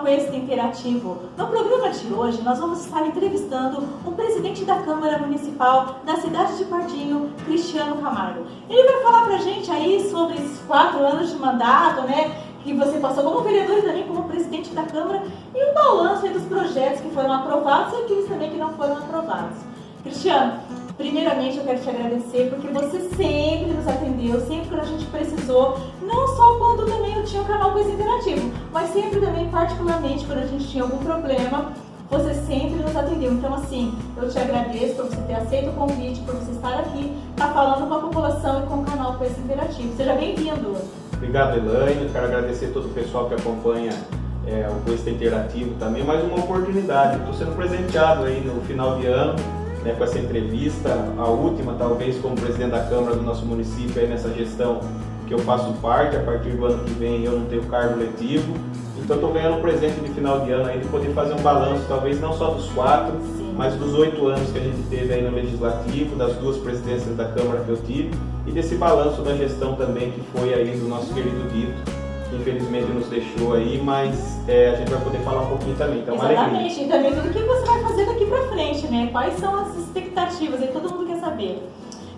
Quest Interativo. No programa de hoje, nós vamos estar entrevistando o presidente da Câmara Municipal da cidade de Pardinho, Cristiano Camargo. Ele vai falar pra gente aí sobre esses 4 anos de mandato, né, que você passou como vereador e também como presidente da Câmara, e um balanço aí dos projetos que foram aprovados e aqueles também que não foram aprovados. Cristiano, primeiramente eu quero te agradecer porque você sempre nos atendeu, sempre quando a gente precisou, não só quando também eu tinha o canal Quest Interativo, mas sempre também, particularmente, quando a gente tinha algum problema, você sempre nos atendeu. Então, assim, eu te agradeço por você ter aceito o convite, por você estar aqui, tá falando com a população e com o canal Quest Interativo. Seja bem-vindo. Obrigado, Elaine. Eu quero agradecer todo o pessoal que acompanha o Quest Interativo também. Mais uma oportunidade. Estou sendo presenteado aí no final de ano, né, com essa entrevista, a última talvez como presidente da Câmara do nosso município aí nessa gestão que eu faço parte. A partir do ano que vem eu não tenho cargo letivo, então estou ganhando um presente de final de ano aí de poder fazer um balanço, talvez não só dos 4, mas dos 8 anos que a gente teve aí no Legislativo, das 2 presidências da Câmara que eu tive, e desse balanço da gestão também que foi aí do nosso querido Dito, que infelizmente nos deixou aí, mas a gente vai poder falar um pouquinho também. Então, exatamente, e também tudo que você vai fazer daqui pra frente, né? Quais são as expectativas aí, todo mundo quer saber.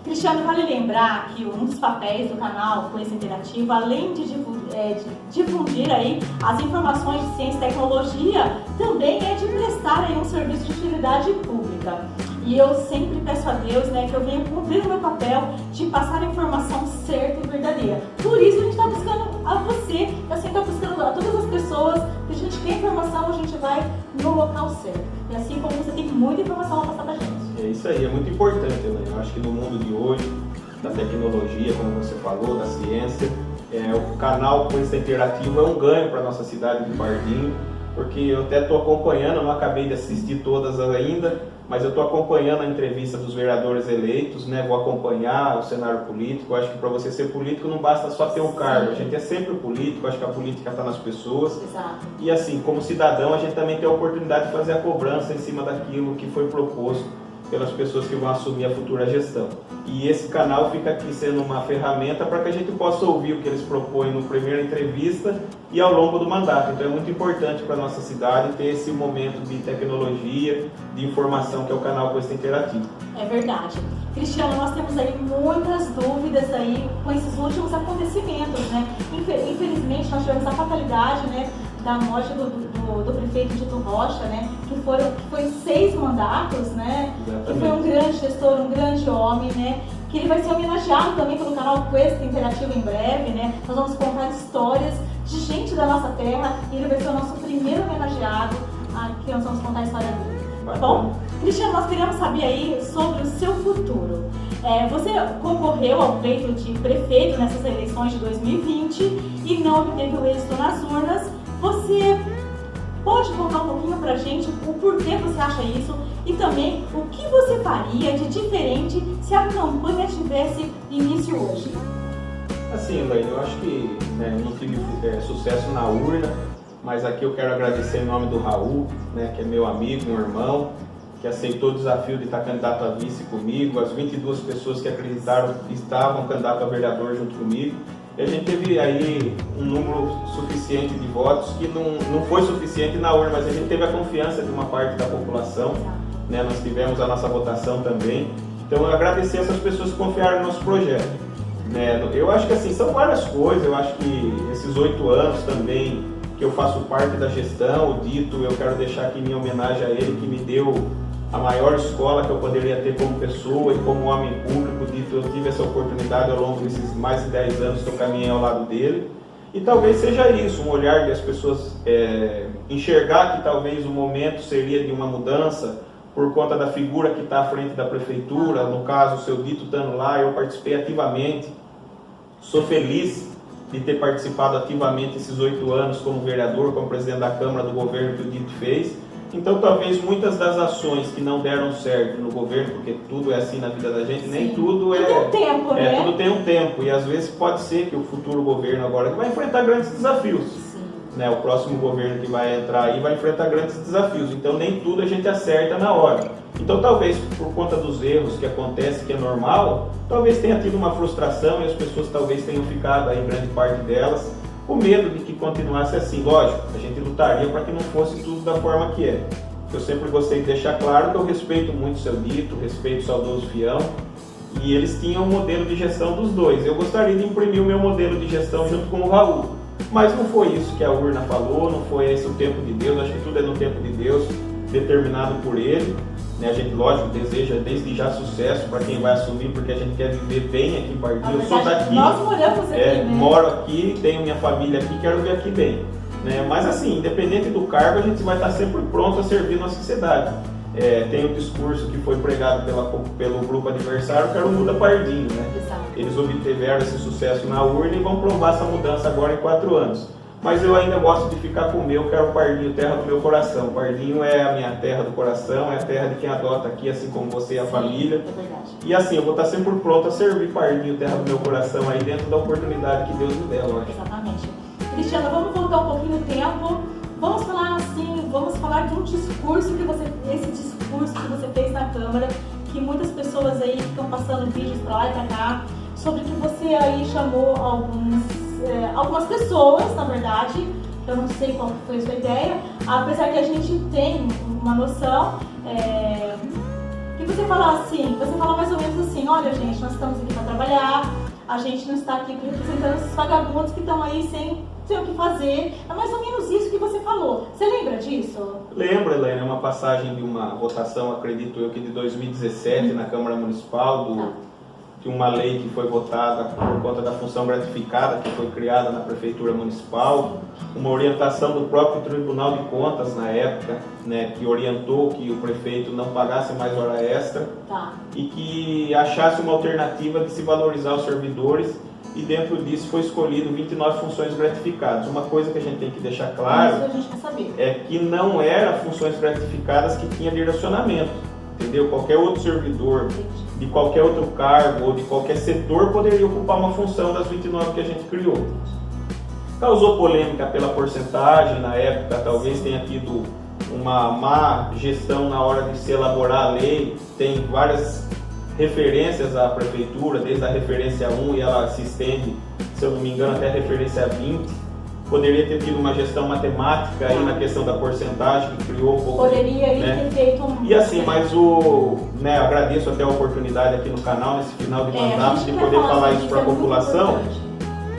Cristiano, vale lembrar que um dos papéis do canal Quest Interativo, além de difundir aí as informações de ciência e tecnologia, também é de prestar aí um serviço de utilidade pública. E eu sempre peço a Deus, né, que eu venha cumprir o meu papel de passar a informação certa e verdadeira. Por isso a gente está buscando a você, assim está buscando a todas as pessoas, que a gente quer informação, a gente vai no local certo. E assim como você tem muita informação a passar pra gente. É isso aí, é muito importante, Elaine. Eu acho que no mundo de hoje, da tecnologia, como você falou, da ciência, o canal Quest Interativo é um ganho para a nossa cidade de Pardinho, porque eu até estou acompanhando, não acabei de assistir todas ainda, mas eu estou acompanhando a entrevista dos vereadores eleitos, né? Vou acompanhar o cenário político. Eu acho que para você ser político não basta só ter um cargo, a gente é sempre político, acho que a política está nas pessoas. Exato. E assim, como cidadão, a gente também tem a oportunidade de fazer a cobrança em cima daquilo que foi proposto pelas pessoas que vão assumir a futura gestão. E esse canal fica aqui sendo uma ferramenta para que a gente possa ouvir o que eles propõem no primeira entrevista e ao longo do mandato. Então é muito importante para a nossa cidade ter esse momento de tecnologia, de informação que é o canal Quest Interativo. É verdade. Cristiano, nós temos aí muitas dúvidas aí com esses últimos acontecimentos, né? Infelizmente nós tivemos a fatalidade, né, da morte do prefeito Dito Rocha, né? Que foi 6 mandatos, né? Exatamente. Que foi um grande gestor, um grande homem, né? Que ele vai ser homenageado também pelo canal Quest Interativo em breve, né? Nós vamos contar histórias de gente da nossa terra e ele vai ser o nosso primeiro homenageado que nós vamos contar a história dele. Tá bom? Cristiano, nós queremos saber aí sobre o seu futuro. Você concorreu ao pleito de prefeito nessas eleições de 2020 e não obteve o êxito nas urnas. Você pode contar um pouquinho pra gente o porquê você acha isso e também o que você faria de diferente se a campanha tivesse início hoje? Assim, Elaine, eu acho que não tive sucesso na urna, mas aqui eu quero agradecer em nome do Raul, né, que é meu amigo, meu irmão, que aceitou o desafio de estar candidato a vice comigo, as 22 pessoas que acreditaram que estavam candidato a vereador junto comigo. E a gente teve aí um número suficiente de votos, que não foi suficiente na urna, mas a gente teve a confiança de uma parte da população, né? Nós tivemos a nossa votação também. Então eu agradecer essas pessoas que confiaram no nosso projeto. Né? Eu acho que assim, são várias coisas, eu acho que esses 8 anos também que eu faço parte da gestão, o Dito, eu quero deixar aqui minha homenagem a ele, que me deu a maior escola que eu poderia ter como pessoa e como homem público. Dito, eu tive essa oportunidade ao longo desses mais de 10 anos que eu caminhei ao lado dele. E talvez seja isso, um olhar das pessoas enxergar que talvez o momento seria de uma mudança por conta da figura que está à frente da prefeitura, no caso o seu Dito estando lá, eu participei ativamente, sou feliz de ter participado ativamente esses 8 anos como vereador, como presidente da Câmara do governo que o Dito fez. Então talvez muitas das ações que não deram certo no governo, porque tudo é assim na vida da gente, nem tudo tudo tem um tempo, né? Tudo tem um tempo, e às vezes pode ser que o futuro governo agora vai enfrentar grandes desafios. Né? O próximo governo que vai entrar aí vai enfrentar grandes desafios, então nem tudo a gente acerta na hora. Então talvez por conta dos erros que acontecem, que é normal, talvez tenha tido uma frustração e as pessoas talvez tenham ficado aí, grande parte delas, com medo de que continuasse assim. Lógico, a gente lutaria para que não fosse tudo da forma que é. Eu sempre gostei de deixar claro que eu respeito muito o seu Dito, respeito o saudoso Fião, e eles tinham um modelo de gestão dos dois. Eu gostaria de imprimir o meu modelo de gestão junto com o Raul, mas não foi isso que a urna falou, não foi esse o tempo de Deus. Acho que tudo é no tempo de Deus, determinado por Ele. A gente, lógico, deseja desde já sucesso para quem vai assumir, porque a gente quer viver bem aqui em Pardinho. Eu sou daqui, nós moramos aqui, né? Moro aqui, tenho minha família aqui, quero ver aqui bem. Mas assim, independente do cargo, a gente vai estar sempre pronto a servir nossa sociedade. Tem o discurso que foi pregado pelo grupo adversário, que era o Muda Pardinho, né? Eles obtiveram esse sucesso na urna e vão provar essa mudança agora em 4 anos. Mas eu ainda gosto de ficar com o meu, que era o Pardinho, terra do meu coração. Pardinho é a minha terra do coração, é a terra de quem adota aqui, assim como você e a família. É verdade. E assim, eu vou estar sempre pronto a servir Pardinho, terra do meu coração, aí dentro da oportunidade que Deus me der, lógico. Exatamente. Cristiano, vamos voltar um pouquinho no tempo. Vamos falar de um discurso esse discurso que você fez na Câmara, que muitas pessoas aí ficam passando vídeos pra lá e pra cá, sobre que você aí chamou algumas pessoas, na verdade, eu não sei qual foi a sua ideia, apesar que a gente tem uma noção, que você fala mais ou menos assim, olha gente, nós estamos aqui para trabalhar, a gente não está aqui representando esses vagabundos que estão aí sem o que fazer. É mais ou menos isso que você falou. Você lembra disso? Lembro, Helena, é uma passagem de uma votação, acredito eu, que de 2017 na Câmara Municipal, de uma lei que foi votada por conta da função gratificada que foi criada na Prefeitura Municipal, uma orientação do próprio Tribunal de Contas na época, né, que orientou que o prefeito não pagasse mais hora extra e que achasse uma alternativa de se valorizar os servidores, e dentro disso foi escolhido 29 funções gratificadas. Uma coisa que a gente tem que deixar claro é que não eram funções gratificadas que tinha direcionamento, entendeu? Qualquer outro servidor de qualquer outro cargo ou de qualquer setor poderia ocupar uma função das 29 que a gente criou. Causou polêmica pela porcentagem na época, talvez tenha tido uma má gestão na hora de se elaborar a lei. Tem várias referências à prefeitura, desde a referência 1 e ela se estende, se eu não me engano, até a referência 20. Poderia ter tido uma gestão matemática aí na questão da porcentagem, que criou um pouco... Poderia ter feito um... E assim, mas agradeço até a oportunidade aqui no canal, nesse final de mandato, de poder falar isso para a população.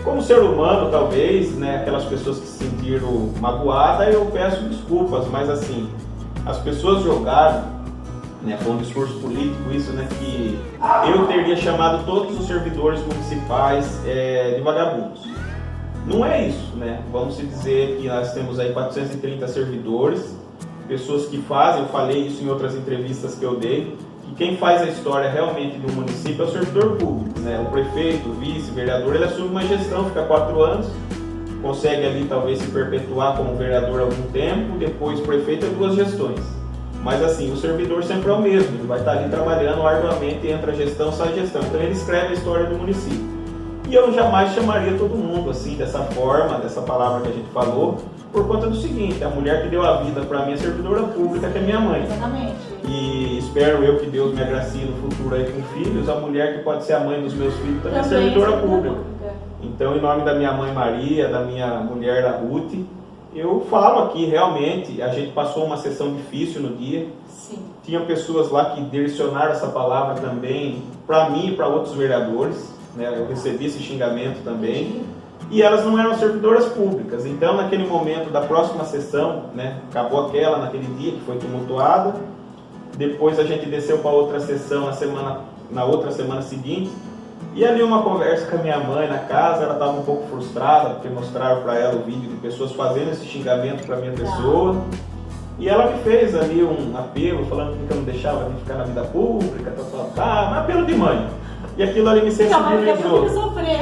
Como ser humano, talvez, aquelas pessoas que se sentiram magoadas, eu peço desculpas, mas assim, as pessoas jogaram, foi um discurso político isso, que eu teria chamado todos os servidores municipais de vagabundos. Não é isso, Vamos dizer que nós temos aí 430 servidores, pessoas que fazem, eu falei isso em outras entrevistas que eu dei, que quem faz a história realmente de um município é o servidor público, O prefeito, o vice, o vereador, ele assume uma gestão, fica 4 anos, consegue ali talvez se perpetuar como vereador algum tempo, depois prefeito é 2 gestões. Mas assim, o servidor sempre é o mesmo, ele vai estar ali trabalhando arduamente, entra a gestão, sai a gestão. Então ele escreve a história do município. E eu jamais chamaria todo mundo assim, dessa forma, dessa palavra que a gente falou, por conta do seguinte: a mulher que deu a vida para mim é servidora pública, que é minha mãe. Exatamente. E espero eu que Deus me agracie no futuro aí com filhos, a mulher que pode ser a mãe dos meus filhos também é servidora pública. Então, em nome da minha mãe Maria, da minha mulher da Ruth, eu falo aqui, realmente, a gente passou uma sessão difícil no dia. Sim. Tinha pessoas lá que direcionaram essa palavra também para mim e para outros vereadores. Eu recebi esse xingamento também. E elas não eram servidoras públicas. Então, naquele momento da próxima sessão, acabou aquela naquele dia que foi tumultuada. Depois a gente desceu para outra sessão na outra semana seguinte. E ali uma conversa com a minha mãe na casa, ela estava um pouco frustrada, porque mostraram para ela o vídeo de pessoas fazendo esse xingamento para a minha pessoa. E ela me fez ali um apelo, falando que eu não deixava de ficar na vida pública, um apelo de mãe. E aquilo ali me sensibilizou.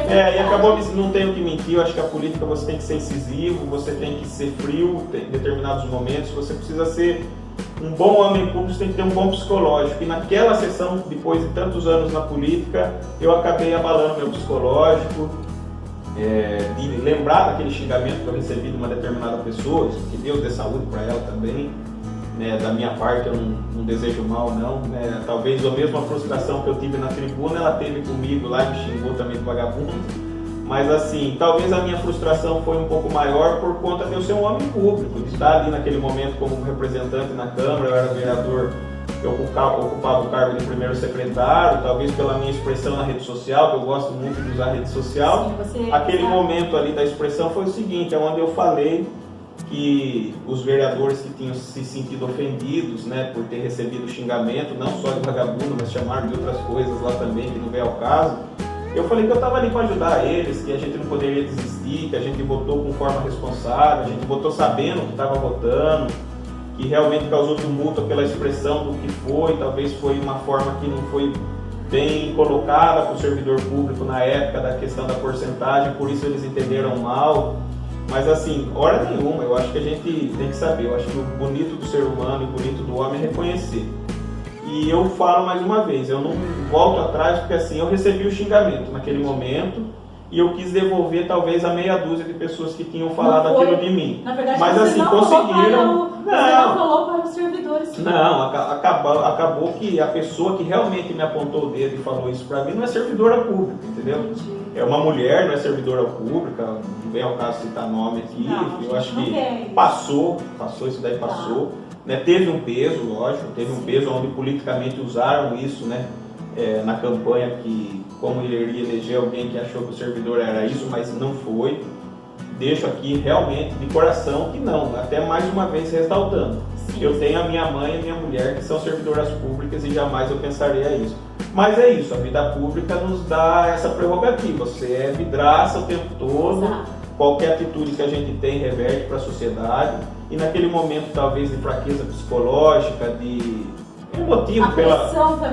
E acabou, não tenho que mentir, eu acho que a política você tem que ser incisivo, você tem que ser frio em determinados momentos, você precisa ser um bom homem público, você tem que ter um bom psicológico. E naquela sessão, depois de tantos anos na política, eu acabei abalando meu psicológico, de lembrar daquele xingamento que eu recebi de uma determinada pessoa, que Deus dê saúde para ela também. Da minha parte, eu não desejo mal, não. Talvez a mesma frustração que eu tive na tribuna, ela teve comigo lá e me xingou também de vagabundo. Mas assim, talvez a minha frustração foi um pouco maior por conta de eu ser um homem público, de estar ali naquele momento como representante na Câmara, eu era vereador, eu ocupava o cargo de primeiro secretário, talvez pela minha expressão na rede social, que eu gosto muito de usar a rede social. Sim, aquele momento ali da expressão foi o seguinte, é onde eu falei que os vereadores que tinham se sentido ofendidos, né, por ter recebido xingamento, não só de vagabundo, mas chamaram de outras coisas lá também, que não veio ao caso. Eu falei que eu estava ali para ajudar eles, que a gente não poderia desistir, que a gente votou com forma responsável, a gente votou sabendo o que estava votando, que realmente causou tumulto pela expressão do que foi, talvez foi uma forma que não foi bem colocada para o servidor público na época da questão da porcentagem, por isso eles entenderam mal. Mas assim, hora nenhuma, eu acho que a gente tem que saber, eu acho que o bonito do ser humano e o bonito do homem é reconhecer. E eu falo mais uma vez, eu não volto atrás porque assim, eu recebi o xingamento naquele momento e eu quis devolver talvez a meia dúzia de pessoas que tinham falado aquilo de mim. Na verdade, mas você assim, não conseguiram. você não falou para os servidores. Não, acabou que a pessoa que realmente me apontou o dedo e falou isso para mim não é servidora pública, entendeu? Entendi. É uma mulher, não é servidora pública, não vem ao caso citar nome aqui, Não, eu acho que quer. passou, isso daí passou. Né? Teve um peso, lógico, teve um peso onde politicamente usaram isso, né? Na campanha, que como ele iria eleger alguém que achou que o servidor era isso, mas não foi. Deixo aqui realmente de coração que não, até mais uma vez ressaltando. Sim. Eu tenho a minha mãe e a minha mulher que são servidoras públicas e jamais eu pensaria isso. Mas é isso, a vida pública nos dá essa prerrogativa, você é vidraça o tempo todo. Exato. Qualquer atitude que a gente tem reverte para a sociedade e naquele momento talvez de fraqueza psicológica, de emotivo Também.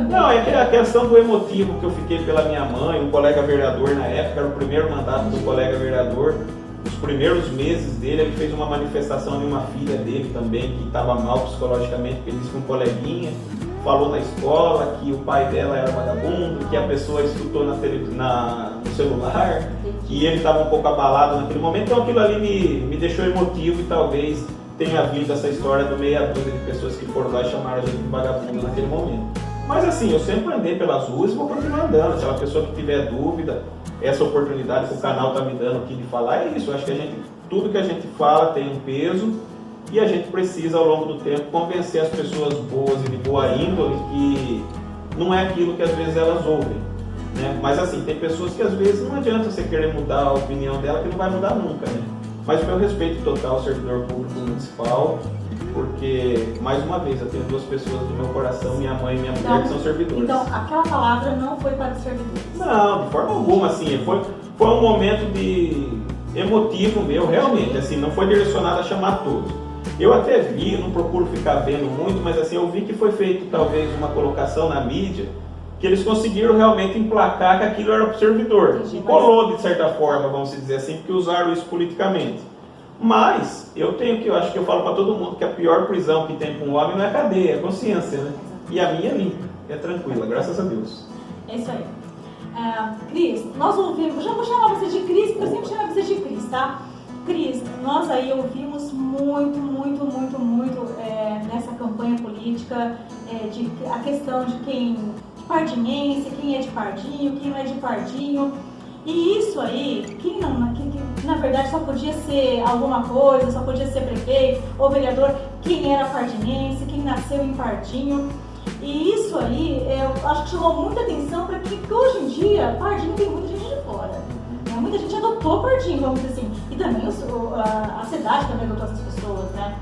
Não, é a questão do emotivo que eu fiquei pela minha mãe, um colega vereador na época, era o primeiro mandato do colega vereador. Os primeiros meses dele, ele fez uma manifestação de uma filha dele também, que estava mal psicologicamente, porque ele disse que um coleguinha falou na escola que o pai dela era vagabundo, que a pessoa escutou no celular, e ele estava um pouco abalado naquele momento. Então aquilo ali me deixou emotivo e talvez tenha vindo essa história do meia dúzia de pessoas que foram lá e chamaram a gente de vagabundo naquele momento. Mas assim, eu sempre andei pelas ruas e vou continuar andando. Se a pessoa que tiver dúvida, essa oportunidade que o canal está me dando aqui de falar é isso. Eu acho que tudo que a gente fala tem um peso e a gente precisa ao longo do tempo convencer as pessoas boas e de boa índole que não é aquilo que às vezes elas ouvem, né? Mas assim, tem pessoas que às vezes não adianta você querer mudar a opinião dela, que não vai mudar nunca, né? Mas o meu respeito total ao servidor público municipal, porque, mais uma vez, eu tenho duas pessoas do meu coração, minha mãe e minha mulher, que são servidores. Então, aquela palavra não foi para os servidores? Não, de forma alguma, assim, foi um momento emotivo meu, realmente, assim, não foi direcionado a chamar todos. Eu até vi, não procuro ficar vendo muito, mas assim, eu vi que foi feito talvez uma colocação na mídia, que eles conseguiram realmente emplacar que aquilo era para o servidor. E colou de certa forma, vamos dizer assim, porque usaram isso politicamente. Mas eu acho que eu falo para todo mundo que a pior prisão que tem para um homem não é cadeia, é consciência, né? E a minha é limpa, é tranquila, graças a Deus. É isso aí. Cris, nós ouvimos, já vou chamar você de Cris, porque eu sempre chamo você de Cris, tá? Cris, nós aí ouvimos muito nessa campanha política a questão de quem de pardinhense, quem é de Pardinho, quem não é de Pardinho. E isso aí, que na verdade só podia ser alguma coisa, só podia ser prefeito ou vereador, quem era pardinhense, quem nasceu em Pardinho. E isso aí, eu acho que chamou muita atenção para que hoje em dia, Pardinho tem muita gente de fora. Né? Muita gente adotou Pardinho, vamos dizer assim. E também a cidade também adotou essas pessoas, né?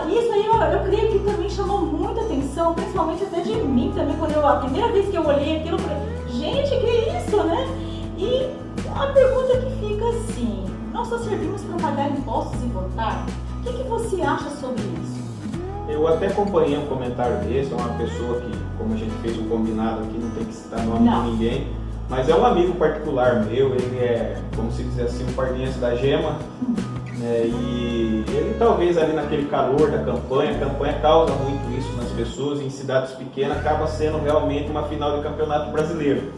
Isso aí eu creio que também chamou muita atenção, principalmente até de mim também, quando a primeira vez que eu olhei aquilo, eu falei, gente, que isso, né? E a pergunta que fica assim, nós só servimos para pagar impostos e votar? O que você acha sobre isso? Eu até acompanhei um comentário desse, é uma pessoa que, como a gente fez um combinado aqui, não tem que citar nome de ninguém, mas é um amigo particular meu, ele é, como se dizer assim, um pardinhense da Gema, né, e ele talvez ali naquele calor da campanha, a campanha causa muito isso nas pessoas, em cidades pequenas acaba sendo realmente uma final de campeonato brasileiro,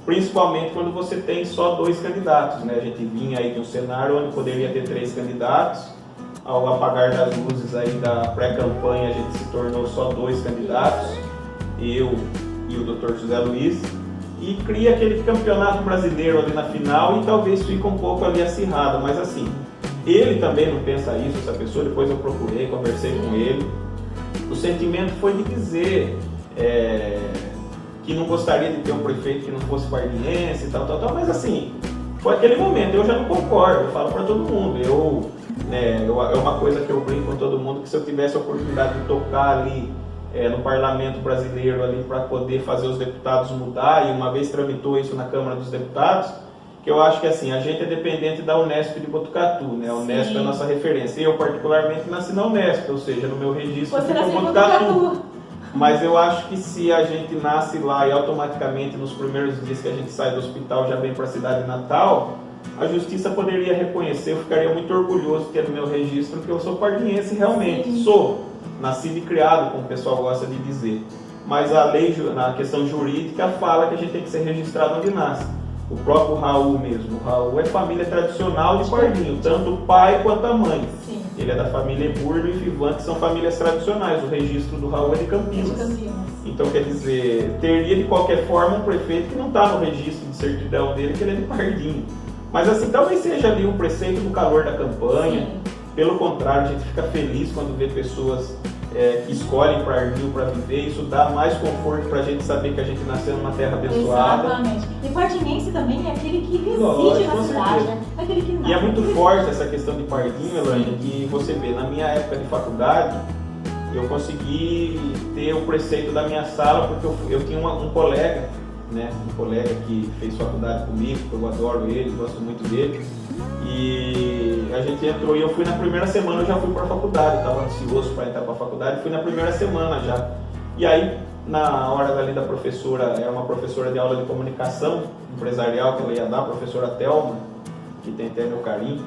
principalmente quando você tem só 2 candidatos, né? A gente vinha aí de um cenário onde poderia ter 3 candidatos, ao apagar das luzes aí da pré-campanha a gente se tornou só 2 candidatos, eu e o Dr. José Luiz, e cria aquele campeonato brasileiro ali na final e talvez fique um pouco ali acirrado, mas assim, ele também não pensa isso, essa pessoa, depois eu procurei, conversei com ele, o sentimento foi de dizer que não gostaria de ter um prefeito que não fosse pardiense e tal, mas assim, foi aquele momento, eu já não concordo, eu falo para todo mundo, é uma coisa que eu brinco com todo mundo, que se eu tivesse a oportunidade de tocar ali no parlamento brasileiro ali para poder fazer os deputados mudar, e uma vez tramitou isso na Câmara dos Deputados, que eu acho que assim, a gente é dependente da Unesp de Botucatu, né? A Unesp é a nossa referência. Eu particularmente nasci na Unesp, ou seja, no meu registro ficou Botucatu. Mas eu acho que se a gente nasce lá e automaticamente nos primeiros dias que a gente sai do hospital já vem para a cidade natal, a justiça poderia reconhecer, eu ficaria muito orgulhoso de ter no meu registro que eu sou pardiense realmente. Sim. Sou nascido e criado, como o pessoal gosta de dizer. Mas a lei, na questão jurídica, fala que a gente tem que ser registrado onde nasce. O próprio Raul mesmo. O Raul é família tradicional de Pardinho, tanto o pai quanto a mãe. Sim. Ele é da família Eburdo e Vivan, que são famílias tradicionais. O registro do Raul é de Campinas. Então, quer dizer, teria de qualquer forma um prefeito que não está no registro de certidão dele, que ele é de Pardinho. Mas assim, talvez seja ali um preceito do calor da campanha. Sim. Pelo contrário, a gente fica feliz quando vê pessoas que escolhem Pardinho para viver. Isso dá mais conforto para a gente saber que a gente nasceu numa terra abençoada. Exatamente. E pardinense também é aquele que reside na cidade, né? Aquele que nasce. E é muito forte essa questão de Pardinho, Elaine, que você vê, na minha época de faculdade, eu consegui ter o preceito da minha sala, porque eu tinha um colega, né? Um colega que fez faculdade comigo, que eu adoro ele, gosto muito dele. E a gente entrou e eu fui na primeira semana, eu já fui para a faculdade, estava ansioso para entrar para a faculdade, fui na primeira semana já. E aí, na hora dali da professora, era uma professora de aula de comunicação empresarial que ela ia dar, a professora Thelma, que tem até meu carinho,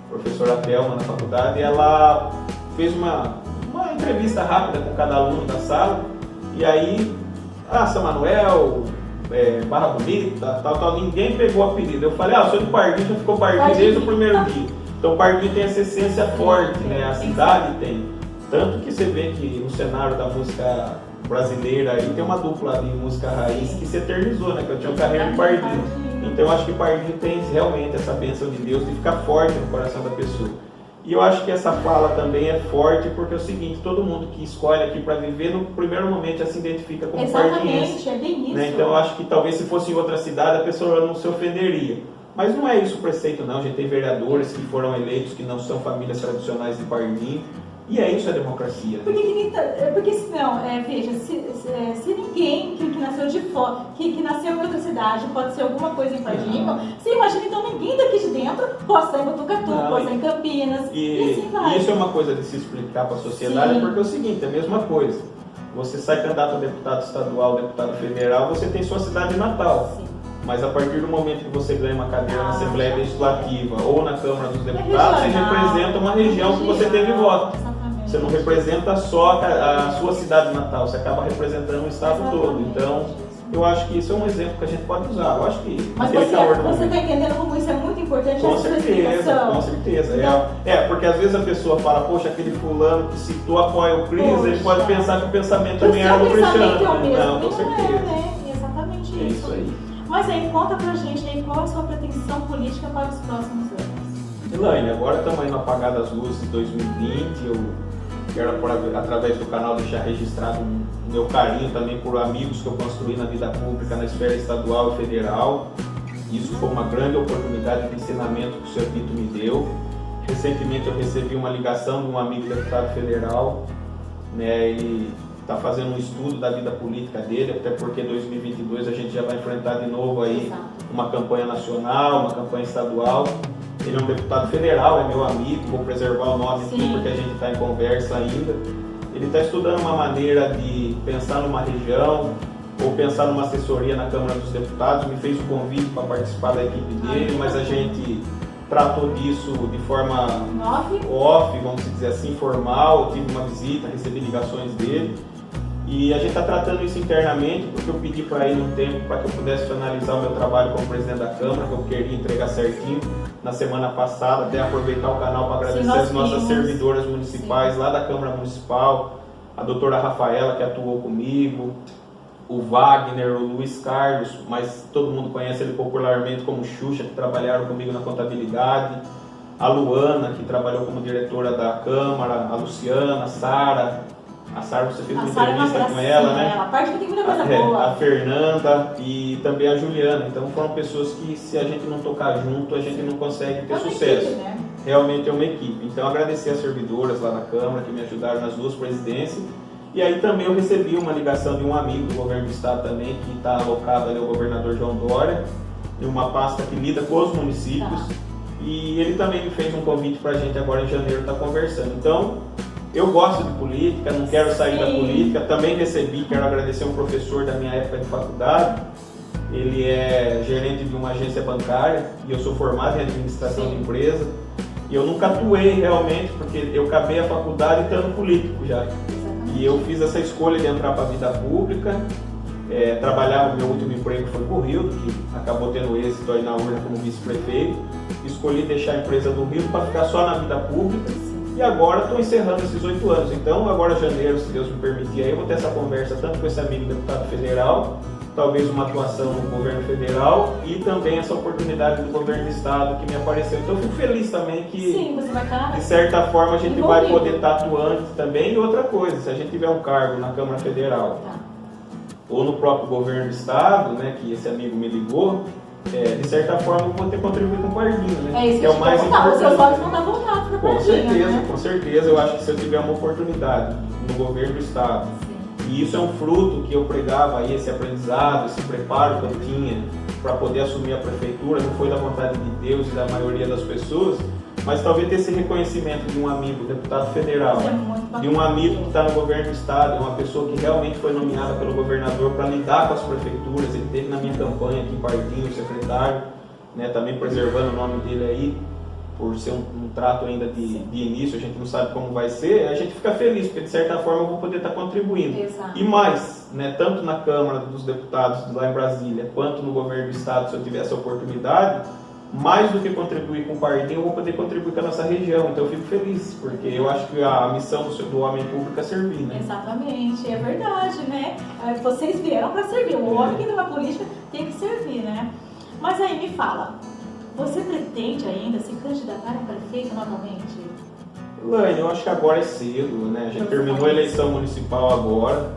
professora Thelma na faculdade, e ela fez uma entrevista rápida com cada aluno da sala, e aí, São Manuel, Barra Bonita, tal, ninguém pegou o apelido. Eu falei, eu sou de Pardinho, já ficou Pardinho desde o primeiro dia. Então Pardinho tem essa essência forte, né? A cidade tem. Tanto que você vê que no cenário da música brasileira aí tem uma dupla de música raiz que se eternizou, né? Que eu tinha um carreiro de Pardinho. Então eu acho que Pardinho tem realmente essa bênção de Deus de ficar forte no coração da pessoa. E eu acho que essa fala também é forte porque é o seguinte, todo mundo que escolhe aqui para viver, no primeiro momento já se identifica como pardiense. Exatamente, é bem isso. Né? Então eu acho que talvez se fosse em outra cidade a pessoa não se ofenderia. Mas não é isso o preceito não, a gente tem vereadores que foram eleitos que não são famílias tradicionais de Pardinho. E é isso a democracia. Porque senão, veja, se ninguém que nasceu de fora, que nasceu em outra cidade, pode ser alguma coisa em Pardinho, você imagina então ninguém daqui de dentro pode estar em Botucatu, pode estar em Campinas, e assim vai. Isso é uma coisa de se explicar para a sociedade, porque é o seguinte, é a mesma coisa. Você sai candidato a deputado estadual, deputado federal, você tem sua cidade natal. Sim. Mas a partir do momento que você ganha uma cadeira na Assembleia Legislativa ou na Câmara dos Deputados, você representa uma região que você teve voto. Você não representa só a sua cidade natal, você acaba representando o estado todo. Então, eu acho que isso é um exemplo que a gente pode usar. Eu acho que mas você está entendendo como isso é muito importante? Com certeza. Porque às vezes a pessoa fala, poxa, aquele fulano que citou apoia o Cris, ele pode pensar que o pensamento também era do Cristiano. Não, com certeza. Exatamente isso. Aí. Mas aí, conta pra gente aí qual é a sua pretensão política para os próximos anos. Elaine, agora estamos indo apagar das luzes de 2020, eu quero, através do canal, deixar registrado o meu carinho também por amigos que eu construí na vida pública, na esfera estadual e federal. Isso foi uma grande oportunidade de ensinamento que o Sr. Tito me deu. Recentemente eu recebi uma ligação de um amigo deputado federal, né, ele está fazendo um estudo da vida política dele, até porque em 2022 a gente já vai enfrentar de novo aí uma campanha nacional, uma campanha estadual. Ele é um deputado federal, é meu amigo, vou preservar o nome aqui porque a gente está em conversa ainda. Ele está estudando uma maneira de pensar numa região ou pensar numa assessoria na Câmara dos Deputados, me fez o convite para participar da equipe dele, mas a gente tratou disso de forma off, vamos dizer assim, informal. Eu tive uma visita, recebi ligações dele. E a gente está tratando isso internamente, porque eu pedi para ele um tempo para que eu pudesse finalizar o meu trabalho como presidente da Câmara, que eu queria entregar certinho na semana passada, até aproveitar o canal para agradecer as nossas servidoras municipais lá da Câmara Municipal, a doutora Rafaela, que atuou comigo, o Wagner, o Luiz Carlos, mas todo mundo conhece ele popularmente como Xuxa, que trabalharam comigo na contabilidade, a Luana, que trabalhou como diretora da Câmara, a Luciana, a Sara, você fez uma entrevista com ela, né? A parte que tem muita coisa boa. A Fernanda e também a Juliana. Então foram pessoas que, se a gente não tocar junto, a gente não consegue ter sucesso. Equipe, né? Realmente é uma equipe. Então agradecer as servidoras lá na Câmara que me ajudaram nas duas presidências. E aí também eu recebi uma ligação de um amigo do governo do estado também, que está alocado ali, o governador João Dória, em uma pasta que lida com os municípios. E ele também me fez um convite para a gente agora em janeiro estar conversando. Então, eu gosto de política, não quero sair da política. Também quero agradecer um professor da minha época de faculdade. Ele é gerente de uma agência bancária e eu sou formado em administração de empresa. E eu nunca atuei realmente, porque eu acabei a faculdade estando político já. E eu fiz essa escolha de entrar para a vida pública. Trabalhava, meu último emprego foi com o Rio, que acabou tendo êxito aí na urna como vice-prefeito. Escolhi deixar a empresa do Rio para ficar só na vida pública. E agora estou encerrando esses 8 anos. Então, agora em janeiro, se Deus me permitir, aí eu vou ter essa conversa tanto com esse amigo deputado federal, talvez uma atuação no governo federal e também essa oportunidade do governo do estado que me apareceu. Então, eu fico feliz também que, você vai estar de certa forma, a gente vai poder estar atuante também. E outra coisa, se a gente tiver um cargo na Câmara Federal ou no próprio governo do estado, né, que esse amigo me ligou, de certa forma eu vou ter contribuído com o Pardinho, né? Isso que é o mais importante. Os seus olhos vão estar voltados para o Pardinho, né? Com certeza. Eu acho que se eu tiver uma oportunidade no governo do estado, e isso é um fruto que eu pregava aí, esse aprendizado, esse preparo que eu tinha para poder assumir a prefeitura, não foi da vontade de Deus e da maioria das pessoas, mas talvez ter esse reconhecimento de um amigo, deputado federal, de um amigo que está no governo do estado, uma pessoa que realmente foi nomeada pelo governador para lidar com as prefeituras. Ele teve na minha campanha aqui em Pardinho, secretário, né, também preservando o nome dele aí, por ser um trato ainda de início, a gente não sabe como vai ser, a gente fica feliz, porque de certa forma eu vou poder estar contribuindo. Exato. E mais, né, tanto na Câmara dos Deputados lá em Brasília, quanto no governo do estado, se eu tiver essa oportunidade, mais do que contribuir com o Pardinho, eu vou poder contribuir com a nossa região. Então eu fico feliz, porque eu acho que a missão do homem público é servir, né? Exatamente, é verdade, né? Vocês vieram para servir, o homem que está na política tem que servir, né? Mas aí me fala, você pretende ainda se candidatar a prefeito novamente? Elaine, eu acho que agora é cedo, né? A gente terminou a eleição municipal agora.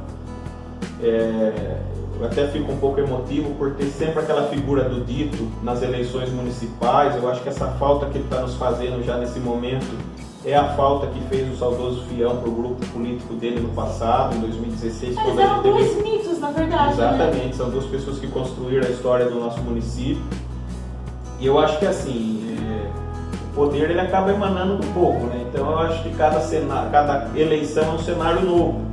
Eu até fico um pouco emotivo por ter sempre aquela figura do dito nas eleições municipais. Eu acho que essa falta que ele está nos fazendo já nesse momento é a falta que fez o saudoso Fião para o grupo político dele no passado, em 2016. Eles eram dois mitos, na verdade. Exatamente, né? São duas pessoas que construíram a história do nosso município. E eu acho que assim, o poder ele acaba emanando do povo, né? Então eu acho que cada eleição é um cenário novo.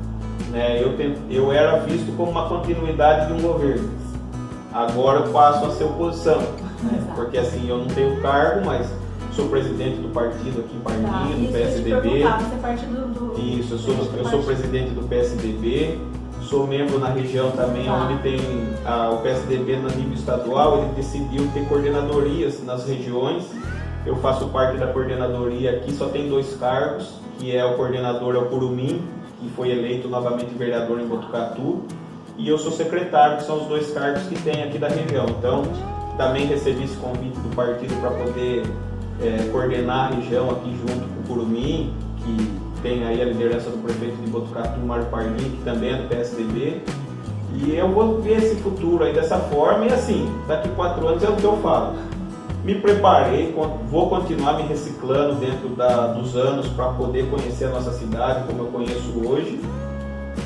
Eu era visto como uma continuidade de um governo. Agora eu passo a ser oposição, né? Porque assim, eu não tenho cargo, mas sou presidente do partido aqui em Pardinho, do PSDB. Você é parte do... Isso, eu sou presidente do PSDB, sou membro na região também, onde tem o PSDB no nível estadual. Ele decidiu ter coordenadorias nas regiões. Eu faço parte da coordenadoria aqui, só tem 2 cargos, que é o coordenador Curumim, que foi eleito novamente vereador em Botucatu, e eu sou secretário, que são os 2 cargos que tem aqui da região. Então, também recebi esse convite do partido para poder coordenar a região aqui junto com o Curumim, que tem aí a liderança do prefeito de Botucatu, Mário Pardinho, que também é do PSDB. E eu vou ver esse futuro aí dessa forma, e assim, daqui 4 anos é o que eu falo. Me preparei, vou continuar me reciclando dentro dos anos para poder conhecer a nossa cidade como eu conheço hoje.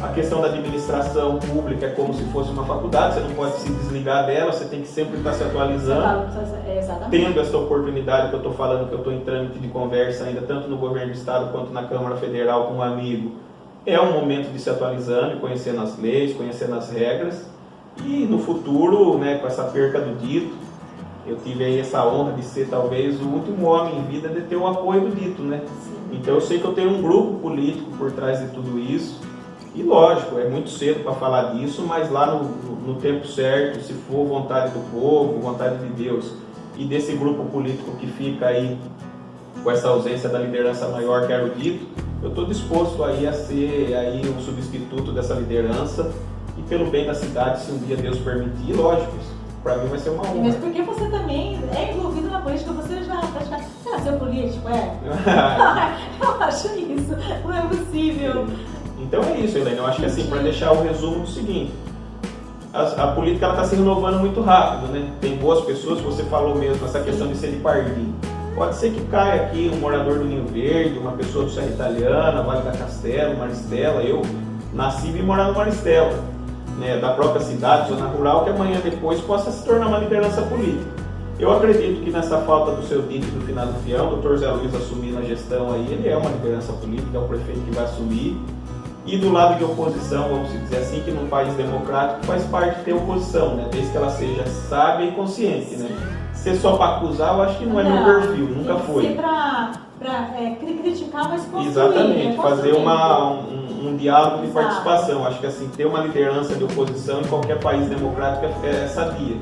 A questão da administração pública é como se fosse uma faculdade, você não pode se desligar dela, você tem que sempre estar se atualizando. Tendo essa oportunidade que eu estou falando, que eu estou em trâmite de conversa ainda, tanto no governo do estado quanto na Câmara Federal com um amigo, é um momento de se atualizando, conhecendo as leis, conhecendo as regras. E no futuro, né, com essa perca do dito, eu tive aí essa honra de ser talvez o último homem em vida de ter o apoio do dito, né? Sim. Então eu sei que eu tenho um grupo político por trás de tudo isso. E lógico, é muito cedo para falar disso, mas lá no tempo certo, se for vontade do povo, vontade de Deus, e desse grupo político que fica aí com essa ausência da liderança maior que era o dito, eu estou disposto aí a ser aí um substituto dessa liderança e pelo bem da cidade, se um dia Deus permitir, lógico, para mim vai ser uma honra. Mesmo porque você também é envolvido na política, você já praticamente... Você nasceu político, é? Eu acho isso, não é possível. Então é isso, Helena, eu acho que assim, para deixar o resumo do seguinte, a política está se renovando muito rápido, né? Tem boas pessoas, você falou mesmo, essa questão de ser de pardinho. Pode ser que caia aqui um morador do Ninho Verde, uma pessoa do Serra Italiana, Vale da Castelo, Maristela. Eu nasci e vim morar no Maristela, né, da própria cidade, zona rural, que amanhã depois possa se tornar uma liderança política. Eu acredito que nessa falta do seu dito do final do fião, o doutor Zé Luiz assumindo a gestão aí, ele é uma liderança política, é o prefeito que vai assumir. E do lado de oposição, vamos dizer assim, que num país democrático faz parte de ter oposição, né, desde que ela seja sábia e consciente, né. Ser só para acusar, eu acho que não é meu perfil, nunca foi. Ser para criticar, mas construir. Exatamente, fazer um diálogo de Exato. participação. Acho que assim, ter uma liderança de oposição em qualquer país democrático é sadia.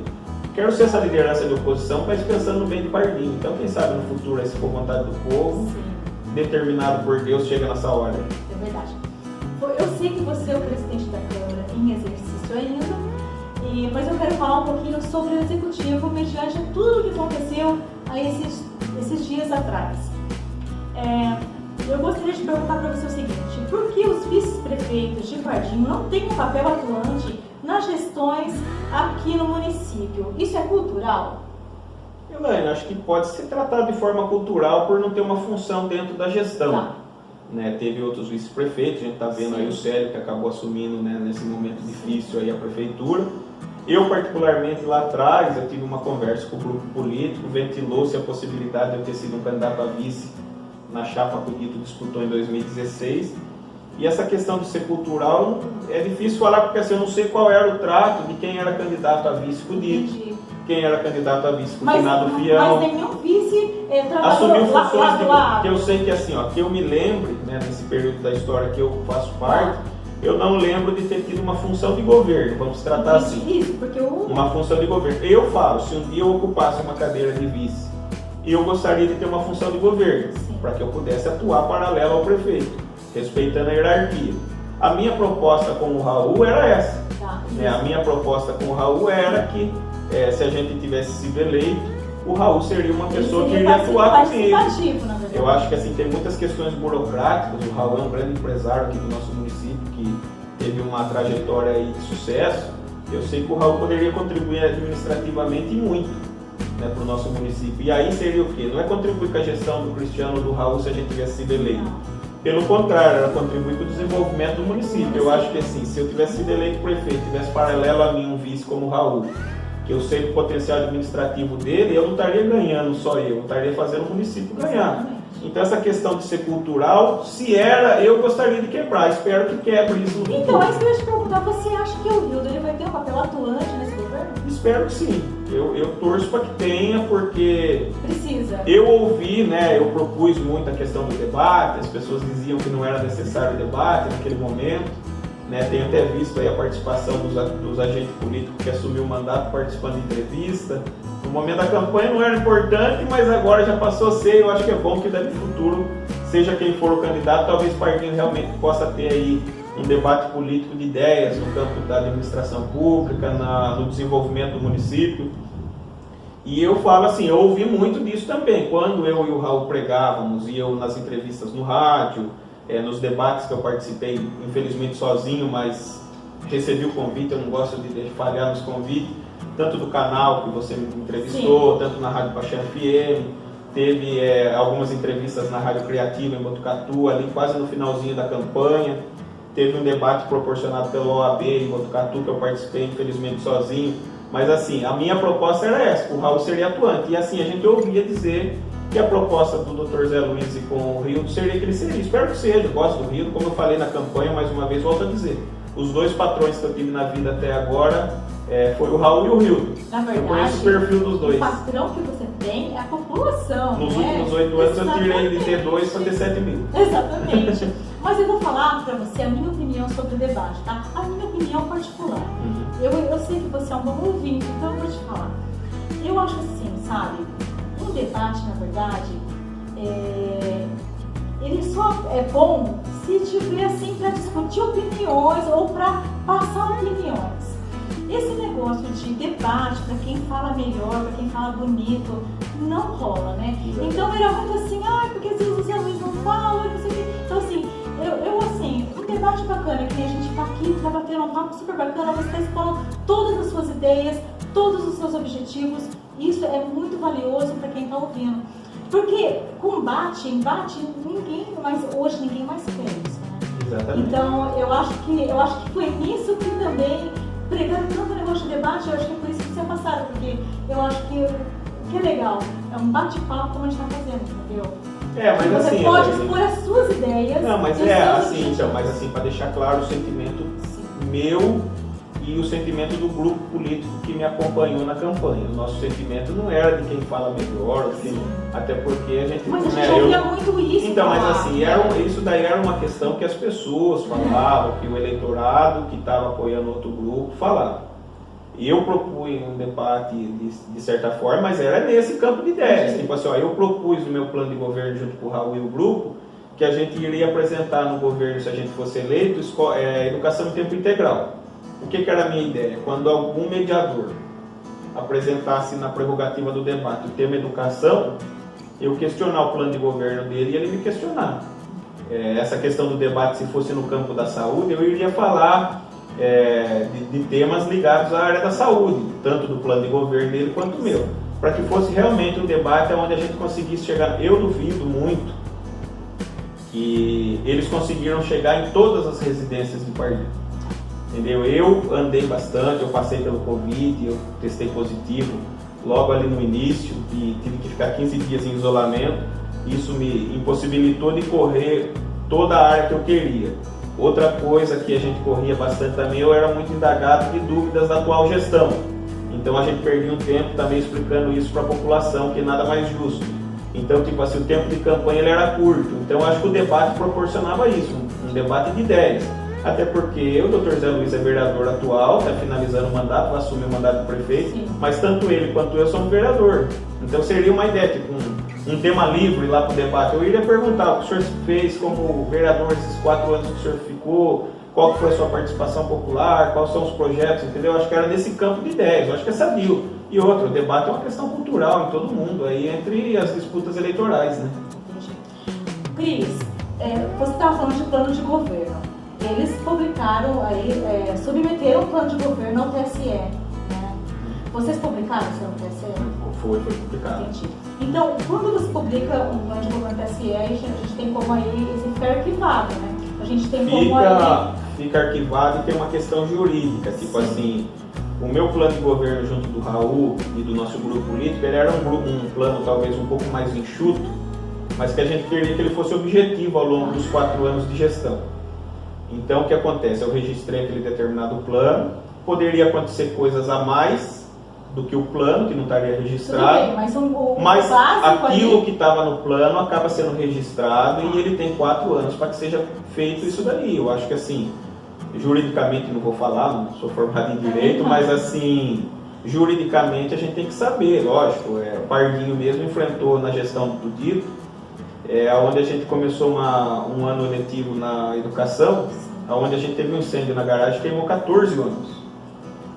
Quero ser essa liderança de oposição, mas pensando no bem de pardinho. Então, quem sabe no futuro, aí, se for vontade do povo, determinado por Deus, chega nessa hora. É verdade. Eu sei que você é o presidente da Câmara em exercício ainda. Mas eu quero falar um pouquinho sobre o Executivo mediante tudo o que aconteceu a esses dias atrás. Eu gostaria de perguntar para você o seguinte: por que os vice-prefeitos de Pardinho não têm um papel atuante nas gestões aqui no município? Isso é cultural? Elaine, acho que pode ser tratado de forma cultural por não ter uma função dentro da gestão. Tá. Né, teve outros vice-prefeitos, a gente está vendo aí o Célio, que acabou assumindo, né, nesse momento difícil aí a prefeitura. Eu, particularmente, lá atrás, eu tive uma conversa com o grupo político, ventilou-se a possibilidade de eu ter sido um candidato a vice na chapa que o Dito disputou em 2016. E essa questão de ser cultural é difícil falar, porque assim, eu não sei qual era o trato de quem era candidato a vice com o Dito, quem era candidato a vice com o Finado Fião. Mas nenhum vice assumiu funções lá. que eu sei que assim, ó, que eu me lembre, né, nesse período da história que eu faço parte, eu não lembro de ter tido uma função de governo, vamos tratar assim. Isso, porque uma função de governo. Eu falo, se um dia eu ocupasse uma cadeira de vice, eu gostaria de ter uma função de governo, para que eu pudesse atuar paralelo ao prefeito, respeitando a hierarquia. A minha proposta com o Raul era essa. Né? A minha proposta com o Raul era que, se a gente tivesse sido eleito, o Raul seria uma pessoa que iria atuar comigo. Eu acho que assim, tem muitas questões burocráticas. O Raul é um grande empresário aqui do nosso município, que teve uma trajetória aí de sucesso. Eu sei que o Raul poderia contribuir administrativamente muito, né, para o nosso município. E aí seria o quê? Não é contribuir com a gestão do Cristiano ou do Raul se a gente tivesse sido eleito. Pelo contrário, era contribuir com o desenvolvimento do município. Eu acho que assim, se eu tivesse sido eleito prefeito, tivesse paralelo a mim um vice como o Raul, que eu sei do potencial administrativo dele, eu não estaria ganhando só eu estaria fazendo o município ganhar. Então essa questão de ser cultural, se era, eu gostaria de quebrar, espero que quebre isso no futuro. Então, é isso que eu ia te perguntar, você acha que o Hildo vai ter um papel atuante nesse governo? Espero que sim, eu torço para que tenha, porque precisa. Eu ouvi, né, eu propus muito a questão do debate, as pessoas diziam que não era necessário o debate naquele momento. Né, tenho até visto aí a participação dos agentes políticos que assumiu o mandato participando de entrevista. No momento da campanha não era importante, mas agora já passou a ser. Eu acho que é bom que daqui no futuro, seja quem for o candidato, talvez o Pardinho realmente possa ter aí um debate político de ideias no campo da administração pública, no desenvolvimento do município. E eu falo assim, eu ouvi muito disso também, quando eu e o Raul pregávamos, e eu nas entrevistas no rádio, nos debates que eu participei, infelizmente sozinho, mas recebi o convite, eu não gosto de falhar nos convites, tanto do canal que você me entrevistou, sim, tanto na Rádio Paixão FM, teve algumas entrevistas na Rádio Criativa em Botucatu, ali quase no finalzinho da campanha, teve um debate proporcionado pela OAB em Botucatu, que eu participei, infelizmente sozinho, mas assim, a minha proposta era essa, o Raul seria atuante, e assim, a gente ouvia dizer que a proposta do Dr. Zé Luiz e com o Rildo seria que ele seria. Espero que seja, eu gosto do Rildo, como eu falei na campanha, mais uma vez, volto a dizer. Os dois patrões que eu tive na vida até agora foi o Raul e o Rildo. Na verdade, eu conheço o perfil dos dois. O patrão que você tem é a população. Nos últimos 8 anos eu tirei de ter 2 para ter 7 mil. Exatamente. Mas eu vou falar para você a minha opinião sobre o debate, tá? A minha opinião particular. Eu sei que você é um bom ouvinte, então eu vou te falar. Eu acho assim, sabe? Um debate, na verdade, ele só é bom se tiver assim para discutir opiniões ou para passar opiniões. Esse negócio de debate, para quem fala melhor, para quem fala bonito, não rola, né? Então era muito assim, porque às vezes o Zé Luiz não fala, não sei o quê. Então assim, eu assim, um debate bacana, que a gente tá aqui, tá batendo um papo super bacana, você está expondo todas as suas ideias, todos os seus objetivos. Isso é muito valioso para quem está ouvindo. Porque combate, embate, hoje ninguém mais quer isso, né? Exatamente. Então eu acho que foi nisso que também, pregando tanto negócio de debate, eu acho que é por isso que se afastaram, porque eu acho que é legal, é um bate-papo como a gente está fazendo, entendeu? Mas você assim, pode expor as suas ideias. Não, mas mas assim, para deixar claro o sentimento meu e o sentimento do grupo político que me acompanhou na campanha. O nosso sentimento não era de quem fala melhor, até porque a gente... Mas a gente ouvia muito isso. Então, mas assim, isso daí era uma questão que as pessoas falavam, que o eleitorado que estava apoiando outro grupo falava. Eu propus um debate de certa forma, mas era nesse campo de ideias. Tipo assim, eu propus o meu plano de governo junto com o Raul e o grupo, que a gente iria apresentar no governo, se a gente fosse eleito, educação em tempo integral. O que era a minha ideia? Quando algum mediador apresentasse na prerrogativa do debate o tema educação, eu questionar o plano de governo dele e ele me questionar. Essa questão do debate, se fosse no campo da saúde, eu iria falar de temas ligados à área da saúde, tanto do plano de governo dele quanto o meu, para que fosse realmente um debate onde a gente conseguisse chegar. Eu duvido muito que eles conseguiram chegar em todas as residências de Pardinho. Entendeu? Eu andei bastante, eu passei pelo Covid, eu testei positivo logo ali no início e tive que ficar 15 dias em isolamento. Isso me impossibilitou de correr toda a área que eu queria. Outra coisa que a gente corria bastante também, eu era muito indagado de dúvidas da atual gestão. Então a gente perdia um tempo também explicando isso para a população, que é nada mais justo. Então, tipo assim, o tempo de campanha ele era curto. Então acho que o debate proporcionava isso, um debate de ideias. Até porque o Dr. Zé Luiz é vereador atual, está finalizando o mandato, vai assumir o mandato de prefeito, mas tanto ele quanto eu somos vereador. Então seria uma ideia, tipo um tema livre lá para o debate. Eu iria perguntar o que o senhor fez como vereador esses 4 anos que o senhor ficou, qual foi a sua participação popular, quais são os projetos, entendeu? Eu acho que era nesse campo de ideias, eu acho que é sadio. E outro, o debate é uma questão cultural em todo mundo, aí entre as disputas eleitorais, né? Entendi. Cris, você estava falando de plano de governo. Eles publicaram aí, submeteram o plano de governo ao TSE, né? Vocês publicaram isso no TSE? Foi publicado. Entendi. Então, quando você publica um plano de governo no TSE, a gente tem como aí, esse fica arquivado, né? A gente tem como aí... Fica arquivado e tem uma questão jurídica, tipo assim, o meu plano de governo junto do Raul e do nosso grupo político, ele era um plano talvez um pouco mais enxuto, mas que a gente queria que ele fosse objetivo ao longo dos 4 anos de gestão. Então, o que acontece? Eu registrei aquele determinado plano, poderia acontecer coisas a mais do que o plano, que não estaria registrado, bem, mas aquilo que estava no plano acaba sendo registrado e ele tem 4 anos para que seja feito isso daí. Eu acho que assim, juridicamente não vou falar, não sou formado em direito, mas assim, juridicamente a gente tem que saber, lógico, o Pardinho mesmo enfrentou na gestão do dito, onde a gente começou um ano letivo na educação, onde a gente teve um incêndio na garagem que queimou 14 ônibus.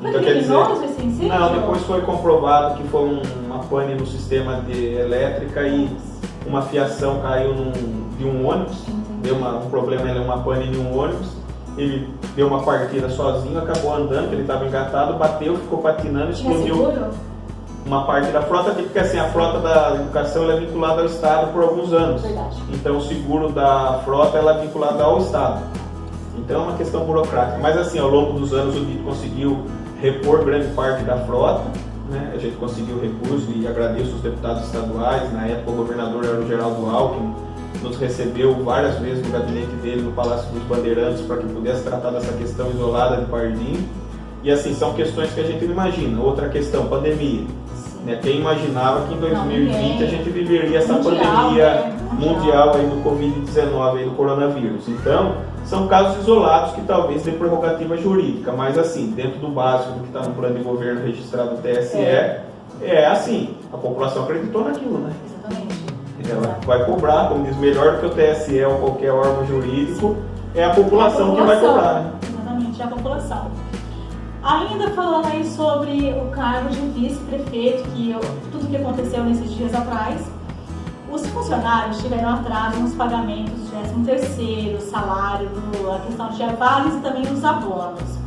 Então, quer dizer, esse incêndio? Não, depois foi comprovado que foi uma pane no sistema de elétrica e uma fiação caiu de um ônibus, deu um problema, uma pane em um ônibus, ele deu uma partida sozinho, acabou andando, ele estava engatado, bateu, ficou patinando, explodiu uma parte da frota, porque assim, a frota da educação ela é vinculada ao Estado por alguns anos. Verdade. Então o seguro da frota ela é vinculado ao Estado. Então é uma questão burocrática. Mas assim, ao longo dos anos o DIT conseguiu repor grande parte da frota, né? A gente conseguiu recurso e agradeço os deputados estaduais. Na época o governador era o Geraldo Alckmin, nos recebeu várias vezes no gabinete dele no Palácio dos Bandeirantes para que pudesse tratar dessa questão isolada de Pardinho. E assim, são questões que a gente não imagina. Outra questão, pandemia. Quem imaginava que em 2020 a gente viveria essa pandemia mundial aí do Covid-19, aí do coronavírus. Então, são casos isolados que talvez dê prerrogativa jurídica, mas assim, dentro do básico do que está no plano de governo registrado no TSE, assim, a população acreditou naquilo, né? Exatamente. Ela vai cobrar, como diz, melhor do que o TSE ou qualquer órgão jurídico, é a população que vai cobrar, né? Exatamente, é a população. Ainda falando aí sobre o cargo de vice-prefeito, tudo que aconteceu nesses dias atrás, os funcionários tiveram atraso nos pagamentos do 13º, salário, a questão de avales e também dos abonos.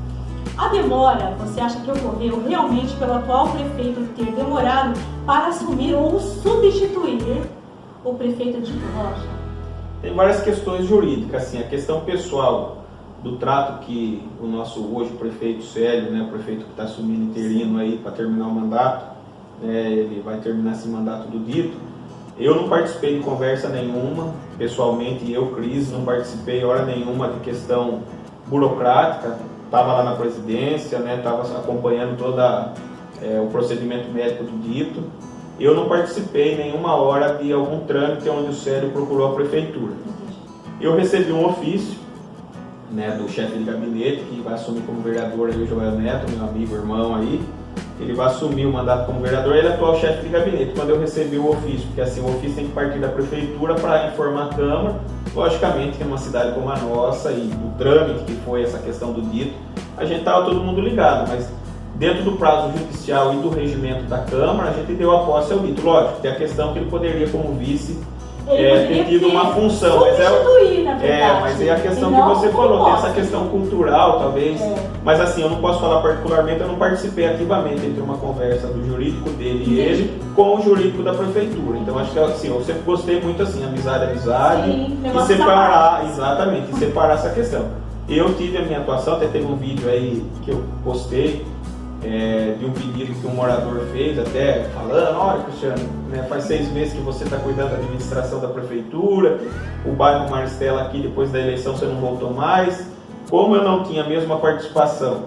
A demora, você acha que ocorreu realmente pelo atual prefeito ter demorado para assumir ou substituir o prefeito de Rocha? Tem várias questões jurídicas, assim, a questão pessoal do trato que o nosso hoje prefeito Célio, né, o prefeito que está assumindo interino aí para terminar o mandato, ele vai terminar esse mandato do dito. Eu não participei de conversa nenhuma, pessoalmente, Cris, não participei hora nenhuma de questão burocrática. Estava lá na presidência, estava acompanhando todo o procedimento médico do dito. Eu não participei nenhuma hora de algum trâmite onde o Célio procurou a prefeitura. Eu recebi um ofício do chefe de gabinete, que vai assumir como vereador aí, o Joel Neto, meu amigo, irmão aí. Ele vai assumir o mandato como vereador, ele é atual chefe de gabinete. Quando eu recebi o ofício, porque assim, o ofício tem que partir da prefeitura para informar a Câmara, logicamente que numa cidade como a nossa e do trâmite que foi essa questão do dito, a gente estava todo mundo ligado, mas dentro do prazo judicial e do regimento da Câmara, a gente deu a posse ao dito. Lógico, tem a questão que ele poderia, como vice, ter tido uma função, mas mas é a questão que você falou, tem essa questão cultural talvez, mas assim, eu não posso falar particularmente, eu não participei ativamente entre uma conversa do jurídico dele e ele com o jurídico da prefeitura, então acho que assim, eu sempre gostei muito assim, amizade, e separar, exatamente, e separar essa questão. Eu tive a minha atuação, até teve um vídeo aí que eu postei, de um pedido que um morador fez, até falando, olha Cristiano, faz 6 meses que você está cuidando da administração da prefeitura, o bairro Maristela aqui, depois da eleição você não voltou mais. Como eu não tinha a mesma participação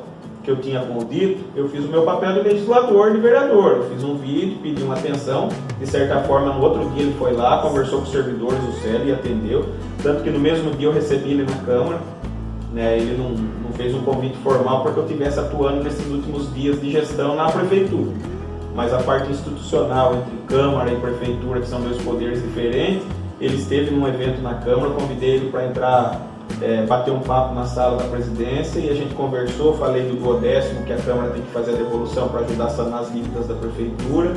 que eu tinha com o dito, eu fiz o meu papel de legislador, de vereador. Eu fiz um vídeo, pedi uma atenção, de certa forma no outro dia ele foi lá, conversou com os servidores do Célio e atendeu, tanto que no mesmo dia eu recebi ele na Câmara. Ele não fez um convite formal para que eu estivesse atuando nesses últimos dias de gestão na prefeitura. Mas a parte institucional entre Câmara e Prefeitura, que são 2 poderes diferentes, ele esteve num evento na Câmara, convidei ele para entrar, bater um papo na sala da presidência e a gente conversou, falei do 10º, que a Câmara tem que fazer a devolução para ajudar a sanar as dívidas da Prefeitura.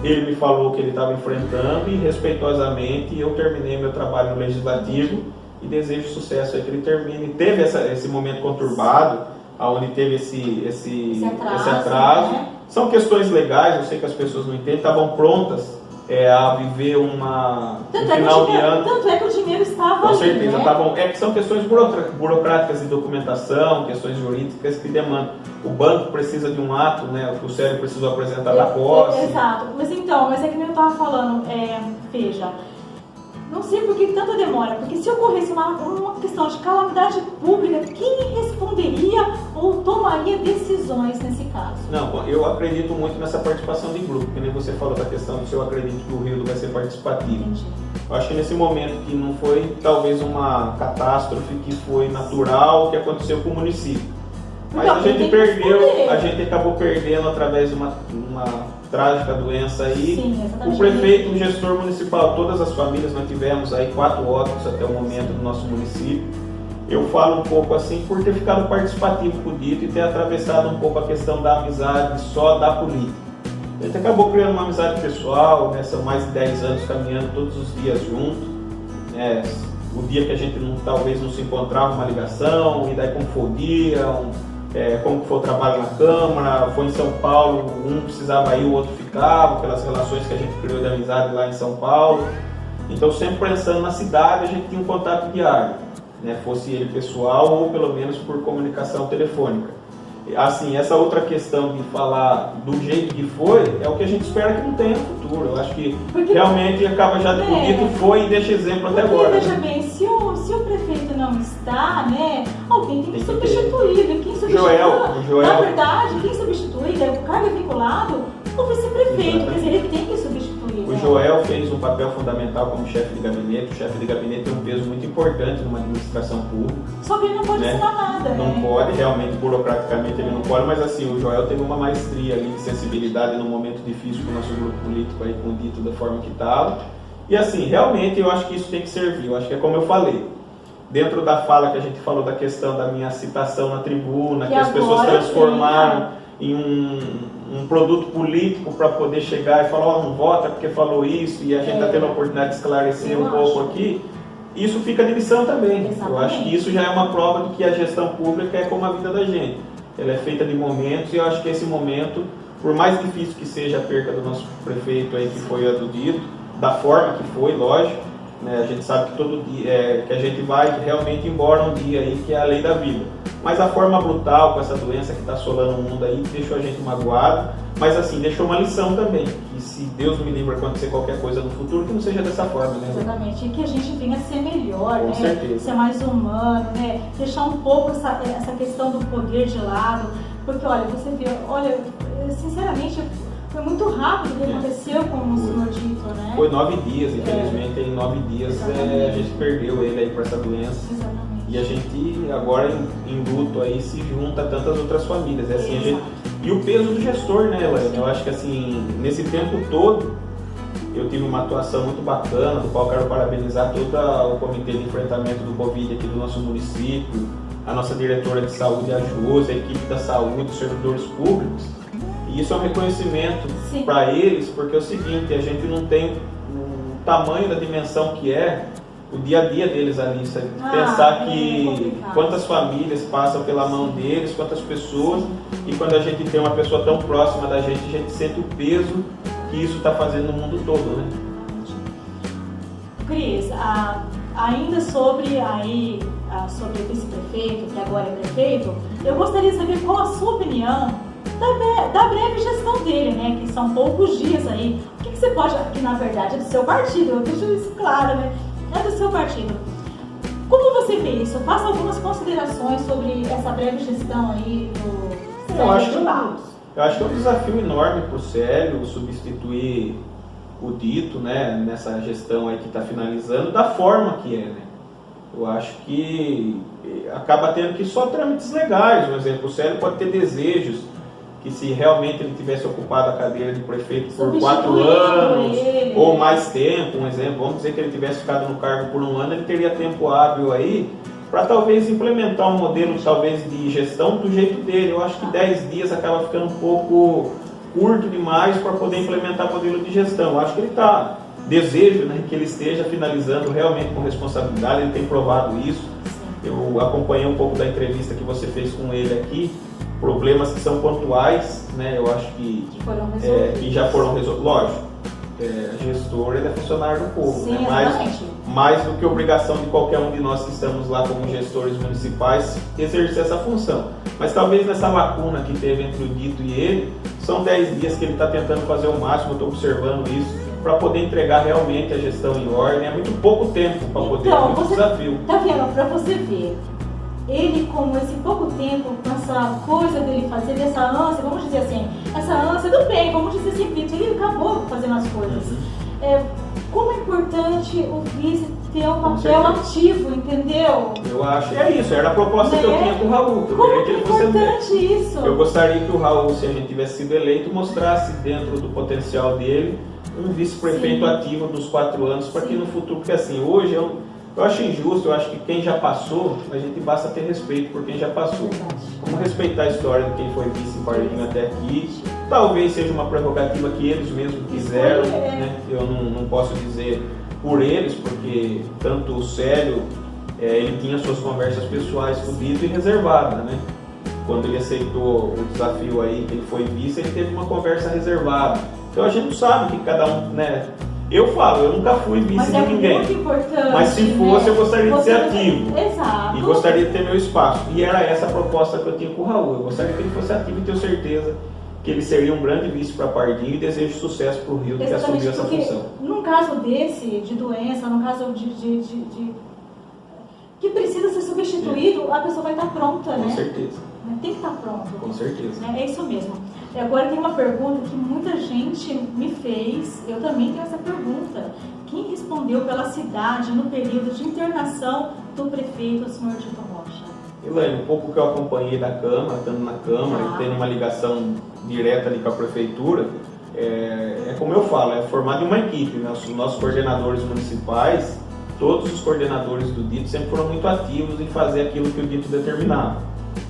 Ele me falou que ele estava enfrentando e, respeitosamente, eu terminei meu trabalho no Legislativo e desejo sucesso aí, que ele termine. Teve esse momento conturbado, onde teve esse atraso. São questões legais, eu sei que as pessoas não entendem, estavam prontas a viver um final de ano. Tanto é que o dinheiro estava com certeza, que são questões burocráticas de documentação, questões jurídicas que demandam. O banco precisa de um ato, que o Célio precisou apresentar da posse. Exato, mas é que nem eu estava falando, veja, não sei por que tanta demora, porque se ocorresse uma questão de calamidade pública, quem responderia ou tomaria decisões nesse caso? Não, eu acredito muito nessa participação de grupo, que nem você falou da questão do se eu acredito que o Rio vai ser participativo. Entendi. Eu acho que nesse momento que não foi talvez uma catástrofe, que foi natural, o que aconteceu com o município. Mas então, a gente acabou perdendo através de uma trágica doença aí. Sim, o prefeito, o gestor municipal, todas as famílias, nós tivemos aí 4 óbitos até o momento no nosso município. Eu falo um pouco assim por ter ficado participativo com o dito e ter atravessado um pouco a questão da amizade só da política. A gente acabou criando uma amizade pessoal, são mais de 10 anos caminhando todos os dias juntos. O dia que a gente talvez não se encontrava, uma ligação, e daí como foi o dia, como foi o trabalho na Câmara, foi em São Paulo, um precisava ir, o outro ficava, pelas relações que a gente criou de amizade lá em São Paulo. Então, sempre pensando na cidade, a gente tinha um contato diário, fosse ele pessoal ou pelo menos por comunicação telefônica. Assim, essa outra questão de falar do jeito que foi, é o que a gente espera que não tenha no futuro. Eu acho que realmente acaba já de bonito, foi e deixa exemplo até agora. Veja bem, se o prefeito não está, alguém tem que substituir. Quem substitui? Joel. Na verdade, quem substitui, o cargo é vinculado, o vice-prefeito, quer dizer, ele tem que substituir. O Joel fez um papel fundamental como chefe de gabinete. O chefe de gabinete tem um peso muito importante numa administração pública. Só que ele não pode assinar nada, Não pode, realmente, burocraticamente ele não pode, mas assim, o Joel teve uma maestria ali de sensibilidade num momento difícil com o nosso grupo político aí, com o dito da forma que estava. E assim, realmente eu acho que isso tem que servir, eu acho que é como eu falei. dentro da fala que a gente falou da questão da minha citação na tribuna, que as agora pessoas transformaram em um produto político para poder chegar e falar, ó, não vota porque falou isso, e a gente está tendo a oportunidade de esclarecer um pouco aqui, isso fica de lição também. Exatamente. Eu acho que isso já é uma prova de que a gestão pública é como a vida da gente. Ela é feita de momentos, e eu acho que esse momento, por mais difícil que seja a perca do nosso prefeito aí, que foi a do Dito, da forma que foi, lógico, né, a gente sabe que todo dia, que a gente vai realmente embora um dia aí, que é a lei da vida. Mas a forma brutal, com essa doença que está assolando o mundo aí, deixou a gente magoado, mas assim, deixou uma lição também, que se Deus me livre acontecer qualquer coisa no futuro, que não seja dessa forma, né? Exatamente, e que a gente venha ser melhor, Com né? certeza. Ser mais humano, né? Deixar um pouco essa questão do poder de lado, porque olha, você vê, olha, sinceramente, foi muito rápido o que aconteceu com o senhor Dito, né? Foi 9 dias, infelizmente, em 9 dias a gente perdeu ele aí por essa doença. Exatamente. E a gente agora em luto aí se junta a tantas outras famílias. É assim, a gente, e o peso do gestor, né, Elaine? Eu acho que assim, nesse tempo todo, eu tive uma atuação muito bacana, do qual quero parabenizar todo o comitê de enfrentamento do Covid aqui do nosso município, a nossa diretora de saúde, a Josi, a equipe da saúde, os servidores públicos. E isso é um reconhecimento para eles, porque é o seguinte, a gente não tem o tamanho da dimensão que é o dia a dia deles ali. Pensar que quantas famílias passam pela mão deles, quantas pessoas, e quando a gente tem uma pessoa tão próxima da gente, a gente sente o peso que isso está fazendo no mundo todo, né? Cris, ainda sobre o vice-prefeito, que agora é prefeito, eu gostaria de saber qual a sua opinião da breve gestão dele, né? Que são poucos dias aí. O que você pode, que na verdade é do seu partido, eu deixo isso claro, né? É do seu partido. Como você vê isso? Faça algumas considerações sobre essa breve gestão aí do Eu acho que é um desafio enorme para o Célio substituir o Dito, né, nessa gestão aí que está finalizando, da forma que é, né? Eu acho que acaba tendo que só trâmites legais. Por exemplo, o Célio pode ter desejos que, se realmente ele tivesse ocupado a cadeira de prefeito por 4 anos ou mais tempo, um exemplo, vamos dizer que ele tivesse ficado no cargo por 1 ano, ele teria tempo hábil aí para talvez implementar um modelo talvez de gestão do jeito dele. Eu acho que 10 dias acaba ficando um pouco curto demais para poder implementar modelo de gestão. Eu acho que ele está, desejo, né, que ele esteja finalizando realmente com responsabilidade, ele tem provado isso. Eu acompanhei um pouco da entrevista que você fez com ele aqui, problemas que são pontuais, né, eu acho que já foram resolvidos. Lógico, gestor, ele é funcionário do povo, sim, né? Mais do que obrigação de qualquer um de nós que estamos lá como gestores municipais exercer essa função. Mas talvez nessa lacuna que teve entre o Dito e ele, são 10 dias que ele está tentando fazer o máximo, eu estou observando isso, para poder entregar realmente a gestão em ordem. É muito pouco tempo para poder, é muito desafio. Tá vendo? Para você ver, ele com esse pouco tempo, com essa coisa dele fazer, dessa ânsia, vamos dizer assim, essa ânsia do bem, vamos dizer assim, ele acabou fazendo as coisas. Como é importante o vice ter um papel ativo, entendeu? Eu acho que é isso, era a proposta que eu tinha com o Raul. Como é importante isso? Eu gostaria que o Raul, se a gente tivesse sido eleito, mostrasse dentro do potencial dele um vice-prefeito ativo nos 4 anos, para que no futuro, porque assim, hoje eu acho injusto, eu acho que quem já passou, a gente basta ter respeito por quem já passou. Vamos respeitar a história de quem foi vice em Pardinho até aqui. Talvez seja uma prerrogativa que eles mesmos quiseram, né? Eu não posso dizer por eles, porque tanto o Célio, ele tinha suas conversas pessoais com o Dito e reservada, né? Quando ele aceitou o desafio aí, que ele foi vice, ele teve uma conversa reservada. Então a gente não sabe que cada um, né? Eu falo, eu nunca fui vice de ninguém. Muito importante, mas se fosse, eu gostaria de ser ativo. Exato. E gostaria de ter meu espaço. E era essa a proposta que eu tinha com o Raul. Eu gostaria que ele fosse ativo e tenho certeza que ele seria um grande vice para Pardinho, e desejo sucesso para o Rio que assumiu essa função. Num caso desse, de doença, num caso que precisa ser substituído, a pessoa vai estar pronta, né? Com certeza. Tem que estar pronto. Com certeza. É isso mesmo. E agora tem uma pergunta que muita gente me fez, eu também tenho essa pergunta. Quem respondeu pela cidade no período de internação do prefeito, o senhor Dito Rocha? Elaine, um pouco que eu acompanhei da Câmara, estando na Câmara e tendo uma ligação direta ali com a Prefeitura, como eu falo, é formado em uma equipe, né? Os nossos coordenadores municipais todos os coordenadores do dito sempre foram muito ativos em fazer aquilo que o dito determinava.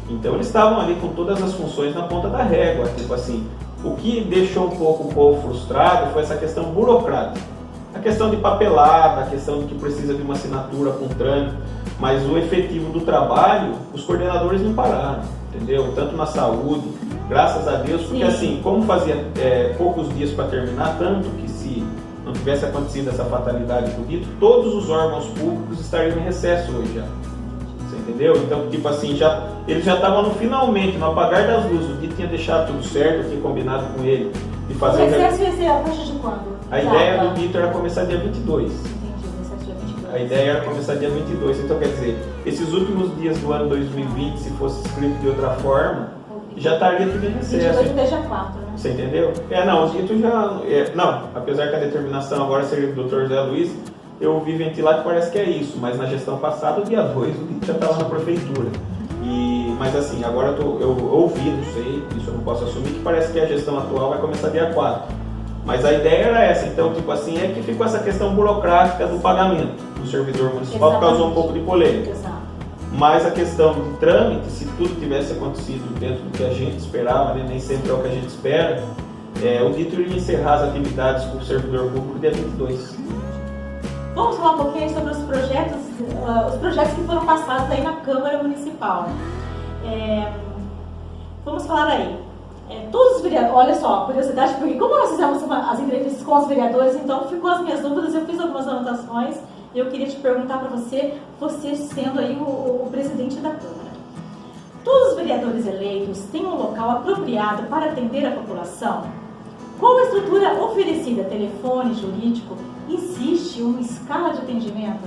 Então eles estavam ali com todas as funções na ponta da régua, tipo assim. O que deixou um pouco o povo frustrado foi essa questão burocrática. A questão de papelada, a questão de que precisa de uma assinatura com trâmite, mas o efetivo do trabalho, os coordenadores não pararam, entendeu? Tanto na saúde, graças a Deus, porque assim, como fazia poucos dias para terminar, tanto que se não tivesse acontecido essa fatalidade do dito, todos os órgãos públicos estariam em recesso hoje já. Você entendeu? Então, tipo assim, eles já estavam no finalmente, no apagar das luzes. O dito tinha deixado tudo certo, eu tinha combinado com ele de fazer... O recesso ia ser a partir de quando? A ideia do dito era começar dia 22. Entendi, o recesso dia 22. A ideia era começar dia 22. Então, quer dizer, esses últimos dias do ano 2020, se fosse escrito de outra forma, já estaria tudo em recesso. 22 até dia 4, né? Você entendeu? Não, os ditos já... não, apesar que a determinação agora seria do Dr. José Luiz, eu ouvi ventilar que parece que é isso, mas na gestão passada, dia 2, o dito já estava na prefeitura. Mas assim, agora eu ouvi, não sei, isso eu não posso assumir, que parece que a gestão atual vai começar dia 4. Mas a ideia era essa, então, tipo assim, é que ficou essa questão burocrática do pagamento do servidor municipal, que causou um pouco de polêmica. Exato. Mas a questão de trâmite, se tudo tivesse acontecido dentro do que a gente esperava, né, nem sempre é o que a gente espera, o dito iria encerrar as atividades com o servidor público dia 22. Vamos falar um pouquinho sobre os projetos que foram passados aí na Câmara Municipal. Vamos falar aí. Todos os vereadores, olha só, curiosidade, porque como nós fizemos as entrevistas com os vereadores, então ficou as minhas dúvidas, eu fiz algumas anotações e eu queria te perguntar para você sendo aí o presidente da Câmara. Todos os vereadores eleitos têm um local apropriado para atender a população? Qual a estrutura oferecida? Telefone, jurídico? Existe uma escala de atendimento?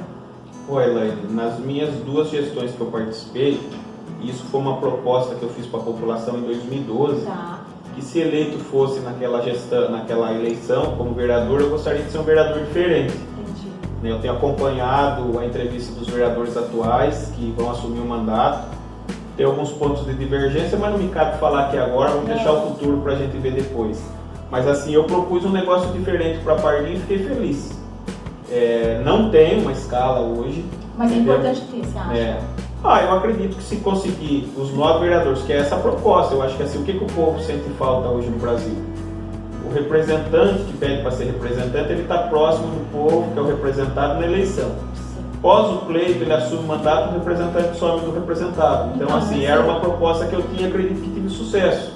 Elaine, nas minhas 2 gestões que eu participei, isso foi uma proposta que eu fiz para a população em 2012, que se eleito fosse naquela eleição como vereador, eu gostaria de ser um vereador diferente. Entendi. Eu tenho acompanhado a entrevista dos vereadores atuais que vão assumir o mandato. Tem alguns pontos de divergência, mas não me cabe falar aqui agora, vamos deixar o futuro para a gente ver depois. Mas assim, eu propus um negócio diferente para a Pardinho e fiquei feliz. Não tem uma escala hoje. Mas é importante ter, você acha? Eu acredito que se conseguir os 9 vereadores, que é essa proposta, eu acho que assim, o que o povo sente falta hoje no Brasil? O representante que pede para ser representante, ele está próximo do povo, que é o representado na eleição. Após o pleito, ele assume o mandato, o representante some do representado. Então assim, era uma proposta que eu tinha, acredito que tive sucesso.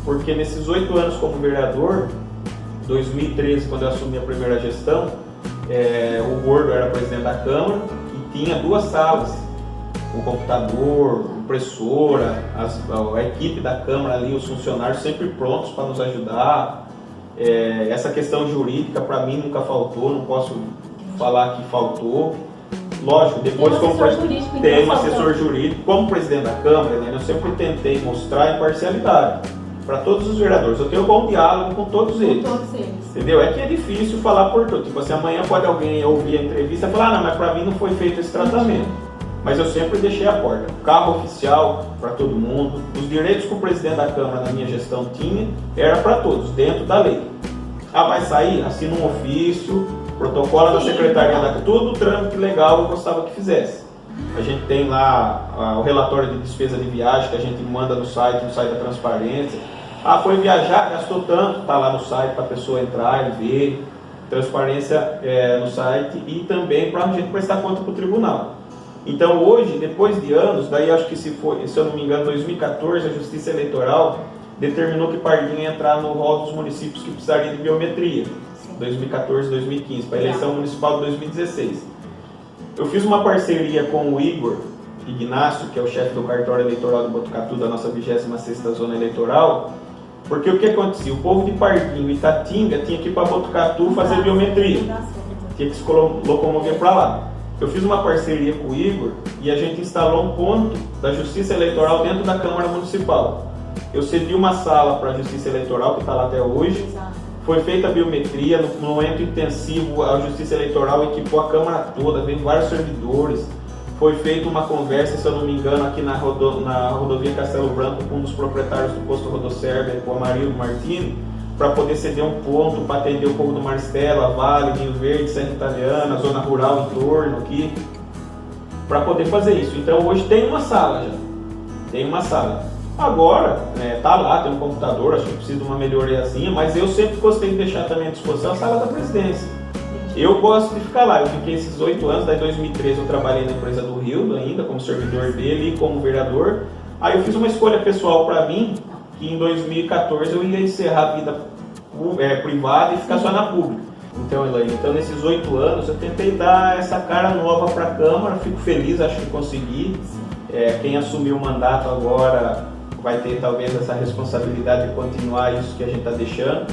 Porque nesses 8 anos como vereador, 2013, quando eu assumi a primeira gestão, o Gordo era presidente da Câmara e tinha 2 salas. O computador, impressora, a equipe da Câmara ali, os funcionários sempre prontos para nos ajudar. Essa questão jurídica para mim nunca faltou, não posso falar que faltou. Lógico, depois tem um assessor jurídico, como presidente da Câmara, né, eu sempre tentei mostrar imparcialidade para todos os vereadores. Eu tenho um bom diálogo com todos eles. Entendeu? É que é difícil falar por todos. Tipo assim, amanhã pode alguém ouvir a entrevista e falar, não, mas para mim não foi feito esse tratamento. Mas eu sempre deixei a porta. Carro oficial para todo mundo. Os direitos que o presidente da Câmara na minha gestão tinha, era para todos, dentro da lei. Vai sair? Assina um ofício, protocola da secretaria da Câmara, tudo trâmite legal eu gostava que fizesse. A gente tem lá o relatório de despesa de viagem que a gente manda no site da transparência. Foi viajar, gastou tanto, está lá no site para a pessoa entrar e ver. Transparência no site e também para a gente prestar conta para o tribunal. Então hoje, depois de anos, daí acho que se eu não me engano, 2014, a Justiça Eleitoral determinou que Pardinho ia entrar no rol dos municípios que precisariam de biometria. 2014, 2015, para a eleição municipal de 2016. Eu fiz uma parceria com o Igor Ignácio, que é o chefe do cartório eleitoral de Botucatu, da nossa 26ª zona eleitoral, porque o que acontecia? O povo de Pardinho e Itatinga tinha que ir para Botucatu fazer biometria, tinha que se locomover para lá. Eu fiz uma parceria com o Igor e a gente instalou um ponto da Justiça Eleitoral dentro da Câmara Municipal. Eu cedi uma sala para a Justiça Eleitoral, que está lá até hoje. Foi feita a biometria, no momento intensivo a Justiça Eleitoral equipou a Câmara toda, veio vários servidores. Foi feita uma conversa, se eu não me engano, aqui na rodovia Castelo Branco com um dos proprietários do posto Rodosserva, com o Amarildo Martini, para poder ceder um ponto para atender o povo do Maristela, Vale, Rio Verde, Serra Italiana, zona rural em torno aqui, para poder fazer isso. Então hoje tem uma sala já, tem uma sala. Agora, tá lá, tem um computador, acho que precisa de uma melhoriazinha, mas eu sempre gostei de deixar também à disposição a sala da presidência. Eu gosto de ficar lá, eu fiquei esses 8 anos, daí em 2013 eu trabalhei na empresa do Rio ainda, como servidor dele e como vereador. Aí eu fiz uma escolha pessoal para mim, que em 2014 eu ia encerrar a vida privada e ficar só na pública. Então, Elaine, nesses 8 anos eu tentei dar essa cara nova para a Câmara, fico feliz, acho que consegui. Quem assumiu o mandato agora vai ter talvez essa responsabilidade de continuar isso que a gente está deixando,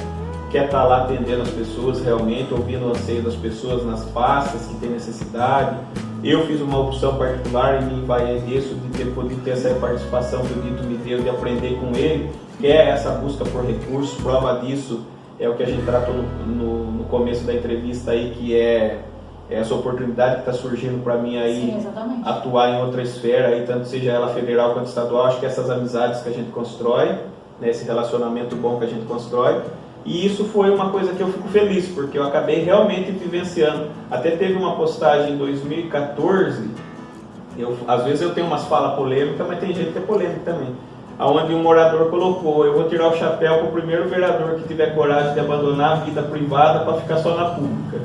quer estar lá atendendo as pessoas realmente, ouvindo o anseio das pessoas nas pastas que tem necessidade. Eu fiz uma opção particular e me vai disso de ter podido ter essa participação que o Dito me deu de aprender com ele, que é essa busca por recursos. Prova disso é o que a gente tratou no começo da entrevista aí, que é essa oportunidade que está surgindo para mim aí. Sim, atuar em outra esfera, aí, tanto seja ela federal quanto estadual. Acho que essas amizades que a gente constrói, né, esse relacionamento bom que a gente constrói, e isso foi uma coisa que eu fico feliz, porque eu acabei realmente vivenciando. Até teve uma postagem em 2014, às vezes eu tenho umas falas polêmicas, mas tem gente que é polêmica também, onde um morador colocou: eu vou tirar o chapéu para o primeiro vereador que tiver coragem de abandonar a vida privada para ficar só na pública.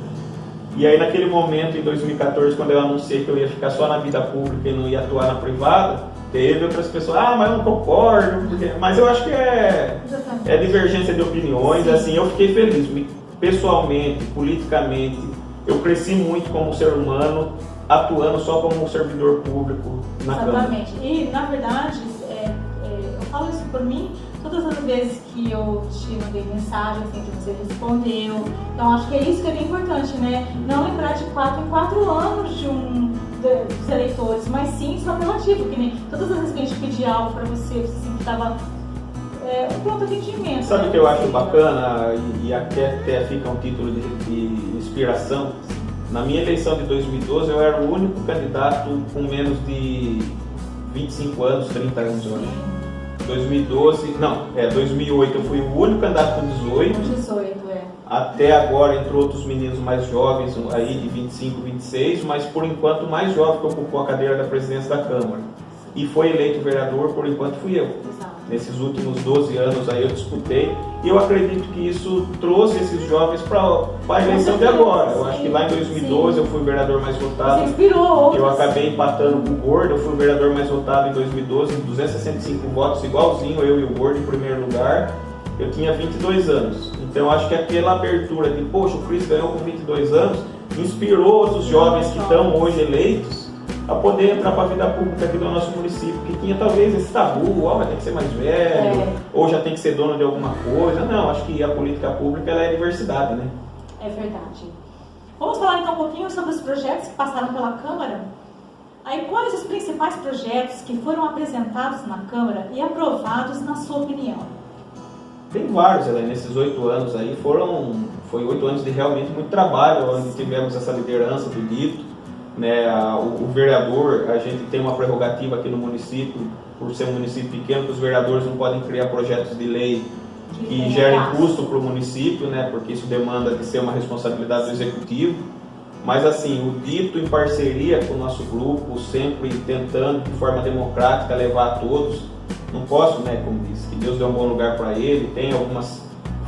E aí naquele momento, em 2014, quando eu anunciei que eu ia ficar só na vida pública e não ia atuar na privada, teve outras pessoas: mas eu não concordo, mas eu acho que é divergência de opiniões. Assim, eu fiquei feliz, pessoalmente, politicamente, eu cresci muito como ser humano, atuando só como um servidor público na Câmara. Exatamente, e na verdade, eu falo isso por mim, todas as vezes que eu te mandei mensagem, assim, que você respondeu. Então acho que é isso que é bem importante, né? Não lembrar de 4 em 4 anos dos eleitores, mas sim isso apelativo, que nem todas as vezes que a gente pedia algo para você sempre estava um pronto atendimento. Sabe o que eu acho bacana, e até fica um título de inspiração? Na minha eleição de 2012 eu era o único candidato com menos de 25 anos, 30 anos, eu acho. 2008 eu fui o único candidato com 18. Até agora entrou outros meninos mais jovens, aí de 25, 26, mas por enquanto o mais jovem que ocupou a cadeira da presidência da Câmara e foi eleito vereador, por enquanto fui eu. Exato. Nesses últimos 12 anos aí eu disputei, e eu acredito que isso trouxe esses jovens para a eleição de agora. Eu acho que lá em 2012 eu fui o vereador mais votado. Você inspirou outros. Eu acabei empatando com o Gordo, eu fui o vereador mais votado em 2012, 265 votos, igualzinho eu e o Gordo em primeiro lugar. Eu tinha 22 anos. Então eu acho que aquela abertura de, poxa, o Cris ganhou com 22 anos, inspirou outros jovens que estão hoje eleitos a poder entrar para a vida pública aqui do nosso município, que tinha talvez esse tabu: vai ter que ser mais velho, ou já tem que ser dono de alguma coisa. Não, acho que a política pública ela é diversidade, né? É verdade. Vamos falar então um pouquinho sobre os projetos que passaram pela Câmara. Aí, quais os principais projetos que foram apresentados na Câmara e aprovados na sua opinião? Tem vários, Helena, nesses 8 anos aí, foi 8 anos de realmente muito trabalho, onde tivemos essa liderança do Dito. Né, o vereador, a gente tem uma prerrogativa aqui no município, por ser um município pequeno, que os vereadores não podem criar projetos de lei que gerem custo para o município, né, porque isso demanda de ser uma responsabilidade do executivo. Mas assim, o Dito, em parceria com o nosso grupo, sempre tentando de forma democrática levar a todos. Não posso, né, como disse, que Deus deu um bom lugar para ele. Tem algumas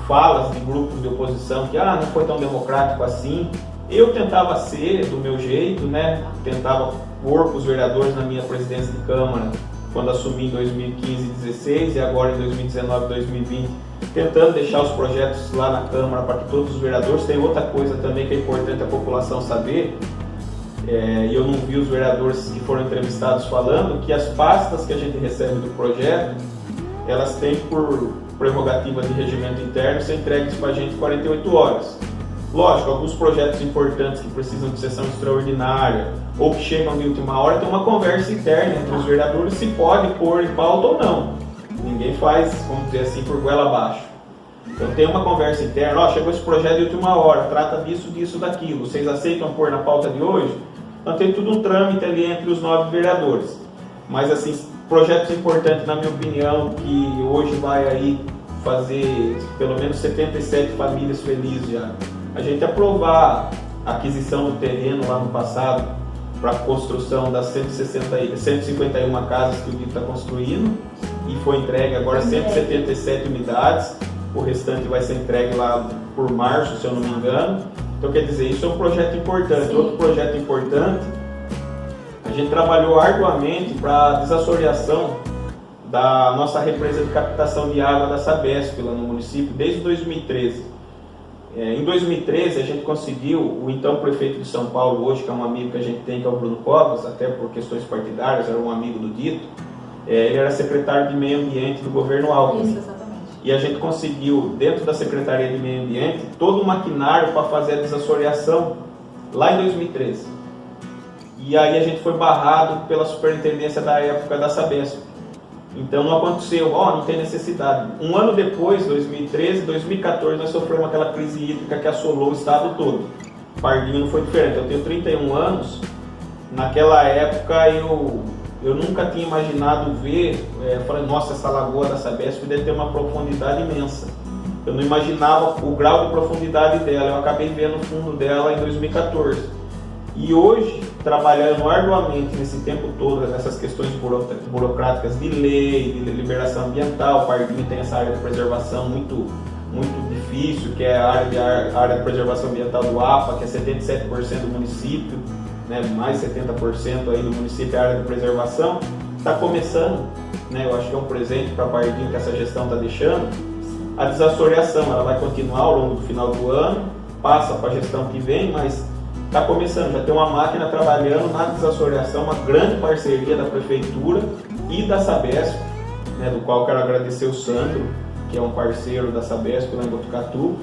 falas de grupos de oposição que não foi tão democrático assim. Eu tentava ser do meu jeito, né? Tentava pôr com os vereadores na minha presidência de Câmara, quando assumi em 2015 e 2016, e agora em 2019 e 2020, tentando deixar os projetos lá na Câmara para que todos os vereadores. Tem outra coisa também que é importante a população saber, e eu não vi os vereadores que foram entrevistados falando, que as pastas que a gente recebe do projeto, elas têm por prerrogativa de regimento interno ser entregues para a gente em 48 horas. Lógico, alguns projetos importantes que precisam de sessão extraordinária ou que chegam de última hora, tem uma conversa interna entre os vereadores se pode pôr em pauta ou não. Ninguém faz, vamos dizer assim, por goela abaixo. Então tem uma conversa interna: chegou esse projeto de última hora, trata disso, disso, daquilo, vocês aceitam pôr na pauta de hoje? Então tem tudo um trâmite ali entre os 9 vereadores. Mas assim, projetos importantes, na minha opinião, que hoje vai aí fazer pelo menos 77 famílias felizes já. A gente aprovar a aquisição do terreno lá no passado para a construção das 151 casas que o DITO está construindo e foi entregue agora 177 unidades, o restante vai ser entregue lá por março, se eu não me engano. Então quer dizer, isso é um projeto importante. Sim. Outro projeto importante, a gente trabalhou arduamente para a desassoreação da nossa represa de captação de água da Sabesp lá no município desde 2013. Em 2013 a gente conseguiu, o então prefeito de São Paulo hoje, que é um amigo que a gente tem, que é o Bruno Covas, até por questões partidárias, era um amigo do DITO, ele era secretário de Meio Ambiente do governo Alckmin. Isso, exatamente. E a gente conseguiu, dentro da Secretaria de Meio Ambiente, todo o maquinário para fazer a desassoreação lá em 2013. E aí a gente foi barrado pela superintendência da época da Sabesp. Então não aconteceu, não tem necessidade. Um ano depois, 2013, 2014, nós sofremos aquela crise hídrica que assolou o estado todo. Pardinho não foi diferente. Eu tenho 31 anos, naquela época eu nunca tinha imaginado ver, falei, nossa, essa lagoa da Sabesp deve ter uma profundidade imensa. Eu não imaginava o grau de profundidade dela, eu acabei vendo o fundo dela em 2014. E hoje, trabalhando arduamente nesse tempo todo, nessas questões burocráticas de lei, de liberação ambiental, o Pardinho tem essa área de preservação muito difícil, que é a área de preservação ambiental do APA, que é 77% do município, né, mais 70% aí do município é a área de preservação, está começando, né, eu acho que é um presente para a Pardinho que essa gestão está deixando, a desassoreação, ela vai continuar ao longo do final do ano, passa para a gestão que vem, mas está começando, já tem uma máquina trabalhando na desassoreação, uma grande parceria da Prefeitura e da Sabesp, né, do qual quero agradecer o Sandro, que é um parceiro da Sabesp lá em Botucatu,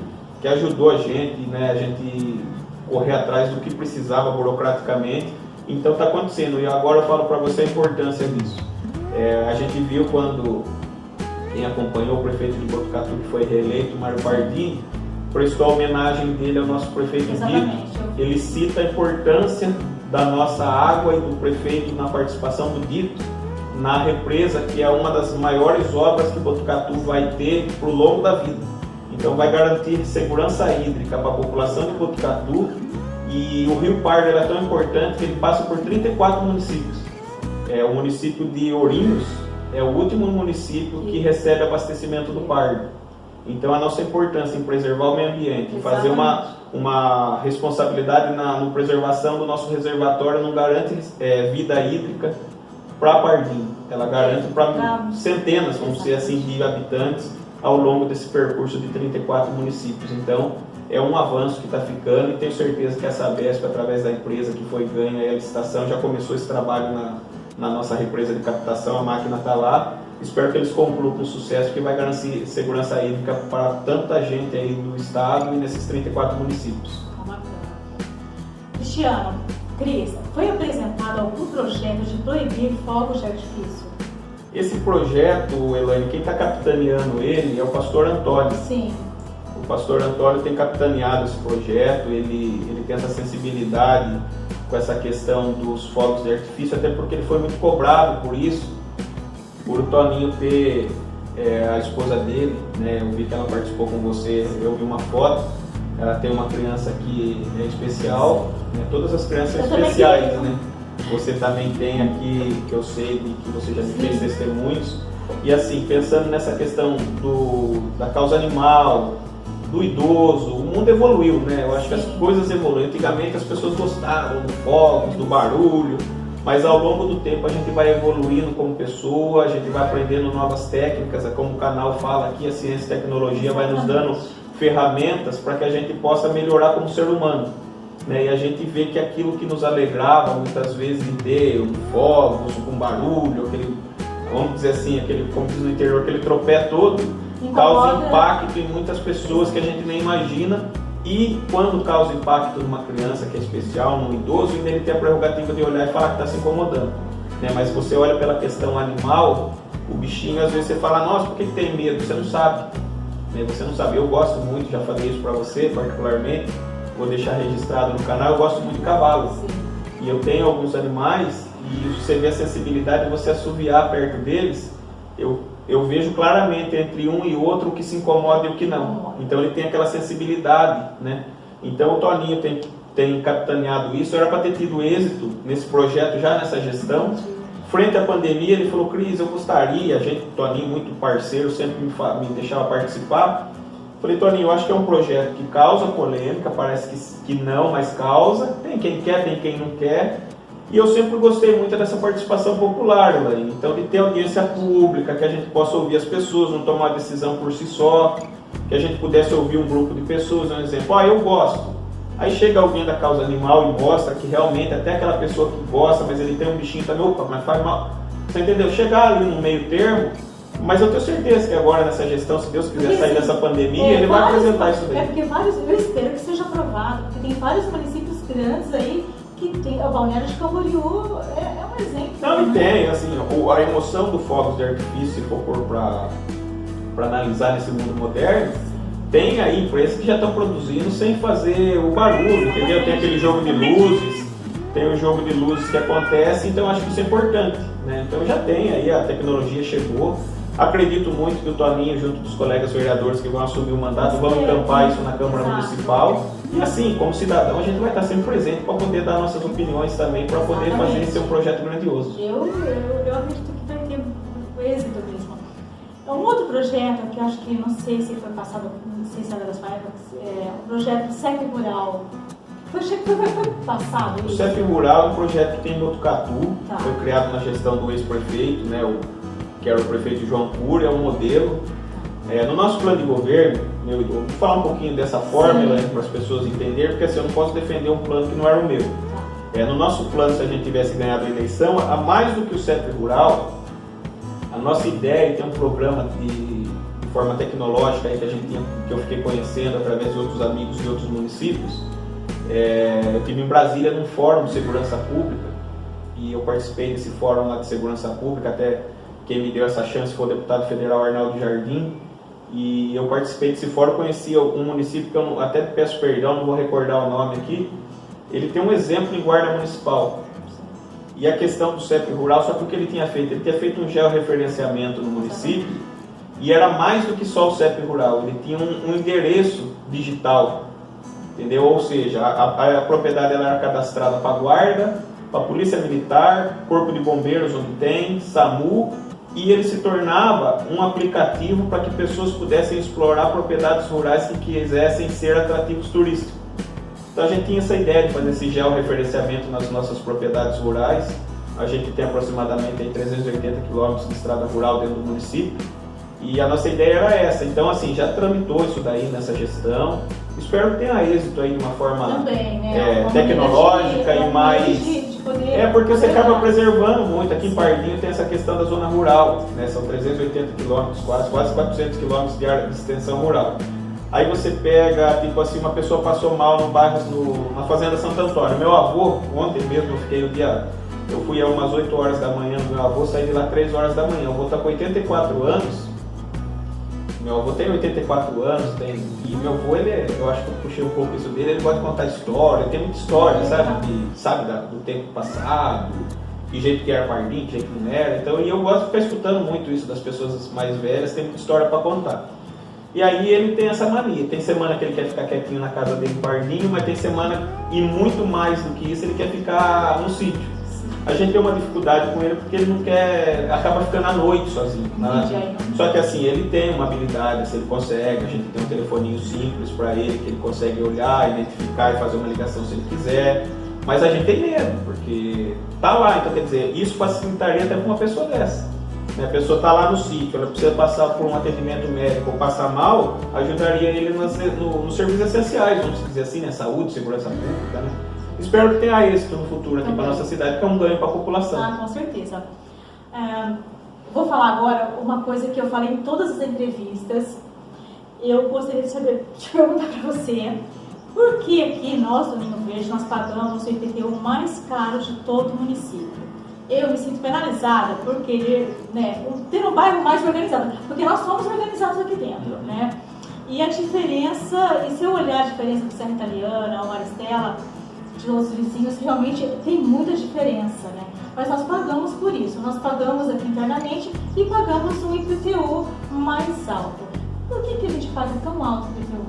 que ajudou a gente correr atrás do que precisava burocraticamente. Então está acontecendo, e agora eu falo para você a importância disso. A gente viu quando quem acompanhou o prefeito de Botucatu, que foi reeleito, Mário Pardini, prestou a homenagem dele ao nosso prefeito Dito. Ele cita a importância da nossa água e do prefeito na participação do Dito na represa, que é uma das maiores obras que Botucatu vai ter para o longo da vida. Então vai garantir segurança hídrica para a população de Botucatu, e o Rio Pardo é tão importante que ele passa por 34 municípios. O município de Ourinhos é o último município que recebe abastecimento do Pardo. Então a nossa importância em preservar o meio ambiente, fazer uma responsabilidade na preservação do nosso reservatório não garante vida hídrica para Pardinho, ela garante para centenas, vamos dizer assim, de habitantes ao longo desse percurso de 34 municípios. Então é um avanço que está ficando, e tenho certeza que a Sabesp, através da empresa que foi ganha a licitação, já começou esse trabalho na nossa represa de captação, a máquina está lá. Espero que eles concluam com sucesso, que vai garantir segurança hídrica para tanta gente aí do estado e nesses 34 municípios. Cristiano, Cris, foi apresentado algum projeto de proibir fogos de artifício? Esse projeto, Elaine, quem está capitaneando ele é o pastor Antônio. Sim. O pastor Antônio tem capitaneado esse projeto, ele tem essa sensibilidade com essa questão dos fogos de artifício, até porque ele foi muito cobrado por isso, por o Toninho ter a esposa dele, né? Eu vi que ela participou com você, eu vi uma foto, ela tem uma criança que é especial, né? Todas as crianças são especiais, né? Você também tem aqui, que eu sei que você já me fez testemunhos, e assim, pensando nessa questão da causa animal, do idoso, o mundo evoluiu, né? Eu acho que as coisas evoluem. Antigamente as pessoas gostavam do fogos, do barulho, mas ao longo do tempo a gente vai evoluindo como pessoa, a gente vai aprendendo novas técnicas, como o canal fala aqui, a ciência e tecnologia vai nos dando ferramentas para que a gente possa melhorar como ser humano, né? E a gente vê que aquilo que nos alegrava muitas vezes de ter fogos, com barulho, aquele, vamos dizer assim, aquele, como diz no interior, aquele tropé todo, causa impacto em muitas pessoas que a gente nem imagina. E quando causa impacto numa criança que é especial, num idoso, ainda ele tem a prerrogativa de olhar e falar que está se incomodando, né? Mas você olha pela questão animal, o bichinho, às vezes você fala, nossa, por que tem medo? Você não sabe, né? Você não sabe. Eu gosto muito, já falei isso para você particularmente, vou deixar registrado no canal, eu gosto muito de cavalo. E eu tenho alguns animais, e você vê a sensibilidade de você assoviar perto deles. Eu eu vejo claramente entre um e outro o que se incomoda e o que não. Então ele tem aquela sensibilidade, né? Então o Toninho tem capitaneado isso, era para ter tido êxito nesse projeto já nessa gestão. Frente à pandemia, ele falou: Cris, eu gostaria, o Toninho muito parceiro, sempre me deixava participar. Falei: Toninho, eu acho que é um projeto que causa polêmica, parece que não, mas causa. Tem quem quer, tem quem não quer. E eu sempre gostei muito dessa participação popular, Elaine. Então, de ter audiência pública, que a gente possa ouvir as pessoas, não tomar decisão por si só, que a gente pudesse ouvir um grupo de pessoas, um exemplo: eu gosto. Aí chega alguém da causa animal e mostra que realmente até aquela pessoa que gosta, mas ele tem um bichinho também, opa, mas faz mal. Você entendeu? Chegar ali no meio termo, mas eu tenho certeza que agora nessa gestão, se Deus quiser sair dessa pandemia, ele vai apresentar isso daí. Porque eu espero que seja aprovado, porque tem vários municípios grandes aí que tem, o Balneário de Camboriú é um exemplo. Não, e tem, assim, a emoção do fogos de artifício, se for pôr para analisar nesse mundo moderno, tem aí empresas que já estão produzindo sem fazer o barulho, entendeu? Tem aquele jogo de luzes, tem o jogo de luzes que acontece, então acho que isso é importante, né? Então já tem aí, a tecnologia chegou. Acredito muito que o Toninho, junto dos colegas vereadores que vão assumir o mandato, vão encampar isso na Câmara Municipal. E assim, como cidadão, a gente vai estar sempre presente para poder dar nossas opiniões também, para poder fazer esse um projeto grandioso. Eu acredito que vai ter êxito mesmo. Um outro projeto que eu acho que não sei se foi passado, não sei se era da sua época, o projeto do CEP Rural. Foi passado isso? O CEP Rural é um projeto que tem em Botucatu, Tá. Foi criado na gestão do ex-prefeito, né, que era o prefeito João Cury, é um modelo. No nosso plano de governo, eu vou falar um pouquinho dessa fórmula para as pessoas entenderem, porque assim, eu não posso defender um plano que não era o meu. Tá. No nosso plano, se a gente tivesse ganhado a eleição, a mais do que o CEP Rural, a nossa ideia é ter um programa de forma tecnológica aí que eu fiquei conhecendo através de outros amigos de outros municípios. Eu estive em Brasília num fórum de segurança pública e eu participei desse fórum lá de segurança pública, até quem me deu essa chance foi o deputado federal Arnaldo Jardim, e eu participei desse fórum, conheci um município que eu até peço perdão, não vou recordar o nome aqui. Ele tem um exemplo em guarda municipal. E a questão do CEP Rural, só que o que ele tinha feito? Ele tinha feito um georreferenciamento no município, e era mais do que só o CEP Rural, ele tinha um endereço digital, entendeu? Ou seja, a propriedade ela era cadastrada para a guarda, para a polícia militar, corpo de bombeiros onde tem, SAMU, e ele se tornava um aplicativo para que pessoas pudessem explorar propriedades rurais que quisessem ser atrativos turísticos. Então a gente tinha essa ideia de fazer esse georreferenciamento nas nossas propriedades rurais. A gente tem aproximadamente aí 380 quilômetros de estrada rural dentro do município. E a nossa ideia era essa. Então, assim, já tramitou isso daí nessa gestão. Espero que tenha êxito aí de uma forma também, né? tecnológica e mais... porque você acaba preservando muito. Aqui em Pardinho tem essa questão da zona rural, né? São 380 quilômetros, quase 400 quilômetros de área de extensão rural. Aí você pega, tipo assim, uma pessoa passou mal no bairro, na Fazenda Santo Antônio. Meu avô, ontem mesmo, eu fui a umas 8 horas da manhã do meu avô, saí de lá 3 horas da manhã. O avô está com 84 anos. Meu avô tem 84 anos, e meu avô, eu acho que eu puxei um pouco isso dele, ele gosta de contar história, tem muita história, sabe do tempo passado, que jeito que era Pardinho, que jeito que não era. Então, e eu gosto de ficar escutando muito isso das pessoas mais velhas, tem muita história para contar. E aí ele tem essa mania, tem semana que ele quer ficar quietinho na casa dele em Pardinho, mas tem semana, e muito mais do que isso, ele quer ficar no sítio. A gente tem uma dificuldade com ele porque ele não quer, acaba ficando à noite sozinho. Né? Só que assim, ele tem uma habilidade, assim, ele consegue, a gente tem um telefoninho simples para ele, que ele consegue olhar, identificar e fazer uma ligação se ele quiser. Mas a gente tem medo, porque tá lá, então quer dizer, isso facilitaria até para uma pessoa dessa. A pessoa está lá no sítio, ela precisa passar por um atendimento médico ou passar mal, ajudaria ele nos serviços essenciais, vamos dizer assim, né? Saúde, segurança pública, né? Espero que tenha êxito no futuro aqui para nossa cidade, que é um ganho para a população. Com certeza. Vou falar agora uma coisa que eu falei em todas as entrevistas. Eu gostaria de perguntar para você, por que aqui nós do Ninho Verde, nós pagamos o IPTU mais caro de todo o município? Eu me sinto penalizada por querer, né, ter um bairro mais organizado, porque nós somos organizados aqui dentro, né? E a diferença, e se eu olhar a diferença do Serra Italiana, a Maristela, dos vizinhos realmente tem muita diferença, né? Mas nós pagamos por isso, nós pagamos aqui internamente e pagamos um IPTU mais alto. Por que a gente paga tão alto o IPTU?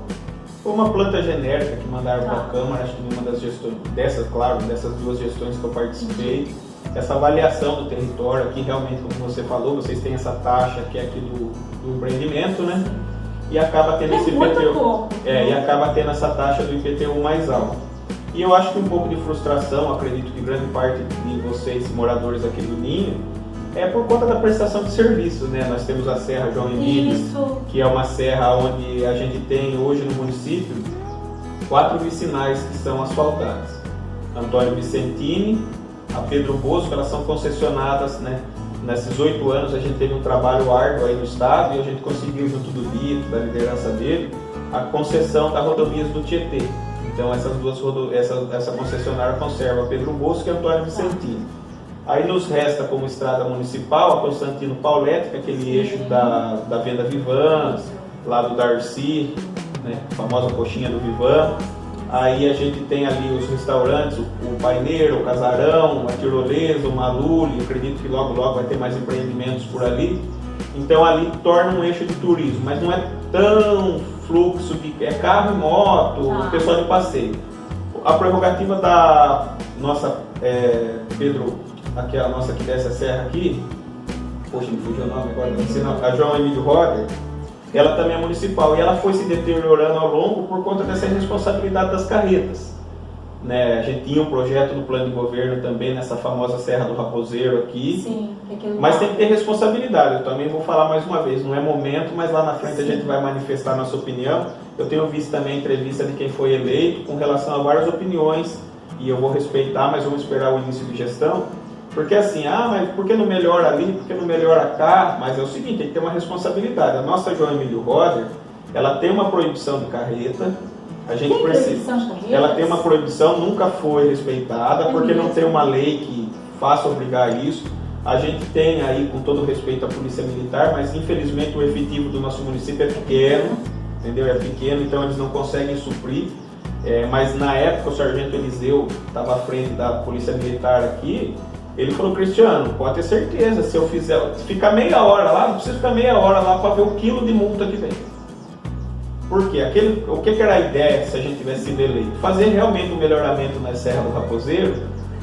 Foi uma planta genérica que mandaram para Tá. a Câmara, acho que numa das gestões, dessas 2 gestões que eu participei. Essa avaliação do território aqui, realmente, como você falou, vocês têm essa taxa que é aqui do empreendimento, né? E acaba tendo esse muito IPTU. pouco. E acaba tendo essa taxa do IPTU mais alta. E eu acho que um pouco de frustração, acredito que grande parte de vocês, moradores aqui do Ninho, é por conta da prestação de serviço, né? Nós temos a Serra João Emílio, Isso. que é uma serra onde a gente tem hoje no município 4 vicinais que são asfaltadas. Antônio Vicentini, a Pedro Bosco, elas são concessionadas, né? Nesses 8 anos a gente teve um trabalho árduo aí no estado e a gente conseguiu, junto do Dito, da liderança dele, a concessão das rodovias do Tietê. Então essa concessionária conserva Pedro Bosco e Antônio Vicentini. Aí nos resta como estrada municipal a Constantino Pauletti, que é aquele eixo da Venda Vivan, lá do Darcy, né, a famosa coxinha do Vivan. Aí a gente tem ali os restaurantes, o Paineiro, o Casarão, a Tirolesa, o Maluli, eu acredito que logo vai ter mais empreendimentos por ali. Então ali torna um eixo de turismo, mas não é tão fluxo de carro e moto, pessoal de passeio. A prerrogativa da nossa Pedro, aqui a nossa que desce a serra aqui, poxa, me fugiu o nome agora, a João Emílio Roder, ela também é municipal e ela foi se deteriorando ao longo por conta dessa irresponsabilidade das carretas. Né? A gente tinha um projeto no plano de governo também nessa famosa Serra do Raposeiro aqui. Sim, mas tem que ter responsabilidade. Eu também vou falar mais uma vez, não é momento, mas lá na frente a gente vai manifestar nossa opinião. Eu tenho visto também entrevista de quem foi eleito com relação a várias opiniões e eu vou respeitar, mas vamos esperar o início de gestão. Porque assim, mas por que não melhora ali, por que não melhora cá? Mas é o seguinte, tem que ter uma responsabilidade. A nossa João Emílio Roder, ela tem uma proibição de carreta. A gente precisa. Ela tem uma proibição, nunca foi respeitada, porque não tem uma lei que faça obrigar isso. A gente tem aí, com todo respeito à Polícia Militar, mas infelizmente o efetivo do nosso município é pequeno, entendeu? É pequeno, então eles não conseguem suprir. Mas na época o Sargento Eliseu estava à frente da Polícia Militar aqui. Ele falou: Cristiano, pode ter certeza, se eu ficar meia hora lá, não precisa ficar meia hora lá para ver o quilo de multa que vem. Por quê? O que era a ideia se a gente tivesse sido eleito? Fazer realmente um melhoramento na Serra do Raposeiro,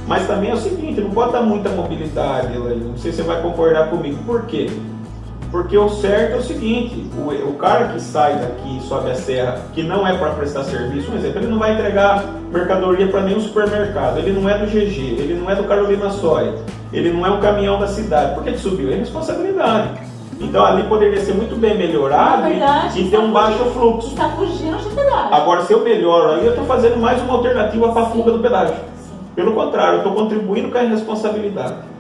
mas também é o seguinte, não pode dar muita mobilidade, não sei se você vai concordar comigo. Por quê? Porque o certo é o seguinte, o cara que sai daqui e sobe a serra, que não é para prestar serviço, um exemplo, ele não vai entregar mercadoria para nenhum supermercado, ele não é do GG, ele não é do Carolina Soia, ele não é um caminhão da cidade. Por que ele subiu? É responsabilidade. Então ali poderia ser muito bem melhorado e ter um baixo fluxo. Está fugindo de pedágio. Agora, se eu melhoro ali, eu estou fazendo mais uma alternativa para a fuga do pedágio. Pelo contrário, eu estou contribuindo com a irresponsabilidade.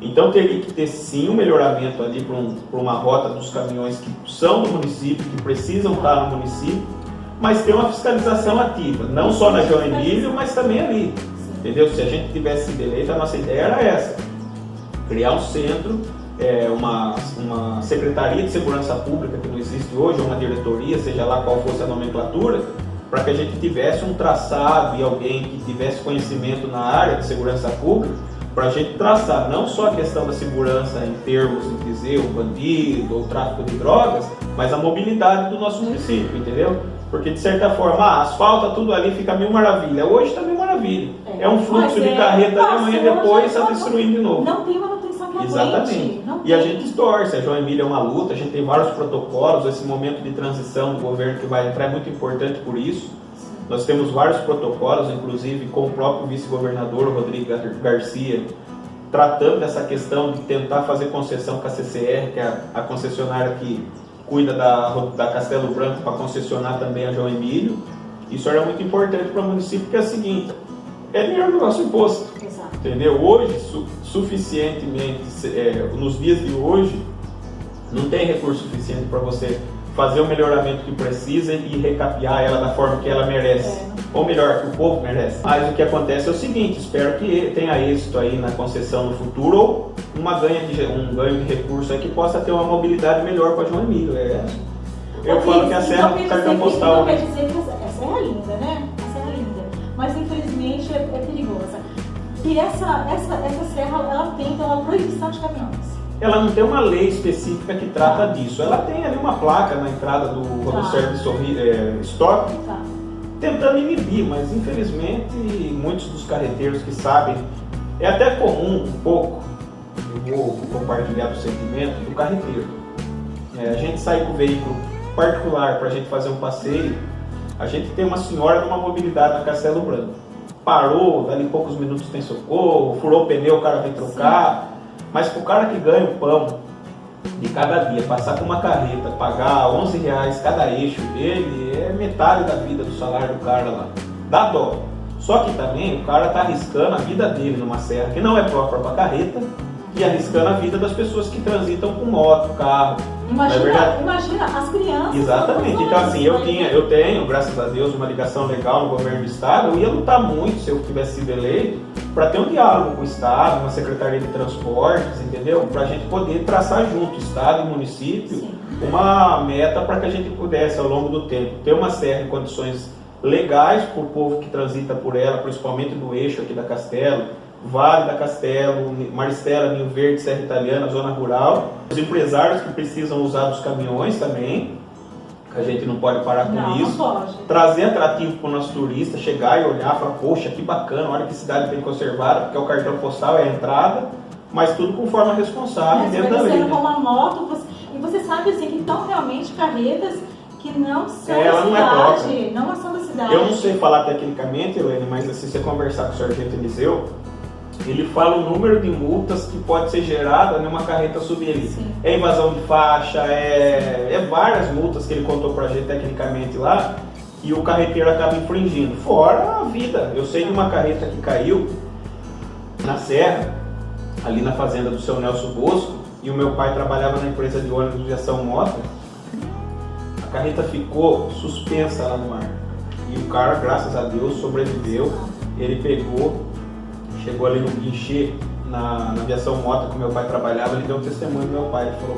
Então teria que ter sim um melhoramento ali para uma rota dos caminhões que são do município, que precisam estar no município, mas ter uma fiscalização ativa, não só na João Emílio, mas também ali. Entendeu? Se a gente tivesse sido eleito, a nossa ideia era essa: criar um centro, uma secretaria de segurança pública que não existe hoje, ou uma diretoria, seja lá qual fosse a nomenclatura, para que a gente tivesse um traçado e alguém que tivesse conhecimento na área de segurança pública, para a gente traçar não só a questão da segurança em termos de dizer o bandido ou o tráfico de drogas, mas a mobilidade do nosso município, entendeu? Porque de certa forma, asfalta tudo ali, fica mil maravilha. Hoje está mil maravilha. É um fluxo de carreta ali, amanhã depois está destruindo de novo. Não tem manutenção que aguente. Exatamente. E a gente torce, a João Emílio é uma luta, a gente tem vários protocolos, esse momento de transição do governo que vai entrar é muito importante por isso. Nós temos vários protocolos, inclusive com o próprio vice-governador Rodrigo Garcia, tratando dessa questão de tentar fazer concessão com a CCR, que é a concessionária que cuida da Castelo Branco, para concessionar também a João Emílio. Isso era muito importante para o município, porque é o seguinte: é dinheiro do nosso imposto. Exato. Entendeu? Hoje, suficientemente, nos dias de hoje, não tem recurso suficiente para você fazer o melhoramento que precisa e recapear ela da forma que ela merece. Ou melhor, que o povo merece. Mas o que acontece é o seguinte: espero que tenha êxito aí na concessão no futuro, ou um ganho de recurso aí que possa ter uma mobilidade melhor para João Emílio. Eu falo que a Serra do Cartão Postal. Não quer dizer que a Serra é linda, né? A Serra é linda. Mas infelizmente realmente é perigosa. E essa serra, ela tem então uma proibição de caminhões. Ela não tem uma lei específica que trata disso. Ela tem ali uma placa na entrada do serviço stop, tentando inibir, mas infelizmente muitos dos carreteiros que sabem, é até comum um pouco, eu vou compartilhar o sentimento do carreteiro. A gente sai com o veículo particular para a gente fazer um passeio, a gente tem uma senhora numa mobilidade na Castelo Branco. Parou, dali poucos minutos tem socorro, furou o pneu, o cara vem trocar. Sim. Mas para o cara que ganha o pão de cada dia, passar com uma carreta, pagar R$11 cada eixo dele, é metade da vida do salário do cara lá. Dá dó. Só que também o cara está arriscando a vida dele numa serra que não é própria para carreta e arriscando a vida das pessoas que transitam com moto, carro. Imagina as crianças. Exatamente. Então assim, eu tenho, graças a Deus, uma ligação legal no governo do estado. Eu ia lutar muito se eu tivesse sido eleito para ter um diálogo com o estado, uma secretaria de transportes, entendeu? Para a gente poder traçar junto, estado e município, sim, uma meta para que a gente pudesse, ao longo do tempo, ter uma serra em condições legais para o povo que transita por ela, principalmente do eixo aqui da Castelo, Vale da Castelo, Maristela, Ninho Verde, Serra Italiana, zona rural. Os empresários que precisam usar dos caminhões também, que a gente não pode parar com isso. Não pode. Trazer atrativo para o nosso turista, chegar e olhar e falar, poxa, que bacana, olha que cidade bem conservada, porque o cartão postal é a entrada, mas tudo com forma responsável, dentro da lei. Com uma moto, e você sabe assim, que estão realmente carretas que não são da ela cidade, não são da cidade. Eu não sei falar tecnicamente, Helene, mas assim, se você conversar com o sargento Eliseu, ele fala o número de multas que pode ser gerada numa carreta subir ali. Sim. É invasão de faixa, é várias multas que ele contou pra gente tecnicamente lá, e o carreteiro acaba infringindo. Fora a vida. Eu sei de uma carreta que caiu na serra, ali na fazenda do seu Nelson Bosco, e o meu pai trabalhava na empresa de ônibus de ação mota. A carreta ficou suspensa lá no mar. E o cara, graças a Deus, sobreviveu. Ele chegou ali no guichê, na aviação mota que meu pai trabalhava, ele deu um testemunho do meu pai. Ele falou,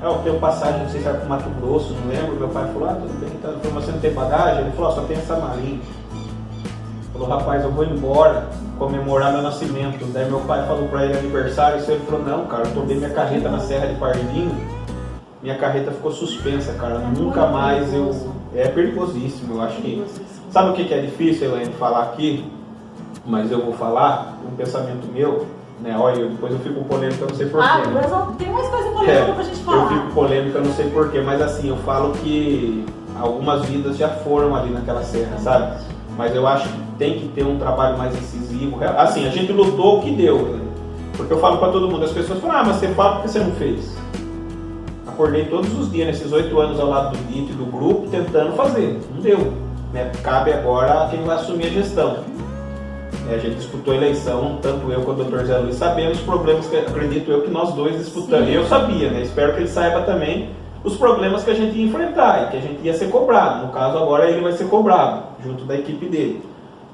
eu tenho passagem, não sei se era para o Mato Grosso, não lembro. Meu pai falou, tudo bem, tá. Ele falou, mas você não tem bagagem? Ele falou, só tem essa marinha. Ele falou, rapaz, eu vou embora comemorar meu nascimento. Daí meu pai falou para ele aniversário, e ele falou, não, cara, eu tomei minha carreta na Serra de Pardinho, minha carreta ficou suspensa, cara, nunca mais é perigosíssimo, eu acho que... Sabe o que é difícil, Helene, falar aqui? Mas eu vou falar um pensamento meu, né? Olha, depois eu fico polêmico, eu não sei porquê. Mas tem mais coisa polêmica pra gente falar. Eu fico polêmico, eu não sei porquê, mas assim, eu falo que algumas vidas já foram ali naquela serra, sabe? Mas eu acho que tem que ter um trabalho mais incisivo. Assim, a gente lutou o que deu, né? Porque eu falo pra todo mundo, as pessoas falam, mas você fala porque você não fez. Acordei todos os dias, nesses 8 anos ao lado do DIT e do grupo, tentando fazer. Não deu. Né? Cabe agora a quem vai assumir a gestão. A gente disputou a eleição, tanto eu quanto o Dr. Zé Luiz sabemos os problemas que acredito eu que nós dois disputamos. E eu sabia, né? Espero que ele saiba também os problemas que a gente ia enfrentar e que a gente ia ser cobrado. No caso, agora ele vai ser cobrado, junto da equipe dele.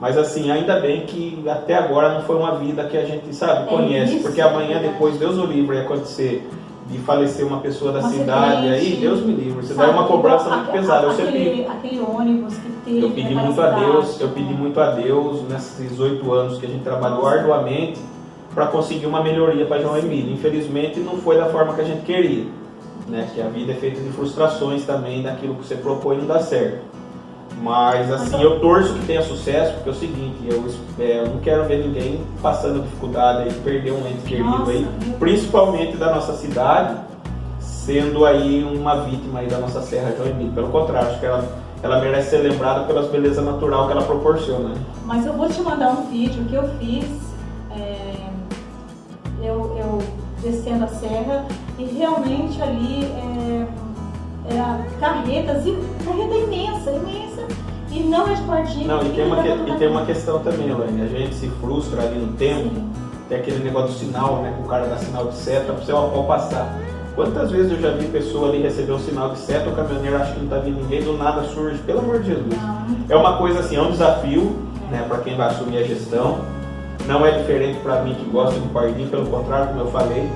Mas assim, ainda bem que até agora não foi uma vida que a gente, sabe, conhece. Porque amanhã, depois, Deus o livre, acontecer de falecer uma pessoa da cidade, aí Deus me livre, você dá uma cobrança muito pesada. Aquele ônibus que teve. Eu pedi muito a Deus nesses 8 anos que a gente trabalhou arduamente para conseguir uma melhoria para João Emílio. Infelizmente não foi da forma que a gente queria, né? Que a vida é feita de frustrações também, daquilo que você propõe não dá certo. Mas assim, eu torço que tenha sucesso, porque é o seguinte, eu não quero ver ninguém passando dificuldade aí, perder um ente querido aí, principalmente da nossa cidade, sendo aí uma vítima aí da nossa Serra João Emílio. Pelo contrário, acho que ela merece ser lembrada pelas belezas natural que ela proporciona. Mas eu vou te mandar um vídeo que eu fiz, eu descendo a serra, e realmente ali carreta imensa, e não é de Pardinho. Não, e tem uma questão também, Elaine, a gente se frustra ali no tempo. Sim. Tem aquele negócio do sinal, né, que o cara dá sinal de seta para o seu avó passar. Quantas vezes eu já vi pessoa ali receber um sinal de seta, o caminhoneiro acha que não está vindo ninguém, do nada surge, pelo amor de Jesus. É uma coisa assim, é um desafio, né, para quem vai assumir a gestão. Não é diferente para mim que gosta do Pardinho, pelo contrário, como eu falei,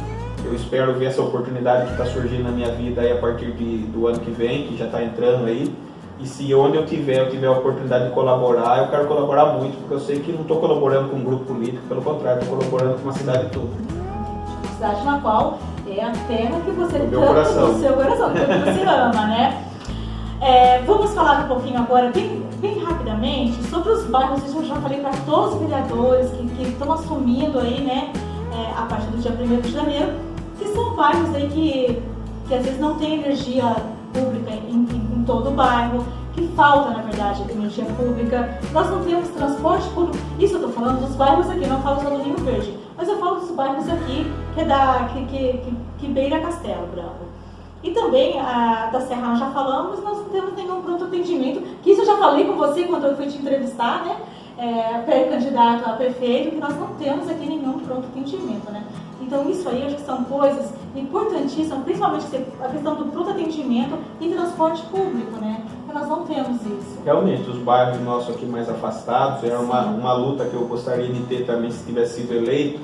eu espero ver essa oportunidade que está surgindo na minha vida aí a partir do ano que vem, que já está entrando aí, E se onde eu tiver a oportunidade de colaborar, eu quero colaborar muito, porque eu sei que não estou colaborando com um grupo político, pelo contrário, estou colaborando com uma cidade toda. Uma cidade na qual é a terra que você meu tanto coração. no seu coração, que você ama, né? Vamos falar um pouquinho agora, bem rapidamente, sobre os bairros. Isso eu já falei para todos os vereadores que estão assumindo aí, né, a partir do dia 1º de janeiro, que são bairros aí que às vezes não tem energia pública em todo o bairro, que falta, na verdade, energia pública. Nós não temos transporte público. Isso eu estou falando dos bairros aqui, não falo só do Ninho Verde, mas eu falo dos bairros aqui que beira Castelo Branco. E também da Serra nós já falamos, nós não temos nenhum pronto atendimento, que isso eu já falei com você quando eu fui te entrevistar, né? Pré-candidato a prefeito, que nós não temos aqui nenhum pronto atendimento, né? Então isso aí acho que são coisas importantíssimas, principalmente a questão do pronto atendimento e transporte público, né? Porque nós não temos isso. Realmente, os bairros nossos aqui mais afastados, era uma luta que eu gostaria de ter também se tivesse sido eleito,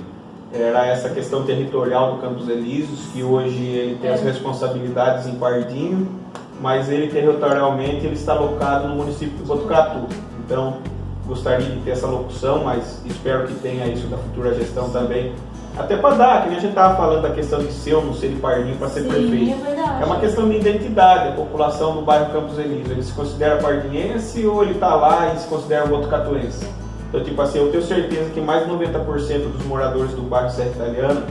era essa questão territorial do Campos Elíseos, que hoje ele tem as responsabilidades em Pardinho, mas ele territorialmente ele está locado no município de Botucatu. Então, gostaria de ter essa locução, mas espero que tenha isso da futura gestão também. Até para dar, que nem a gente estava falando da questão de ser ou não ser de Pardinho para ser prefeito. É verdade. É uma questão de identidade, a população do bairro Campos Elíseos. Ele se considera pardinhense ou ele está lá e se considera botucatuense? Então, tipo assim, eu tenho certeza que mais de 90% dos moradores do bairro Serra Italiana,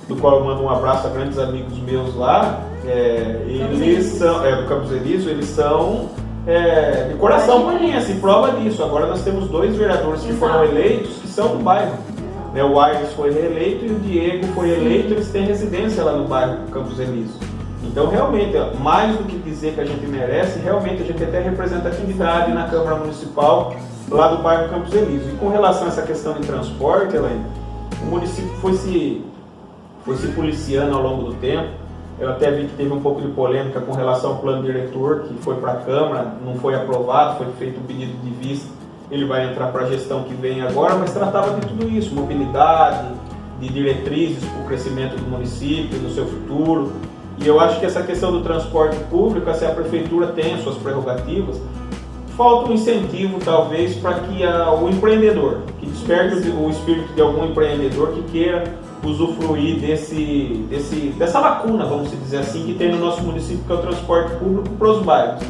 do qual eu mando um abraço a grandes amigos meus lá, eles são, do Campos Elíseos, eles são de coração pardinhense, prova disso. Agora nós temos 2 vereadores que foram eleitos, que são do bairro. O Aires foi reeleito e o Diego foi eleito, eles têm residência lá no bairro Campos Elíseos. Então, realmente, mais do que dizer que a gente merece, realmente a gente tem representatividade na Câmara Municipal lá do bairro Campos Elíseos. E com relação a essa questão de transporte, Elaine, o município foi se policiando ao longo do tempo. Eu até vi que teve um pouco de polêmica com relação ao plano diretor, que foi para a Câmara, não foi aprovado, foi feito um pedido de vista, ele vai entrar para a gestão que vem agora, mas tratava de tudo isso, mobilidade, de diretrizes para o crescimento do município, no seu futuro. E eu acho que essa questão do transporte público, se a prefeitura tem as suas prerrogativas, falta um incentivo talvez para que o empreendedor, que desperte o espírito de algum empreendedor que queira usufruir dessa lacuna, vamos dizer assim, que tem no nosso município, que é o transporte público para os bairros.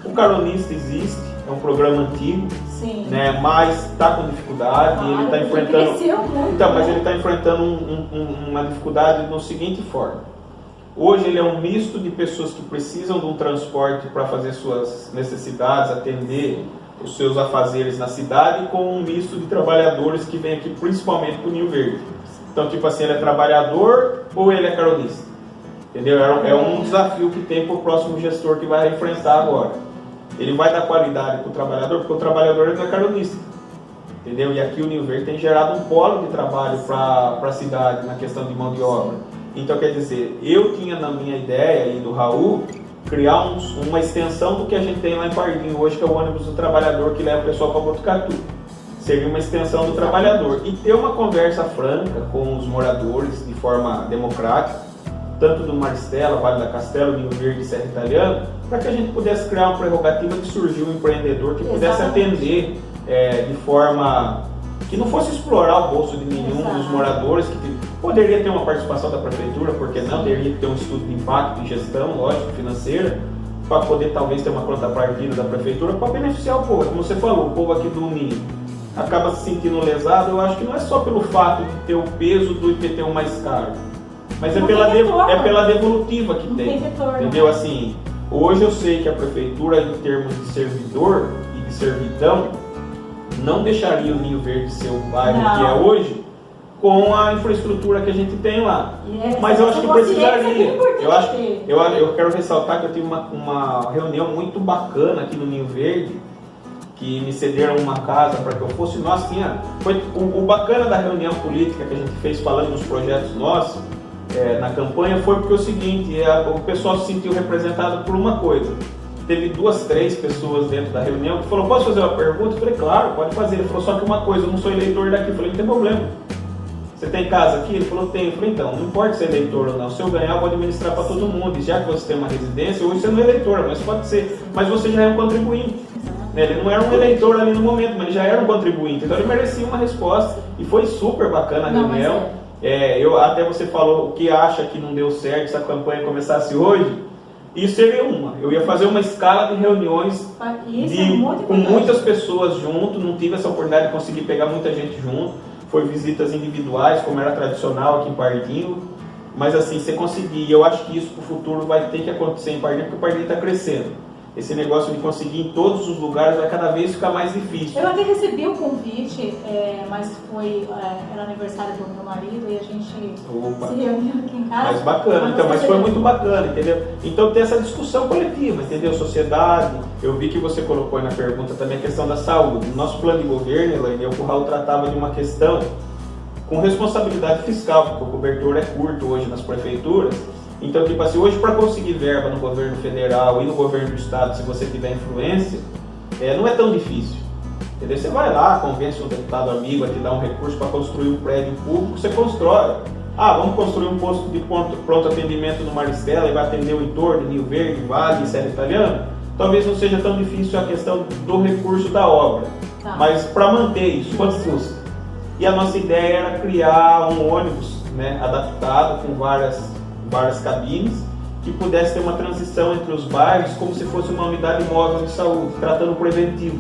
O Caronista existe, é um programa antigo, né, mas está com dificuldade, ele está enfrentando. Então, mas ele está enfrentando uma dificuldade da seguinte forma. Hoje ele é um misto de pessoas que precisam de um transporte para fazer suas necessidades, atender os seus afazeres na cidade, com um misto de trabalhadores que vêm aqui principalmente para o Ninho Verde. Então, tipo assim, ele é trabalhador ou ele é caronista? Entendeu? É um desafio que tem para o próximo gestor que vai enfrentar agora. Ele vai dar qualidade para o trabalhador, porque o trabalhador ele não é caronista. Entendeu? E aqui o Ninho Verde tem gerado um polo de trabalho para a cidade na questão de mão de obra. Então, quer dizer, eu tinha na minha ideia aí do Raul criar uma extensão do que a gente tem lá em Pardinho hoje, que é o ônibus do trabalhador que leva o pessoal para Botucatu. Seria uma extensão do trabalhador. E ter uma conversa franca com os moradores de forma democrática, tanto do Maristela, Vale da Castelo, Ninho Verde e Serra Italiana, para que a gente pudesse criar uma prerrogativa de surgir um empreendedor que pudesse atender de forma que não fosse explorar o bolso de nenhum dos moradores, que poderia ter uma participação da prefeitura, porque não teria que ter um estudo de impacto e gestão, lógico, financeira, para poder talvez ter uma contrapartida da prefeitura para beneficiar o povo. Como você falou, o povo aqui do Ninho acaba se sentindo lesado. Eu acho que não é só pelo fato de ter o peso do IPTU mais caro, mas é pela devolutiva que tem, entendeu? Assim, hoje eu sei que a prefeitura, em termos de servidor e de servidão, não deixaria o Ninho Verde ser o bairro que é hoje, com a infraestrutura que a gente tem lá. Mas eu acho que precisaria. Eu quero ressaltar que eu tive uma reunião muito bacana aqui no Ninho Verde, que me cederam uma casa para que eu fosse. O bacana da reunião política que a gente fez falando dos projetos nossos na campanha foi porque o seguinte, o pessoal se sentiu representado por uma coisa. Teve 2, 3 pessoas dentro da reunião que falaram: posso fazer uma pergunta? Eu falei: claro, pode fazer. Ele falou: só que uma coisa, eu não sou eleitor daqui. Eu falei: não tem problema. você tem casa aqui? Ele falou, tenho. Eu falei, então, não importa se é eleitor ou não, se eu ganhar eu vou administrar para todo mundo, e já que você tem uma residência, hoje você não é eleitor, mas pode ser, mas você já é um contribuinte. Ele não era um eleitor ali no momento, mas ele já era um contribuinte, então ele merecia uma resposta, e foi super bacana a reunião. Até você falou o que acha que não deu certo se a campanha começasse hoje. Isso seria uma. Eu ia fazer uma escala de reuniões com muitas pessoas junto, não tive essa oportunidade de conseguir pegar muita gente junto. Foi visitas individuais, como era tradicional aqui em Pardinho. Mas assim, você conseguir, eu acho que isso para o futuro vai ter que acontecer em Pardinho, porque o Pardinho está crescendo. Esse negócio de conseguir em todos os lugares vai cada vez ficar mais difícil. Eu até recebi o convite, mas era aniversário do meu marido e a gente se reuniu aqui em casa. Mas bacana, então, mas foi muito bacana, entendeu? Então tem essa discussão coletiva, entendeu? Sociedade, eu vi que você colocou aí na pergunta também a questão da saúde. No nosso plano de governo, Elaine, o Curral tratava de uma questão com responsabilidade fiscal, porque o cobertor é curto hoje nas prefeituras. Então, tipo assim, hoje para conseguir verba no governo federal e no governo do estado, se você tiver influência, não é tão difícil. Entendeu? Você vai lá, convence um deputado amigo a te dar um recurso para construir um prédio público, você constrói. Vamos construir um posto de pronto atendimento no Maristela e vai atender o entorno, Rio Verde, Vale, Serra Italiana. Talvez não seja tão difícil a questão do recurso da obra. Tá. Mas para manter isso, quanto custa? E a nossa ideia era criar um ônibus, né, adaptado com várias cabines, que pudesse ter uma transição entre os bairros como se fosse uma unidade móvel de saúde, tratando preventivo.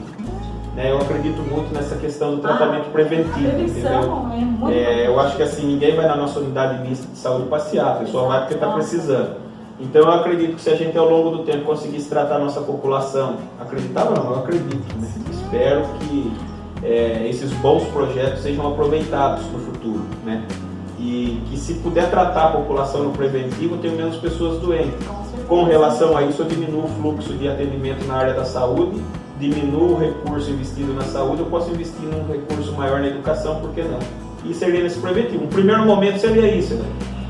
Eu acredito muito nessa questão do tratamento preventivo. Prevenção é muito eu acho que assim, ninguém vai na nossa unidade mista de saúde passear, a pessoa vai porque está precisando. Então eu acredito que se a gente ao longo do tempo conseguisse tratar a nossa população, acreditava não, eu acredito, né? Espero que esses bons projetos sejam aproveitados no futuro, né? E que se puder tratar a população no preventivo, tenho menos pessoas doentes. Com relação a isso, eu diminuo o fluxo de atendimento na área da saúde, diminuo o recurso investido na saúde, eu posso investir num recurso maior na educação, por que não? E seria nesse preventivo. Um primeiro momento seria isso, né?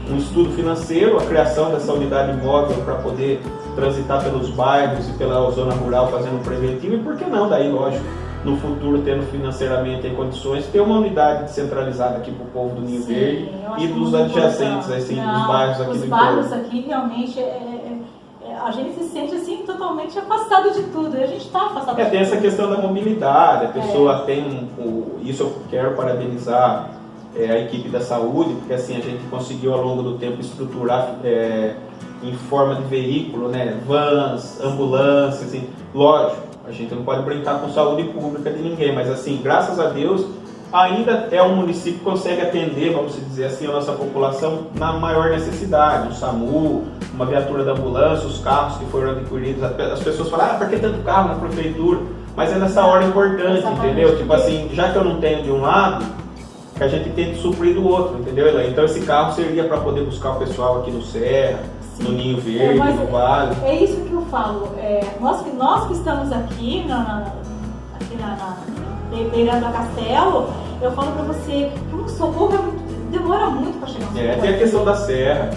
Um estudo financeiro, a criação dessa unidade móvel para poder transitar pelos bairros e pela zona rural fazendo um preventivo, e por que não? Daí, lógico, no futuro, tendo financeiramente em condições, ter uma unidade descentralizada aqui para o povo do Ninho Verde e dos adjacentes, assim, dos bairros aqui do entorno. Os bairros aqui realmente, a gente se sente assim totalmente afastado de tudo, e a gente está afastado de tudo. Tem essa questão da mobilidade, a pessoa tem, isso eu quero parabenizar a equipe da saúde, porque assim, a gente conseguiu ao longo do tempo estruturar em forma de veículo, né, vans, ambulâncias, assim, lógico. A gente não pode brincar com saúde pública de ninguém, mas assim, graças a Deus, ainda é um município que consegue atender, vamos dizer assim, a nossa população na maior necessidade. O SAMU, uma viatura da ambulância, os carros que foram adquiridos. As pessoas falam, por que tanto carro na prefeitura? Mas é nessa hora importante, entendeu? Tipo assim, já que eu não tenho de um lado, que a gente tente suprir do outro, entendeu, Elaine? Então esse carro seria para poder buscar o pessoal aqui no Serra, no Ninho Verde, no Vale. É isso que eu falo. Nós que estamos aqui beirando a Castelo, eu falo pra você que o socorro demora muito para chegar no socorro. Tem a questão da serra.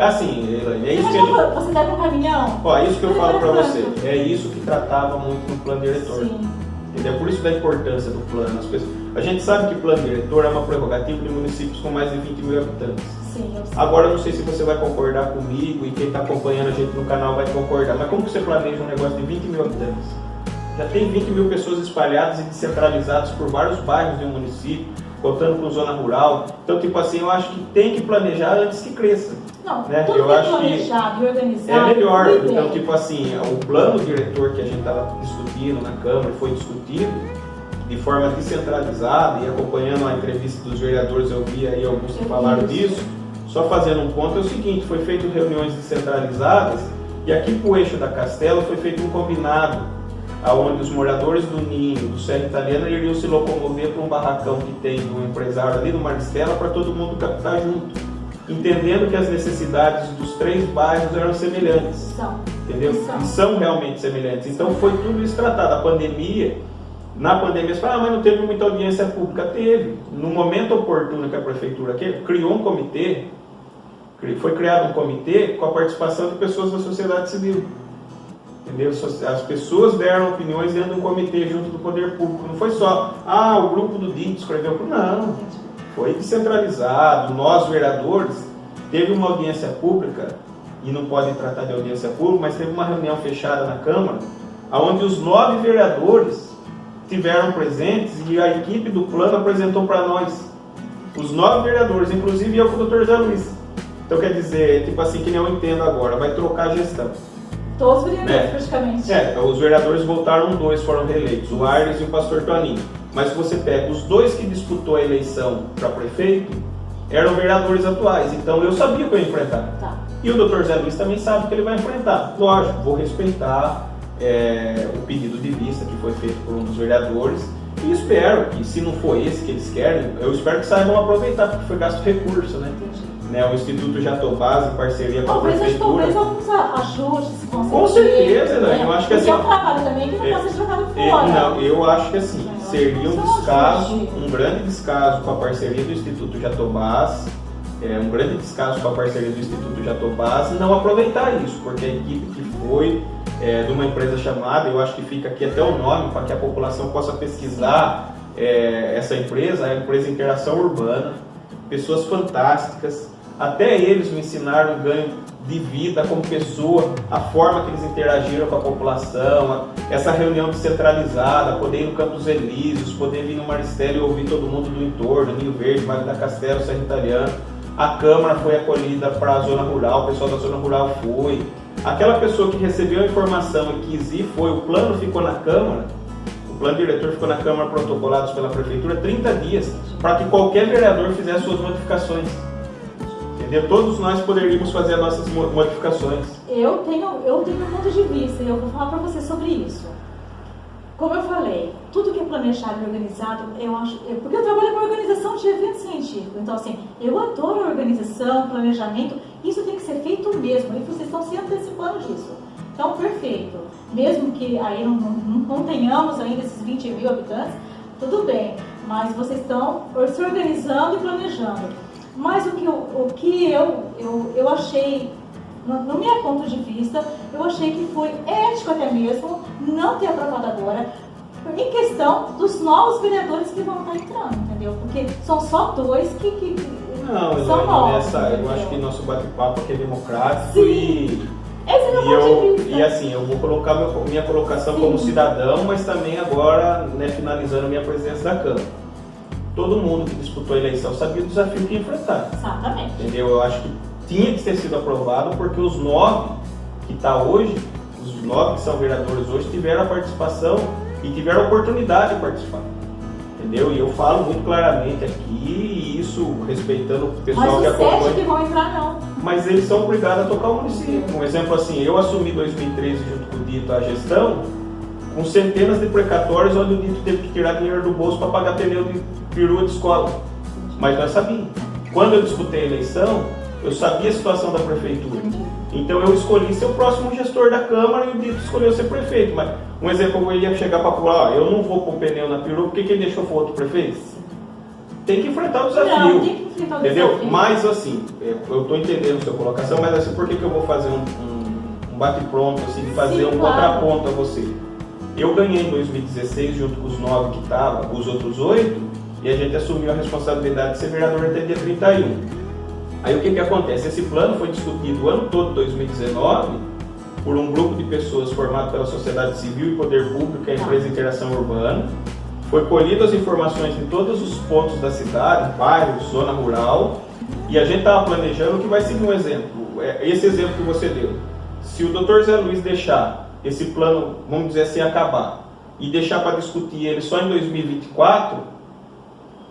Assim, é isso que você vai com o caminhão? É isso que eu falo pra você. É isso que tratava muito no plano diretor. Sim. Entendeu? Por isso da importância do plano. A gente sabe que plano diretor é uma prerrogativa de municípios com mais de 20 mil habitantes. Sim, eu sei. Agora, não sei se você vai concordar comigo e quem está acompanhando a gente no canal vai concordar, mas como que você planeja um negócio de 20 mil habitantes? Já tem 20 mil pessoas espalhadas e descentralizadas por vários bairros de um município, contando com zona rural. Então, tipo assim, eu acho que tem que planejar antes que cresça. Não, né? tudo eu bem acho planejado que e organizado. é melhor. Então, então, tipo assim, o plano diretor que a gente estava discutindo na Câmara foi discutido de forma descentralizada, e acompanhando a entrevista dos vereadores, eu vi aí alguns que falaram disso. Só fazendo um ponto, é o seguinte, foi feito reuniões descentralizadas, e aqui para o eixo da Castelo foi feito um combinado, onde os moradores do Ninho, do Serra Italiana, iriam se locomover para um barracão que tem do empresário ali no Maristela, para todo mundo captar junto, entendendo que as necessidades dos 3 bairros eram semelhantes, entendeu? E são realmente semelhantes. Então foi tudo isso tratado. Na pandemia, você fala, mas não teve muita audiência pública. Teve. No momento oportuno que a prefeitura criou um comitê, foi criado um comitê com a participação de pessoas da sociedade civil. Entendeu? As pessoas deram opiniões dentro de um comitê junto do poder público. Não foi só, o grupo do DIT escreveu. Não. foi descentralizado. Nós, vereadores, teve uma audiência pública, e não pode tratar de audiência pública, mas teve uma reunião fechada na Câmara, onde os 9 vereadores tiveram presentes e a equipe do plano apresentou para nós. Os 9 vereadores, inclusive eu com o Dr. Zé Luiz. Então quer dizer, tipo assim, que nem eu entendo agora, vai trocar a gestão. Todos os vereadores, praticamente. Os vereadores voltaram, 2 foram reeleitos, o Arles e o pastor Toninho. Mas se você pega os 2 que disputou a eleição para prefeito, eram vereadores atuais, então eu sabia que eu ia enfrentar. Tá. E o Dr. Zé Luiz também sabe que ele vai enfrentar. Lógico, vou respeitar o pedido de vista que foi feito por um dos vereadores e espero que, se não for esse que eles querem, eu espero que saibam aproveitar, porque foi gasto recurso, né? O Instituto Jatobás, em parceria com a prefeitura. Talvez alguns ajustes, com certeza, né? Eu acho que assim, é um trabalho também que não pode ser jogado fora. Não, eu acho que assim, seria um descaso, um grande descaso com a parceria do Instituto Jatobás, um grande descaso com a parceria do Instituto Jatobás não aproveitar isso, porque a equipe que foi de uma empresa chamada, eu acho que fica aqui até o nome, para que a população possa pesquisar essa empresa, a empresa Interação Urbana, pessoas fantásticas, até eles me ensinaram um ganho de vida como pessoa, a forma que eles interagiram com a população, essa reunião descentralizada, poder ir no Campos Elíseos, poder vir no Maristela e ouvir todo mundo do entorno, Rio Verde, Vale da Castelo, Serra Italiana. A Câmara foi acolhida para a zona rural, o pessoal da zona rural foi. Aquela pessoa que recebeu a informação e quis ir foi, o plano ficou na Câmara, o plano diretor ficou na Câmara, protocolados pela Prefeitura, 30 dias, para que qualquer vereador fizesse suas modificações. Entendeu? Todos nós poderíamos fazer as nossas modificações. Eu tenho um ponto de vista e eu vou falar para você sobre isso. Como eu falei, tudo que é planejado e organizado, eu acho... Porque eu trabalho com organização de eventos científicos. Então, assim, eu adoro organização, planejamento. Isso tem que ser feito mesmo. E vocês estão se antecipando disso. Então, perfeito. Mesmo que aí não tenhamos ainda esses 20 mil habitantes, tudo bem. Mas vocês estão se organizando e planejando. Mas o que eu achei... No meu ponto de vista, eu achei que foi ético até mesmo não ter aprovado agora, em questão dos novos vereadores que vão estar entrando, entendeu? Porque são só 2 que não, são novos. Eu acho que nosso bate-papo aqui é democrático. Sim. Esse é o meu ponto de vista. E assim, eu vou colocar minha colocação como cidadão, mas também agora, finalizando minha presença da Câmara. Todo mundo que disputou a eleição sabia o desafio que ia enfrentar. Exatamente. Entendeu? Eu acho que tinha que ter sido aprovado porque os 9 que está hoje, os 9 que são vereadores hoje, tiveram a participação e tiveram a oportunidade de participar. Entendeu? E eu falo muito claramente aqui, e isso respeitando o pessoal que acompanha. Mas os 7 que vão entrar, não. Mas eles são obrigados a tocar o município. Um exemplo assim, eu assumi em 2013 junto com o Dito a gestão, com centenas de precatórios onde o Dito teve que tirar dinheiro do bolso para pagar pneu de perua de escola. Mas nós sabíamos. Quando eu disputei a eleição, eu sabia a situação da prefeitura. Então eu escolhi ser o próximo gestor da Câmara e o Dito escolheu ser prefeito. Mas um exemplo, eu ia chegar para falar, eu não vou pôr pneu na perua, porque quem deixou foi outro prefeito? Tem que enfrentar o desafio. Não, tem que enfrentar o entendeu? desafio. Mas assim, eu estou entendendo a sua colocação, mas assim, por que eu vou fazer um bate-pronto, assim, fazer um contraponto a você? Eu ganhei em 2016, junto com os 9 que estavam, os outros 8, e a gente assumiu a responsabilidade de ser vereador até dia 31. Aí o que acontece? Esse plano foi discutido o ano todo de 2019 por um grupo de pessoas formado pela sociedade civil e poder público, a empresa Interação Urbana. Foi colhido as informações de todos os pontos da cidade, bairros, zona rural, e a gente estava planejando que vai seguir um exemplo. Esse exemplo que você deu. Se o Dr. Zé Luiz deixar esse plano, vamos dizer assim, acabar, e deixar para discutir ele só em 2024,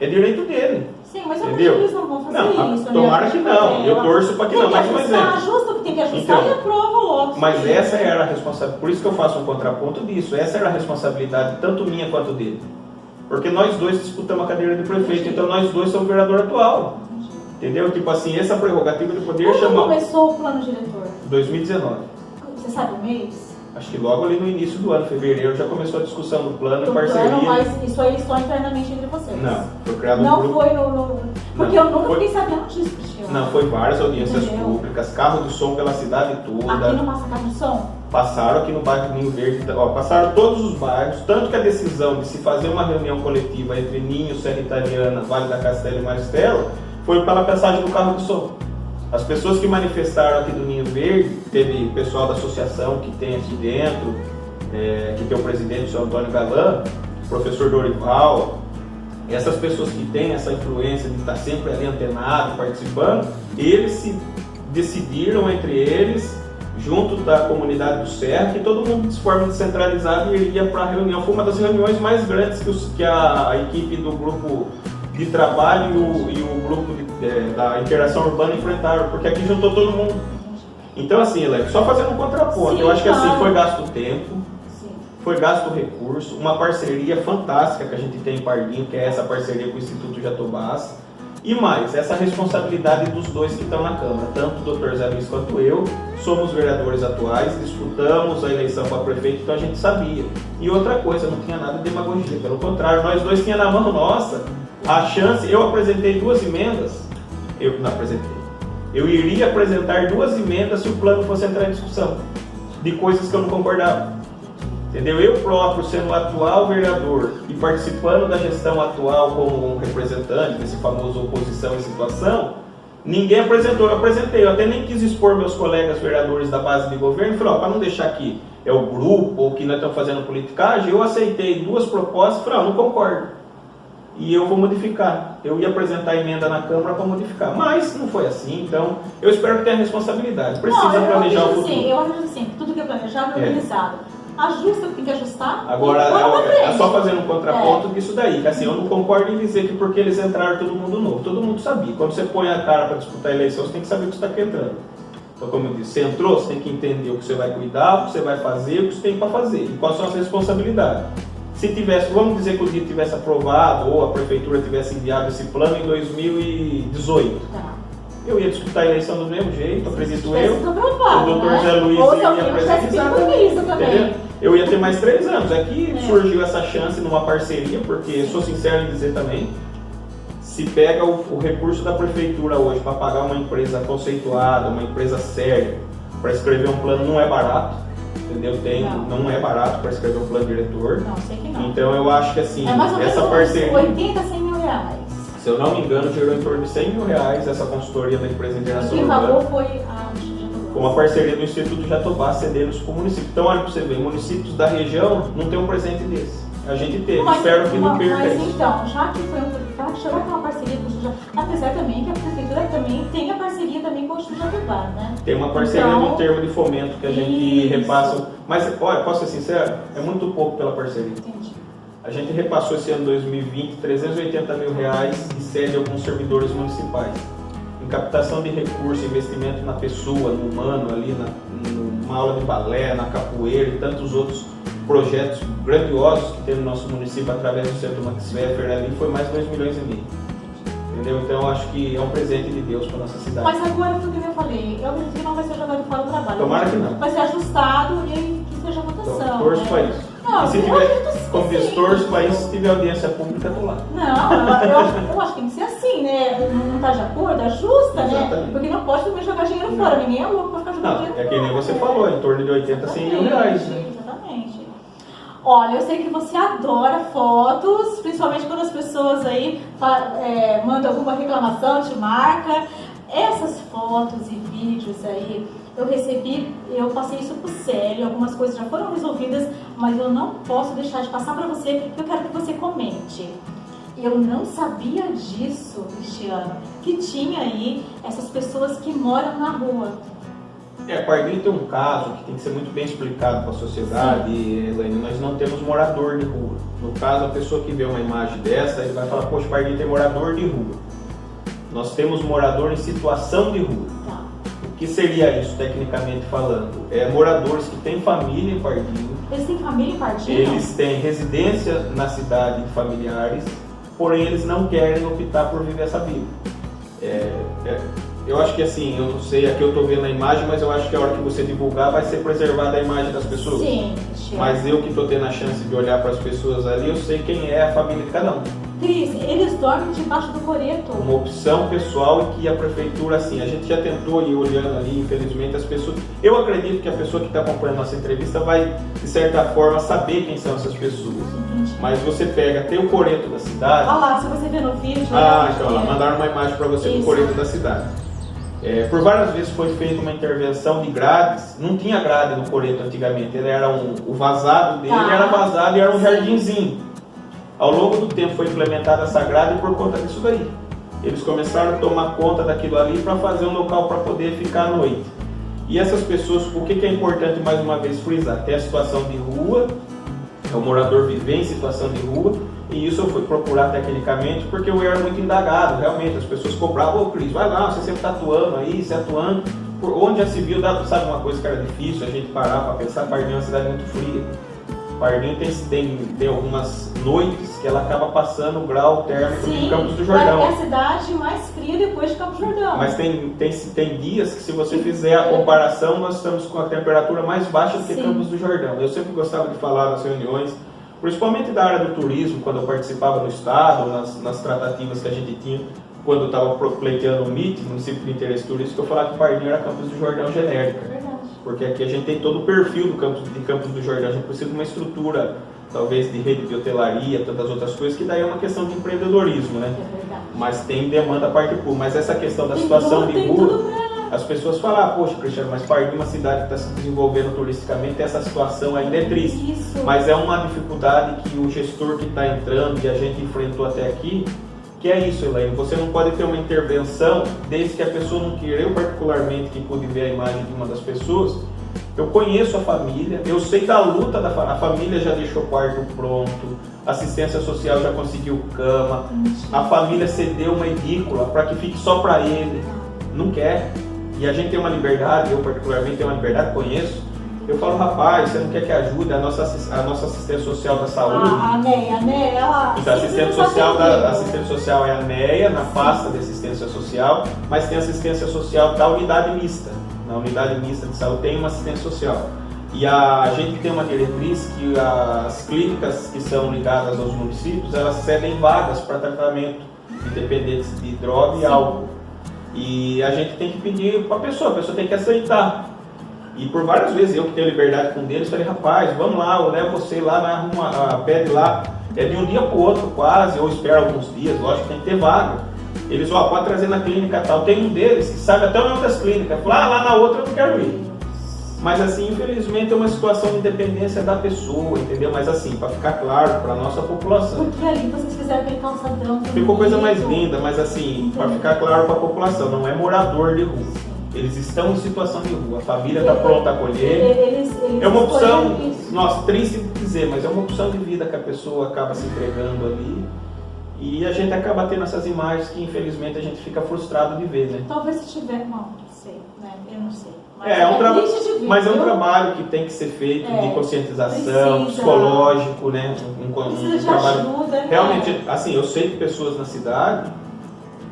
é direito dele. Sim, mas eu acho que eles não vão fazer isso. Tomara que não, eu torço para que não, mas um exemplo. Ajusta o que tem que ajustar e aprova logo. Mas essa era a responsabilidade, por isso que eu faço um contraponto disso, essa era a responsabilidade tanto minha quanto dele. Porque nós dois disputamos a cadeira de prefeito, então nós dois somos o vereador atual. Entendeu? Tipo assim, essa prerrogativa de poder chamar... Quando começou o plano diretor? 2019. Você sabe o mês? Acho que logo ali no início do ano, fevereiro, já começou a discussão do plano em parceria. Plano, mas isso aí só internamente entre vocês? Não, foi criado um não grupo. Foi no... Porque Não, eu nunca foi- fiquei sabendo disso, Cristiano. Não, foi várias audiências Entendeu? públicas, carro de som pela cidade toda. Aqui não passa carro de som? Passaram aqui no bairro Ninho Verde, ó, passaram todos os bairros, tanto que a decisão de se fazer uma reunião coletiva entre Ninho, Serra Italiana, Vale da Castela e Maristela foi pela passagem do carro de som. As pessoas que manifestaram aqui do Ninho Verde, teve pessoal da associação que tem aqui dentro, que tem o presidente, o senhor Antônio Galan, o professor Dorival, essas pessoas que têm essa influência de estar sempre ali antenado, participando, eles se decidiram entre eles, junto da comunidade do Serra, que todo mundo de forma descentralizada iria para a reunião. Foi uma das reuniões mais grandes que a equipe do grupo de trabalho e o grupo da interação urbana enfrentaram, porque aqui juntou todo mundo. Então assim, Helene, só fazendo um contraponto, Sim, eu acho que assim, claro. foi gasto tempo, Sim. foi gasto recurso, uma parceria fantástica que a gente tem em Pardinho, que é essa parceria com o Instituto Jatobás, e mais, essa responsabilidade dos dois que estão na Câmara, tanto o Dr. Zé Luiz quanto eu, somos vereadores atuais, disputamos a eleição para prefeito, então a gente sabia. E outra coisa, não tinha nada de demagogia, pelo contrário, nós dois tínhamos na mão nossa a chance. Eu apresentei 2 emendas, eu não apresentei, eu iria apresentar 2 emendas se o plano fosse entrar em discussão, de coisas que eu não concordava. Entendeu? Eu próprio, sendo o atual vereador e participando da gestão atual como um representante desse famoso oposição em situação, ninguém apresentou, eu apresentei. Eu até nem quis expor meus colegas vereadores da base de governo, falei, para não deixar que é o grupo ou que nós estamos fazendo politicagem, eu aceitei 2 propostas e falei, não concordo. E eu vou modificar. Eu ia apresentar a emenda na Câmara para modificar. Mas não foi assim, então eu espero que tenha responsabilidade. Precisa planejar o futuro. Eu acho assim, tudo que é planejado é organizado. Ajusta o que tem que ajustar. Agora, e bola pra é frente. só fazendo um contraponto disso daí, que assim, eu não concordo em dizer que porque eles entraram todo mundo novo. Todo mundo sabia. Quando você põe a cara para disputar a eleição, você tem que saber o que você está entrando. Então, como eu disse, você entrou, você tem que entender o que você vai cuidar, o que você vai fazer, o que você tem para fazer e quais são as responsabilidades. Se tivesse, vamos dizer que o DIT tivesse aprovado ou a prefeitura tivesse enviado esse plano em 2018. Tá. Eu ia disputar a eleição do mesmo jeito, acredito Tivesse eu. sido aprovado, O Dr. né? Zé Luiz Ou se ia alguém tivesse apresentar. pedido isso também. Entendeu? Eu ia ter mais 3 anos. Aqui É. surgiu essa chance numa parceria, porque sou sincero em dizer também, se pega o recurso da prefeitura hoje para pagar uma empresa conceituada, uma empresa séria, para escrever um plano não é barato, entendeu? Não é barato para escrever um plano diretor. Não, sei que não. Então eu acho que assim, É mais ou menos essa parceria, 80, 100 mil reais. se eu não me engano, gerou em torno de 100 mil reais essa consultoria da empresa Interação Quem Urbana. pagou foi a Com uma parceria do Instituto Jatobá cedendo com o município. Então, olha para você ver, municípios da região não tem um presente desse. A gente teve, espero que não perca mas isso. então, já que foi uma parceria com o Instituto, apesar também que a prefeitura também tem a parceria também com o Instituto Jatobá, né? Tem uma parceria Então, no termo de fomento que a gente isso. repassa. Mas, olha, posso ser sincero, é muito pouco pela parceria. Entendi. A gente repassou esse ano 2020 380 mil reais e cede a alguns servidores municipais. Em captação de recursos, investimento na pessoa, no humano, ali numa aula de balé, na capoeira e tantos outros projetos grandiosos que tem no nosso município através do Centro Max Weffer ali, foi mais de 2,5 milhões. Entendeu? Então eu acho que é um presente de Deus para nossa cidade. Mas agora, foi o que eu falei, eu acredito que não vai ser jogado fora do trabalho. Tomara que não. Vai ser ajustado e que seja votação. Então, torço para isso. Não, E se eu tiver, acredito como sim. diz, torço para isso, se tiver audiência pública, do lado. Não, eu acho que tem que ser assim, né? Não está de acordo, ajusta, né? Exatamente. Porque não pode também jogar dinheiro fora. Ninguém é louco para ficar jogando Não, dinheiro é fora. que nem você falou, em torno de 80 a 100 mil reais, né? Exatamente. Olha, eu sei que você adora fotos, principalmente quando as pessoas aí mandam alguma reclamação, te marca. Essas fotos e vídeos aí, eu recebi, eu passei isso pro Célio, algumas coisas já foram resolvidas, mas eu não posso deixar de passar para você, porque eu quero que você comente. Eu não sabia disso, Cristiano, que tinha aí essas pessoas que moram na rua. Pardinho tem um caso que tem que ser muito bem explicado para a sociedade, Elaine. Nós não temos morador de rua. No caso, a pessoa que vê uma imagem dessa, ele vai falar, poxa, Pardinho tem morador de rua. Nós temos morador em situação de rua. Tá. O que seria isso, tecnicamente falando? Moradores que têm família em Pardinho. Eles têm família em Pardinho? Eles têm residência na cidade, familiares, porém eles não querem optar por viver essa vida. Eu acho que assim, eu não sei, aqui eu tô vendo a imagem, mas eu acho que a hora que você divulgar vai ser preservada a imagem das pessoas. Sim. Mas eu que tô tendo a chance de olhar para as pessoas ali, eu sei quem é a família de cada um. Cris, eles dormem debaixo do coreto. Uma opção pessoal e que a prefeitura, assim, a gente já tentou ir olhando ali, infelizmente as pessoas... Eu acredito que a pessoa que está acompanhando nossa entrevista vai, de certa forma, saber quem são essas pessoas. Entendi. Mas você pega, tem o coreto da cidade... Olha lá, se você ver no vídeo... então lá, mandaram uma imagem para você do coreto da cidade. Por várias vezes foi feita uma intervenção de grades, não tinha grade no coreto antigamente, ele era o vazado dele era vazado e era um jardinzinho. Ao longo do tempo foi implementada essa grade por conta disso daí. Eles começaram a tomar conta daquilo ali para fazer um local para poder ficar à noite. E essas pessoas, o que é importante mais uma vez frisar? Tem a situação de rua, o morador viver em situação de rua, e isso eu fui procurar tecnicamente porque eu era muito indagado, realmente, as pessoas cobravam, ô Cris, vai lá, você sempre está atuando aí, você atuando, por onde já se viu, sabe uma coisa que era difícil a gente parar para pensar, Pardinho é uma cidade muito fria. Pardinho tem algumas noites que ela acaba passando o grau térmico de Campos do Jordão. É a cidade mais fria depois de Campos do Jordão. Mas tem dias que, se você fizer a comparação, nós estamos com a temperatura mais baixa do que Campos do Jordão. Eu sempre gostava de falar nas reuniões, principalmente da área do turismo, quando eu participava no estado, nas tratativas que a gente tinha, quando eu estava pleiteando o MIT, Município de Interesse Turístico, eu falava que Pardinho era Campos do Jordão genérica. Porque aqui a gente tem todo o perfil de Campos do Jordão, a gente precisa de uma estrutura, talvez de rede de hotelaria, tantas outras coisas, que daí é uma questão de empreendedorismo, né? É verdade. Mas tem demanda a parte pública. Mas essa questão da situação de rua, as pessoas falam, poxa, Cristiano, mas Pardinho é uma cidade que está se desenvolvendo turisticamente, essa situação ainda é triste. Isso. Mas é uma dificuldade que o gestor que está entrando e a gente enfrentou até aqui, que é isso, Elaine, você não pode ter uma intervenção desde que a pessoa não queira. Eu particularmente, que pude ver a imagem de uma das pessoas, eu conheço a família, eu sei da luta a família já deixou o quarto pronto, a assistência social já conseguiu cama, a família cedeu uma edícula para que fique só para ele, não quer. E a gente tem uma liberdade, eu particularmente tenho uma liberdade, conheço. Eu falo, rapaz, você não quer que ajude a nossa assistente social da saúde? A NEA, ela... Então, a assistente social é a NEA, na pasta de assistência social, mas tem assistência social da unidade mista. Na unidade mista de saúde tem uma assistente social. E a gente tem uma diretriz que as clínicas que são ligadas aos municípios, elas cedem vagas para tratamento de dependentes de droga e álcool. E a gente tem que pedir para a pessoa tem que aceitar. E por várias vezes eu que tenho liberdade com um deles, falei, rapaz, vamos lá, eu levo você lá, pede lá, é de um dia para o outro quase, ou espero alguns dias, lógico, tem que ter vaga. Eles, pode trazer na clínica tal, tem um deles que sabe até o nome das clínicas, fala, lá na outra eu não quero ir. Mas assim, infelizmente é uma situação de independência da pessoa, entendeu? Mas assim, para ficar claro para a nossa população. Porque ali vocês fizeram aquele calçadão. Ficou coisa mais linda, mas assim, para ficar claro para a população, não é morador de rua. Eles estão em situação de rua, a família está pronta a acolher. É uma opção, nossa, triste de dizer, mas é uma opção de vida que a pessoa acaba se entregando ali. E a gente acaba tendo essas imagens que infelizmente a gente fica frustrado de ver, né? Talvez se tiver, não sei, né? Eu não sei. Mas é um trabalho que tem que ser feito de conscientização, psicológico, né? Um trabalho. Ajuda, né? Realmente, assim, eu sei que pessoas na cidade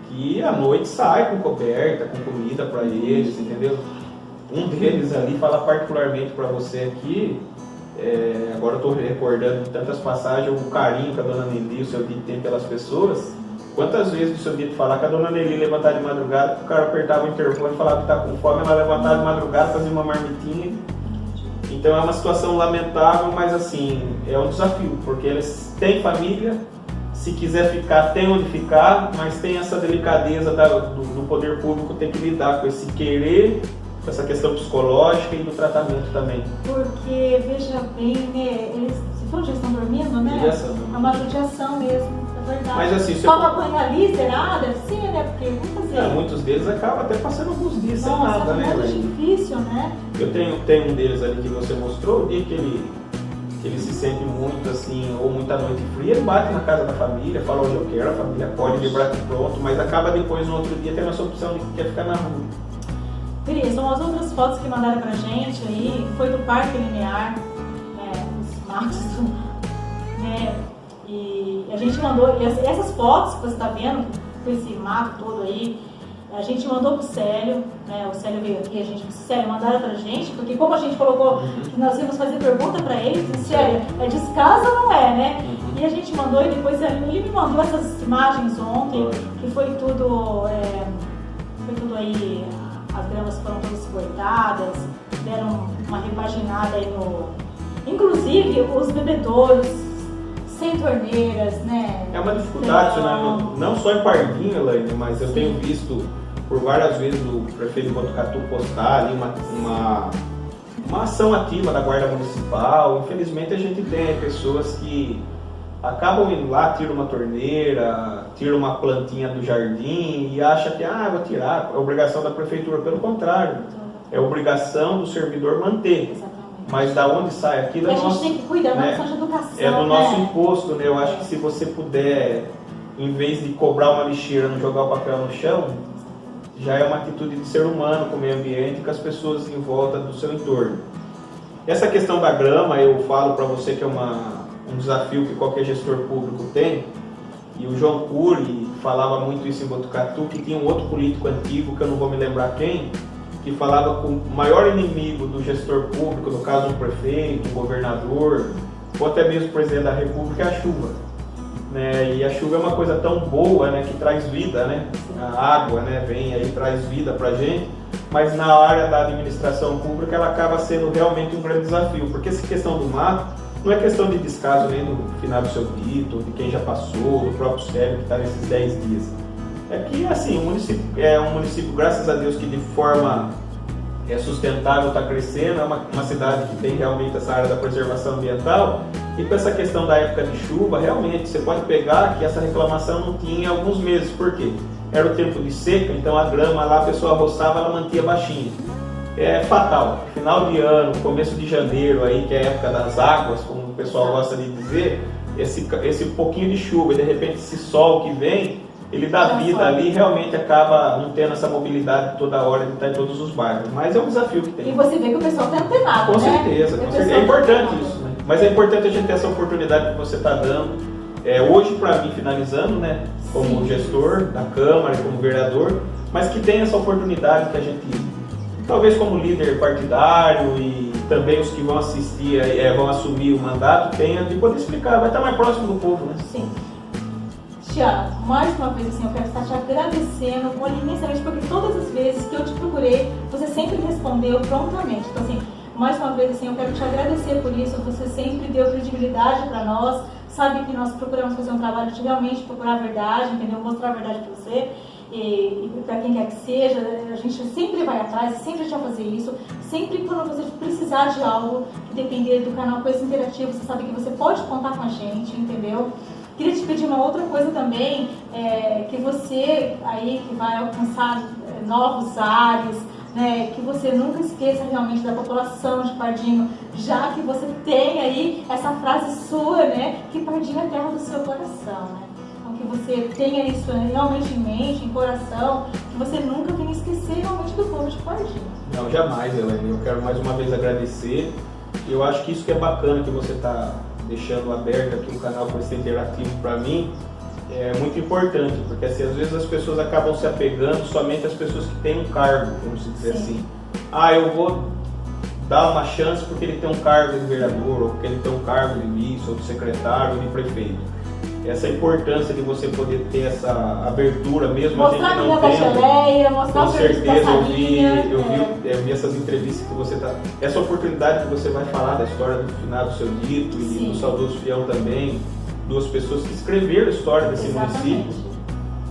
que à noite saem com coberta, com comida para eles, entendeu? Um deles ali fala particularmente para você aqui, agora eu estou recordando de tantas passagens, o carinho que a dona Nelly, o seu Dito tem pelas pessoas. Quantas vezes o seu Dito falar que a dona Nelly levantar de madrugada, o cara apertava o interfone e falava que está com fome, ela levantava de madrugada, fazia uma marmitinha. Então é uma situação lamentável, mas assim, é um desafio, porque eles têm família, se quiser ficar, tem onde ficar, mas tem essa delicadeza do poder público, tem que lidar com esse querer, com essa questão psicológica e do tratamento também. Porque, veja bem, né, eles, se for já estão dormindo, né? É uma judiação mesmo, é verdade. Mas assim, só para apanhar ali, será? Deve ser, né? Porque muitas vezes... muitos deles acabam até passando alguns dias sem nada, né? É difícil, né? Eu tenho um deles ali que você mostrou, o dia que ele se sente muito assim, ou muita noite fria, ele bate na casa da família, fala onde eu quero, a família pode livrar pronto, mas acaba depois no outro dia tendo essa opção de que quer ficar na rua. Cris, são as outras fotos que mandaram pra gente aí, foi do Parque Linear, os matos, né? E a gente mandou, e essas fotos que você está vendo, com esse mato todo aí, A gente mandou pro Célio, né? O Célio veio aqui, a gente disse, Célio, mandaram pra gente, porque como a gente colocou que nós íamos fazer pergunta pra eles, Célio, é descaso ou não é, né? E a gente mandou, e depois ele me mandou essas imagens ontem, que foi tudo aí, as gramas foram todas cortadas, deram uma repaginada aí no... Inclusive, os bebedouros, sem torneiras, né? É uma dificuldade, né? Não só em Pardinho, Elaine, mas eu tenho visto por várias vezes o prefeito de Botucatu postar ali uma ação ativa da Guarda Municipal. Infelizmente a gente tem pessoas que acabam indo lá, tiram uma torneira, tiram uma plantinha do jardim e acham que, vou tirar, é obrigação da prefeitura. Pelo contrário, é obrigação do servidor manter. Exatamente. Mas da onde sai aquilo é a gente nosso, tem que cuidar da né? nossa educação. É do nosso imposto, né? Eu acho que se você puder, em vez de cobrar uma lixeira, não jogar o papel no chão, já é uma atitude de ser humano com o meio ambiente e com as pessoas em volta do seu entorno. Essa questão da grama, eu falo para você que é um desafio que qualquer gestor público tem, e o João Cury falava muito isso em Botucatu, que tinha um outro político antigo, que eu não vou me lembrar quem, que falava com o maior inimigo do gestor público, no caso um prefeito, um governador, ou até mesmo o presidente da República, é a chuva. Né? E a chuva é uma coisa tão boa, né, que traz vida, né? A água, né, vem aí, traz vida pra gente, mas na área da administração pública ela acaba sendo realmente um grande desafio, porque essa questão do mato não é questão de descaso nem do final do seu dito, de quem já passou, do próprio Sérgio que está nesses 10 dias. É que, assim, o município é um município, graças a Deus, que de forma sustentável está crescendo, é uma cidade que tem realmente essa área da preservação ambiental, e com essa questão da época de chuva, realmente, você pode pegar que essa reclamação não tinha alguns meses. Por quê? Era o tempo de seca, então a grama lá, a pessoa roçava, ela mantinha baixinha. É fatal. Final de ano, começo de janeiro, aí, que é a época das águas, como o pessoal gosta de dizer, esse pouquinho de chuva e de repente esse sol que vem, ele dá vida ali e realmente acaba não tendo essa mobilidade toda hora de estar em todos os bairros. Mas é um desafio que tem. E você vê que o pessoal está antenado, com né? Certeza, com certeza. É importante isso, né? Mas é importante a gente ter essa oportunidade que você está dando. Hoje, para mim, finalizando, né? Como gestor da Câmara, como vereador, mas que tenha essa oportunidade que a gente, talvez como líder partidário e também os que vão assistir, vão assumir o mandato, tenha de poder explicar, vai estar mais próximo do povo, né? Sim. Tiana, mais uma vez, assim, eu quero estar te agradecendo imensamente, porque todas as vezes que eu te procurei, você sempre respondeu prontamente. Então, assim, mais uma vez, assim, eu quero te agradecer por isso. Você sempre deu credibilidade para nós, sabe que nós procuramos fazer um trabalho de realmente procurar a verdade, entendeu? Mostrar a verdade para você e para quem quer que seja. A gente sempre vai atrás, sempre a gente vai fazer isso. Sempre quando você precisar de algo que depender do canal Coisa Interativa, você sabe que você pode contar com a gente, entendeu? Queria te pedir uma outra coisa também, que você aí que vai alcançar novos ares, né, que você nunca esqueça realmente da população de Pardinho, já que você tem aí essa frase sua, né, que Pardinho é a terra do seu coração, né? Então que você tenha isso realmente em mente, em coração, que você nunca venha esquecer realmente do povo de Pardinho. Não, jamais, Elaine. Eu quero mais uma vez agradecer. Eu acho que isso que é bacana que você está deixando aberto aqui o canal Coisa Interativo para mim, é muito importante, porque assim, às vezes as pessoas acabam se apegando somente às pessoas que têm um cargo, vamos dizer assim. Eu vou dar uma chance porque ele tem um cargo de vereador, ou porque ele tem um cargo de vice, ou de secretário, ou de prefeito. Essa importância de você poder ter essa abertura, mesmo mostrar a gente não tendo. Geleia, mostrar com o serviço da certeza, salinha, eu vi essas entrevistas que você está. Essa oportunidade que você vai falar da história do finado seu dito e do saudoso Fião também, duas pessoas que escreveram a história desse município,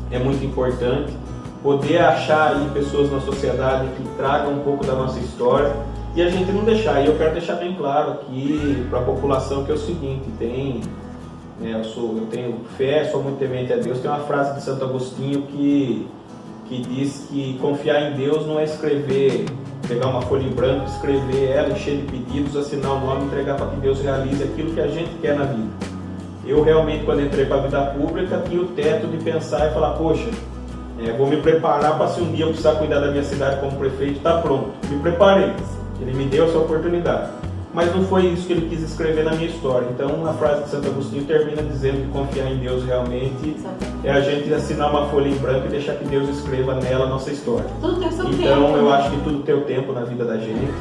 é muito importante. Poder achar aí pessoas na sociedade que tragam um pouco da nossa história e a gente não deixar. E eu quero deixar bem claro aqui para a população que é o seguinte: eu tenho fé, sou muito temente a Deus. Tem uma frase de Santo Agostinho que diz que confiar em Deus não é pegar uma folha em branco, escrever ela, encher de pedidos, assinar o nome e entregar para que Deus realize aquilo que a gente quer na vida. Eu realmente, quando entrei para a vida pública, tinha o teto de pensar e falar, poxa, vou me preparar para se um dia eu precisar cuidar da minha cidade como prefeito, está pronto. Me preparei, ele me deu essa oportunidade. mas não foi isso que ele quis escrever na minha história. Então a frase de Santo Agostinho termina dizendo que confiar em Deus realmente é a gente assinar uma folha em branco e deixar que Deus escreva nela a nossa história. Tudo tem o seu tempo. Então eu acho que tudo tem o tempo na vida da gente,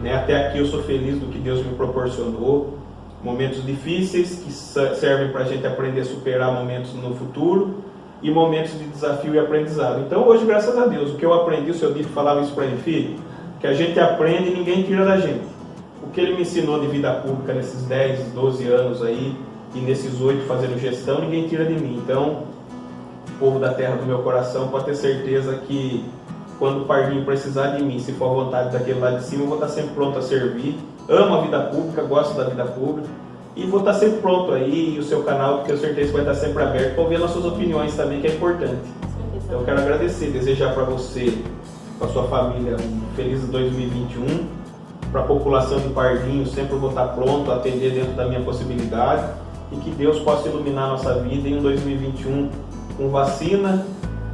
né? Até aqui eu sou feliz do que Deus me proporcionou, momentos difíceis que servem para a gente aprender a superar momentos no futuro e momentos de desafio e aprendizado. Então hoje, graças a Deus, o que eu aprendi, o seu Dito falava isso para ele, filho, que a gente aprende e ninguém tira da gente. O que ele me ensinou de vida pública nesses 10, 12 anos aí, e nesses 8 fazendo gestão, ninguém tira de mim. Então, o povo da terra do meu coração pode ter certeza que quando o Pardinho precisar de mim, se for a vontade daquele lá de cima, eu vou estar sempre pronto a servir. Amo a vida pública, gosto da vida pública e vou estar sempre pronto aí, e o seu canal, que eu tenho certeza que vai estar sempre aberto para ouvir as suas opiniões também, que é importante. Então eu quero agradecer, desejar para você, para sua família, um feliz 2021. Para a população de Pardinho, sempre vou estar pronto a atender dentro da minha possibilidade e que Deus possa iluminar a nossa vida em um 2021 com vacina,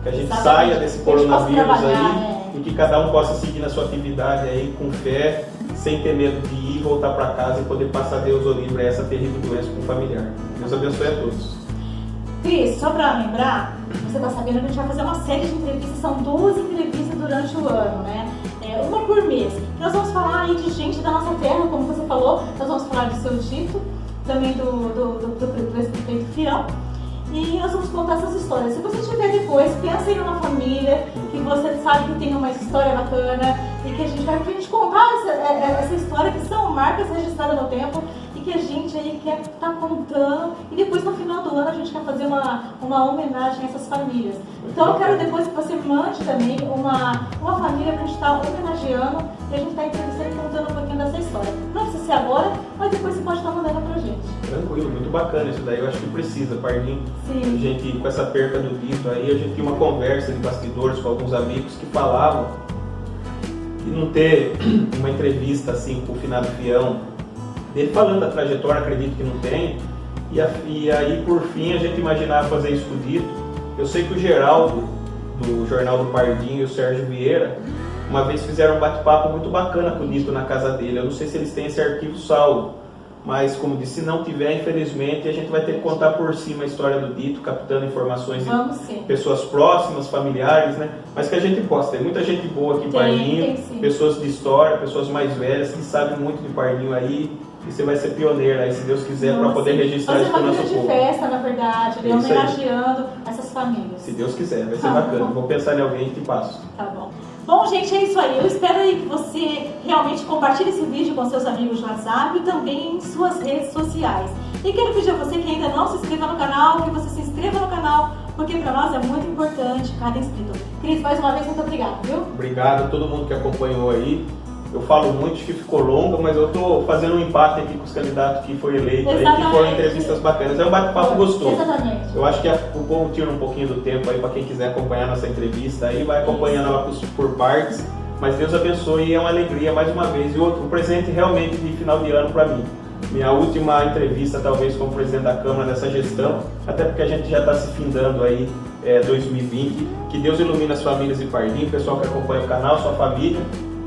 que a gente saia desse coronavírus aí e que cada um possa seguir na sua atividade aí com fé, sem ter medo de ir, voltar para casa e poder passar Deus o livre a essa terrível doença com o familiar. Deus abençoe a todos. Cris, só para lembrar, você está sabendo que a gente vai fazer uma série de entrevistas, são 12 entrevistas durante o ano, né? Uma por mês. Nós vamos falar aí de gente da nossa terra, como você falou, nós vamos falar do seu Tito, também do ex-prefeito Fião, e nós vamos contar essas histórias. Se você tiver depois, pensa em uma família que você sabe que tem uma história bacana e que a gente vai contar essa história, que são marcas registradas no tempo e que a gente aí quer estar contando, e depois no final do ano a gente quer fazer uma homenagem a essas famílias. Então eu quero depois que você mande também uma família que a gente está homenageando e a gente está entrevistando e contando um pouquinho dessa história. Não precisa ser agora, mas depois você pode estar mandando pra gente. Tranquilo, muito bacana isso daí, eu acho que precisa, Pardinho. Sim. A gente, com essa perca do Dito aí, a gente tinha uma conversa de bastidores com alguns amigos que falavam de não ter uma entrevista assim com o finado Fião, dele falando da trajetória, acredito que não tem, e aí por fim a gente imaginava fazer isso com o Dito. Eu sei que o Geraldo, do Jornal do Pardinho, e o Sérgio Vieira, uma vez fizeram um bate-papo muito bacana com o Dito na casa dele. Eu não sei se eles têm esse arquivo salvo, mas como disse, se não tiver, infelizmente, a gente vai ter que contar por cima a história do Dito, captando informações de pessoas próximas, familiares, né? Mas que a gente possa. Tem muita gente boa aqui em Pardinho, pessoas de história, pessoas mais velhas que sabem muito de Pardinho aí, e você vai ser pioneira aí, se Deus quiser, para poder registrar isso para o nosso povo. Fazer uma grande festa, na verdade, homenageando essas famílias. Se Deus quiser, vai ser bacana. Vou pensar em alguém e te passo. Tá bom. Bom, gente, é isso aí. Eu espero aí que você realmente compartilhe esse vídeo com seus amigos no WhatsApp e também em suas redes sociais. E quero pedir a você que ainda não se inscreva no canal, que você se inscreva no canal, porque para nós é muito importante cada inscrito. Cris, mais uma vez, muito obrigada, viu? Obrigado a todo mundo que acompanhou aí. Eu falo muito que ficou longa, mas eu estou fazendo um empate aqui com os candidatos que foram eleitos, aí, que foram entrevistas bacanas. É um bate-papo gostoso. Exatamente. Eu acho que o povo tira um pouquinho do tempo aí para quem quiser acompanhar nossa entrevista aí, vai acompanhando ela por partes. Mas Deus abençoe e é uma alegria mais uma vez. E outro presente realmente de final de ano para mim. Minha última entrevista, talvez, como presidente da Câmara dessa gestão, até porque a gente já está se findando aí 2020. Que Deus ilumine as famílias de Pardinho, o pessoal que acompanha o canal, sua família.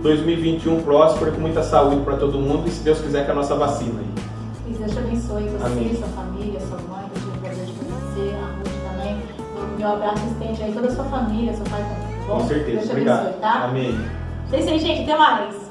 2021 próspero, com muita saúde para todo mundo e, se Deus quiser, com a nossa vacina aí. Deus te abençoe você, amém. Sua família, sua mãe, que eu tive o prazer de conhecer, a Ruth também. O meu abraço estende aí toda a sua família, seu pai também, tá bom? Com certeza, Deus te obrigado. abençoe, tá? Amém. É isso aí, gente, até mais!